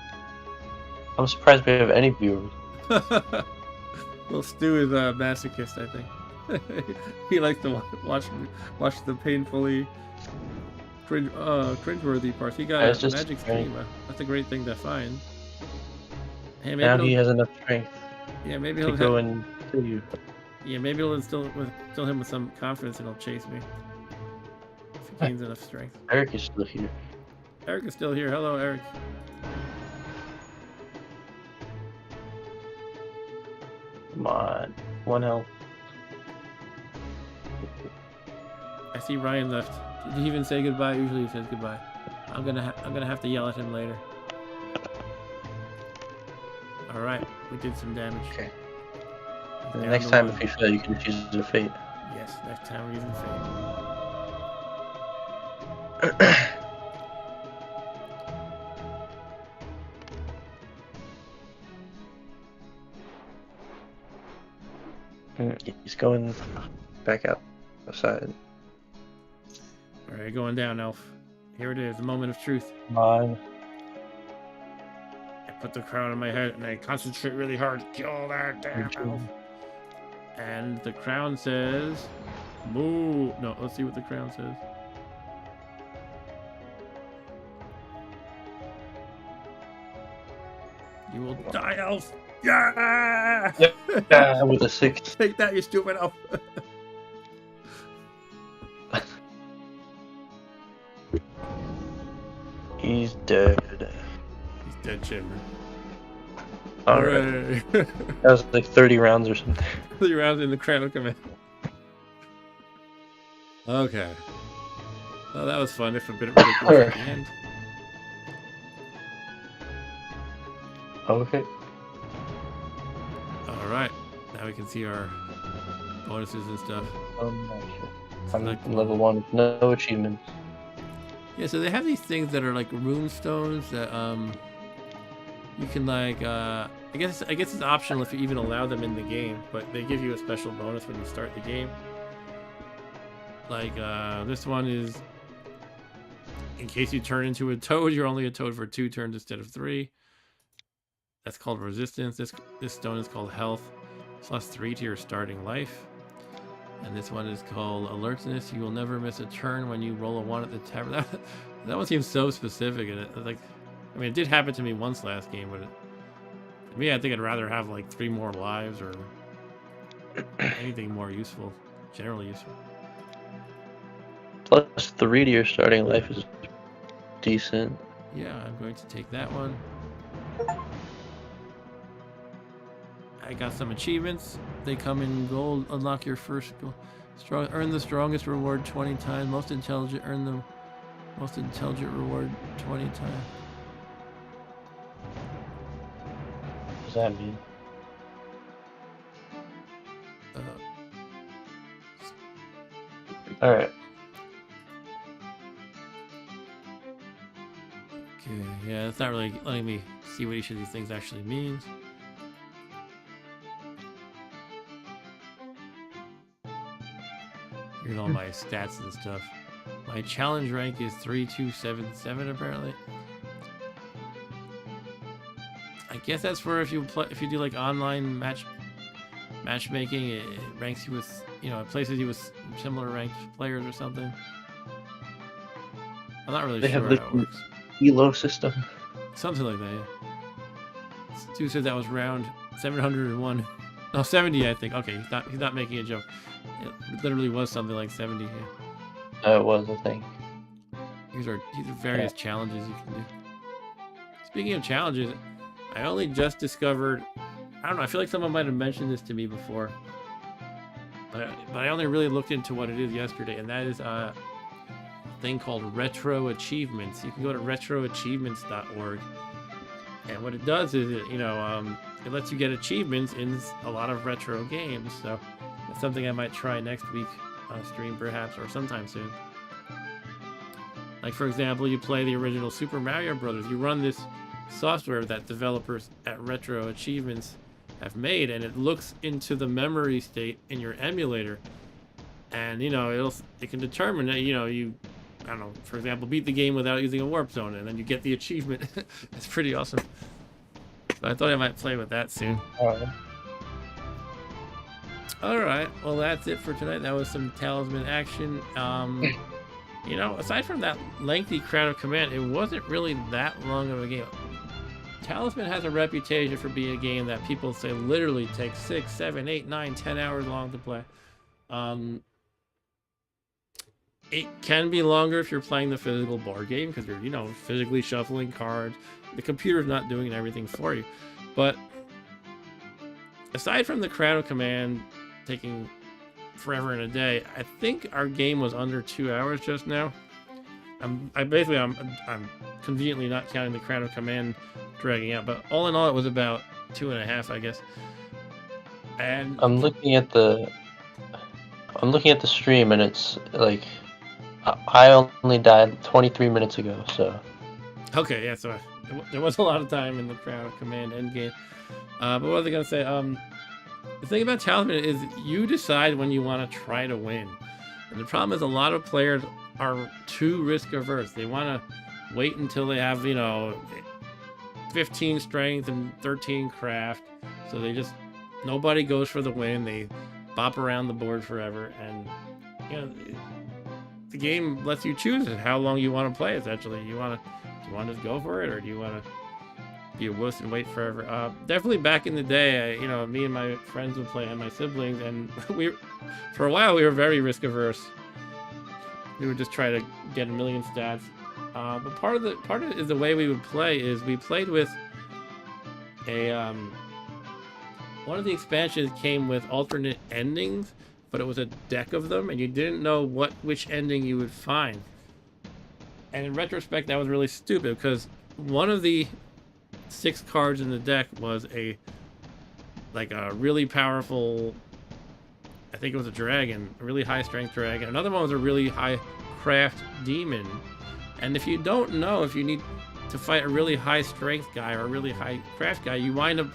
I'm surprised we have any viewers. Well, Stu is a masochist, I think. He likes to watch the painfully cringeworthy parts. He got It's a just magic strange. stream. That's a great thing to find. Hey, Now maybe he has enough strength yeah, maybe to he'll go and kill you. yeah, maybe it'll instill him with some confidence and he'll chase me if he gains enough strength. Eric is still here. Eric is still here. Hello, Eric. Come on. 1 health. I see Ryan left. Did he even say goodbye? Usually he says goodbye. I'm gonna have to yell at him later. All right, we did some damage. Okay. He's down Next to time 1. if you fail, you can just use your fate. Yes, next time we're using fate. He's going back outside. All right, going down, Elf. Here it is, the moment of truth. Come on. I put the crown on my head and I concentrate really hard to kill that damn Okay. elf. And the crown says, "Moo." No, let's see what the crown says. You will die, elf. Yeah! Yep. With a 6. Take that, you stupid elf. He's dead. He's dead, Chimmer. Alright. Hooray. That was like 30 rounds or something. 3 rounds in the crown command. Okay. Well, that was fun, if a bit ridiculous at the end. Okay. Alright. Now we can see our bonuses and stuff. I'm Select level 1 with no achievements. Yeah, so they have these things that are like rune stones that you can like I guess it's optional if you even allow them in the game, but they give you a special bonus when you start the game. Like this one is in case you turn into a toad, you're only a toad for 2 turns instead of 3. That's called resistance. This stone is called health. +3 to your starting life. And this one is called alertness. You will never miss a turn when you roll a 1 at the tavern. That one seems so specific. And I mean, it did happen to me once last game, but for me, I think I'd rather have like 3 more lives or anything more useful, generally useful. +3 to your starting life is decent. Yeah, I'm going to take that one. I got some achievements. They come in gold. Unlock your first goal. Earn the strongest reward 20 times. Most intelligent. Earn the most intelligent reward 20 times. What does that mean? Alright. Okay, yeah, it's not really letting me see what each of these things actually means. Here's all my stats and stuff. My challenge rank is 3277 apparently. I guess that's for if you do like online matchmaking, it ranks you with, you know, it places you with similar ranked players or something. I'm not really sure how it works. Elo system. Something like that, yeah. Stu said that was round 701. No, 70, I think. Okay, he's not making a joke. It literally was something like 70. Yeah. It was, I think. These are various challenges you can do. Speaking of challenges, I only just discovered. I don't know. I feel like someone might have mentioned this to me before, but I only really looked into what it is yesterday, and that is a thing called retro achievements. You can go to retroachievements.org, and what it does is it lets you get achievements in a lot of retro games. So it's something I might try next week on stream, perhaps, or sometime soon. Like, for example, you play the original Super Mario Brothers. You run this software that developers at Retro Achievements have made, and it looks into the memory state in your emulator, and it can determine that you, I don't know, for example, beat the game without using a warp zone, and then you get the achievement. It's pretty awesome. So I thought I might play with that soon. Alright, well, that's it for tonight. That was some Talisman action. Aside from that lengthy Crown of Command, it wasn't really that long of a game. Talisman has a reputation for being a game that people say literally takes 6, 7, 8, 9, 10 hours long to play. It can be longer if you're playing the physical board game, because you're, physically shuffling cards. The computer's not doing everything for you. But aside from the Crown of Command taking forever and a day, I think our game was under 2 hours just now. I'm conveniently not counting the Crown of Command dragging out, but all in all, it was about 2.5, I guess. And I'm looking at the stream, and it's like I only died 23 minutes ago. So okay, yeah. So there was a lot of time in the Crown of Command endgame. But what was I gonna say? The thing about Talisman is you decide when you want to try to win. And the problem is a lot of players are too risk averse. They want to wait until they have, 15 strength and 13 craft. So nobody goes for the win. They bop around the board forever. And, the game lets you choose how long you want to play, essentially. Do you want to just go for it, or do you want to be a wuss and wait forever? Definitely back in the day, me and my friends would play, and my siblings, and for a while we were very risk averse. We would just try to get a million stats. But part of it is the way we would play is we played with one of the expansions came with alternate endings, but it was a deck of them, and you didn't know which ending you would find. And in retrospect, that was really stupid, because one of the 6 cards in the deck was a really powerful, I think it was a dragon, a really high strength dragon. Another one was a really high craft demon. And if you don't know if you need to fight a really high strength guy or a really high craft guy, you wind up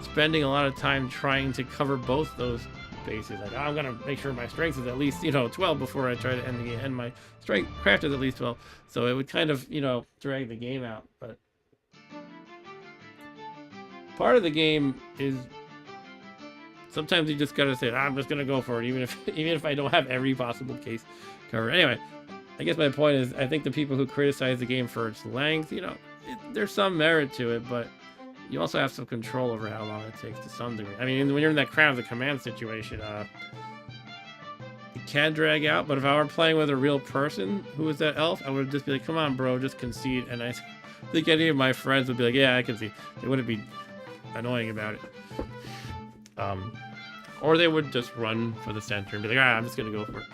spending a lot of time trying to cover both those bases. Like, I'm gonna make sure my strength is at least 12 before I try to end the game, and my strength craft is at least 12. So it would kind of drag the game out. But part of the game is sometimes you just gotta say, I'm just gonna go for it, even if I don't have every possible case covered. Anyway, I guess my point is, I think the people who criticize the game for its length, there's some merit to it, but you also have some control over how long it takes to some degree. I mean, when you're in that Crown of the Command situation, it can drag out, but if I were playing with a real person who was that elf, I would just be like, come on, bro, just concede. And I think any of my friends would be like, yeah, I concede. They wouldn't be annoying about it. Or they would just run for the center and be like, I'm just going to go for it.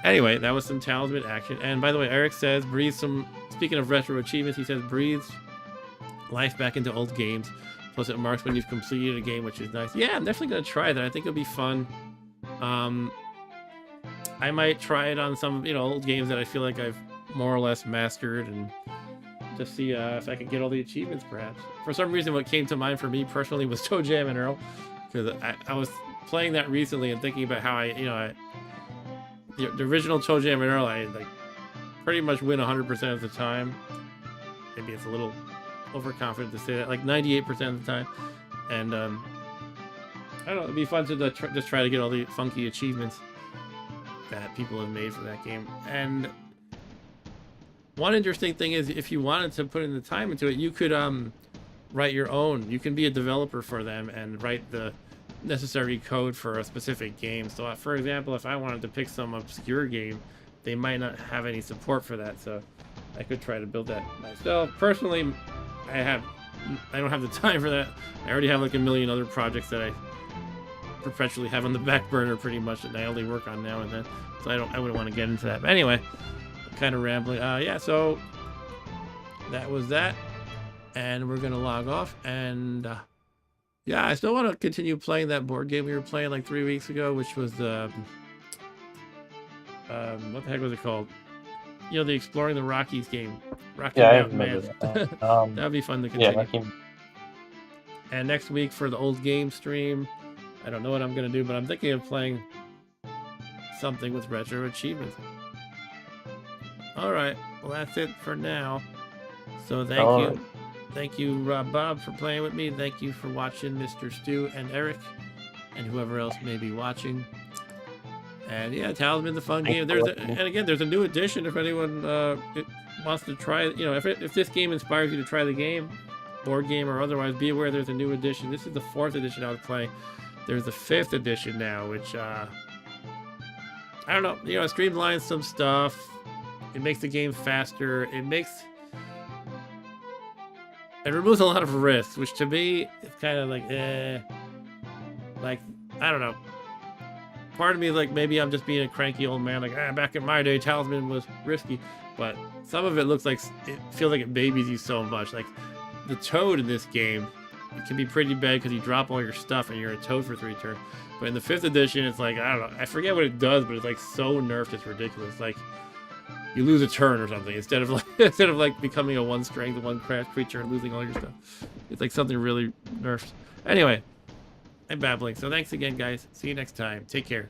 Anyway, that was some Talisman action. And by the way, Eric says, speaking of retro achievements, he says, breathes life back into old games. Plus it marks when you've completed a game, which is nice. Yeah, I'm definitely going to try that. I think it'll be fun. I might try it on some, old games that I feel like I've more or less mastered, and just see if I can get all the achievements, perhaps. For some reason, what came to mind for me personally was Toe Jam and Earl, because I was playing that recently and thinking about how the original Toe Jam and Earl, I pretty much win 100% of the time. Maybe it's a little overconfident to say that, like 98% of the time. And I don't know, it'd be fun to just try to get all the funky achievements that people have made for that game. And one interesting thing is, if you wanted to put in the time into it, you could write your own. You can be a developer for them and write the necessary code for a specific game. So for example, if I wanted to pick some obscure game, they might not have any support for that, so I could try to build that myself. Personally, I don't have the time for that. I already have like a million other projects that I perpetually have on the back burner pretty much, that I only work on now and then, so I wouldn't want to get into that. But anyway, I'm kind of rambling. Yeah, so that was that, and we're gonna log off. And yeah, I still want to continue playing that board game we were playing like 3 weeks ago, which was the what the heck was it called? The Exploring the Rockies game. Rocky Yeah, I Mountain remember Man. that. That'd be fun to continue. Yeah, And next week for the old game stream, I don't know what I'm gonna do, but I'm thinking of playing something with retro achievements. All right, well that's it for now. So thank you, Bob, for playing with me. Thank you for watching, Mr. Stu and Eric, and whoever else may be watching. And yeah, Talisman's a fun game. And again, there's a new edition if anyone wants to try it. If this game inspires you to try the game, board game or otherwise, be aware there's a new edition. This is the 4th edition I was playing. There's the 5th edition now, which I don't know. It streamlines some stuff. It makes the game faster. It removes a lot of risks, which to me it's kind of like I don't know. Part of me is like, maybe I'm just being a cranky old man, like, back in my day, Talisman was risky. But some of it looks like, it feels like it babies you so much. Like, the toad in this game, it can be pretty bad because you drop all your stuff and you're a toad for 3 turns. But in the 5th edition, it's like, I don't know, I forget what it does, but it's like so nerfed, it's ridiculous. Like, you lose a turn or something instead of like becoming a 1 strength, 1 crash creature and losing all your stuff. It's like something really nerfed. Anyway, I'm babbling. So thanks again, guys. See you next time. Take care.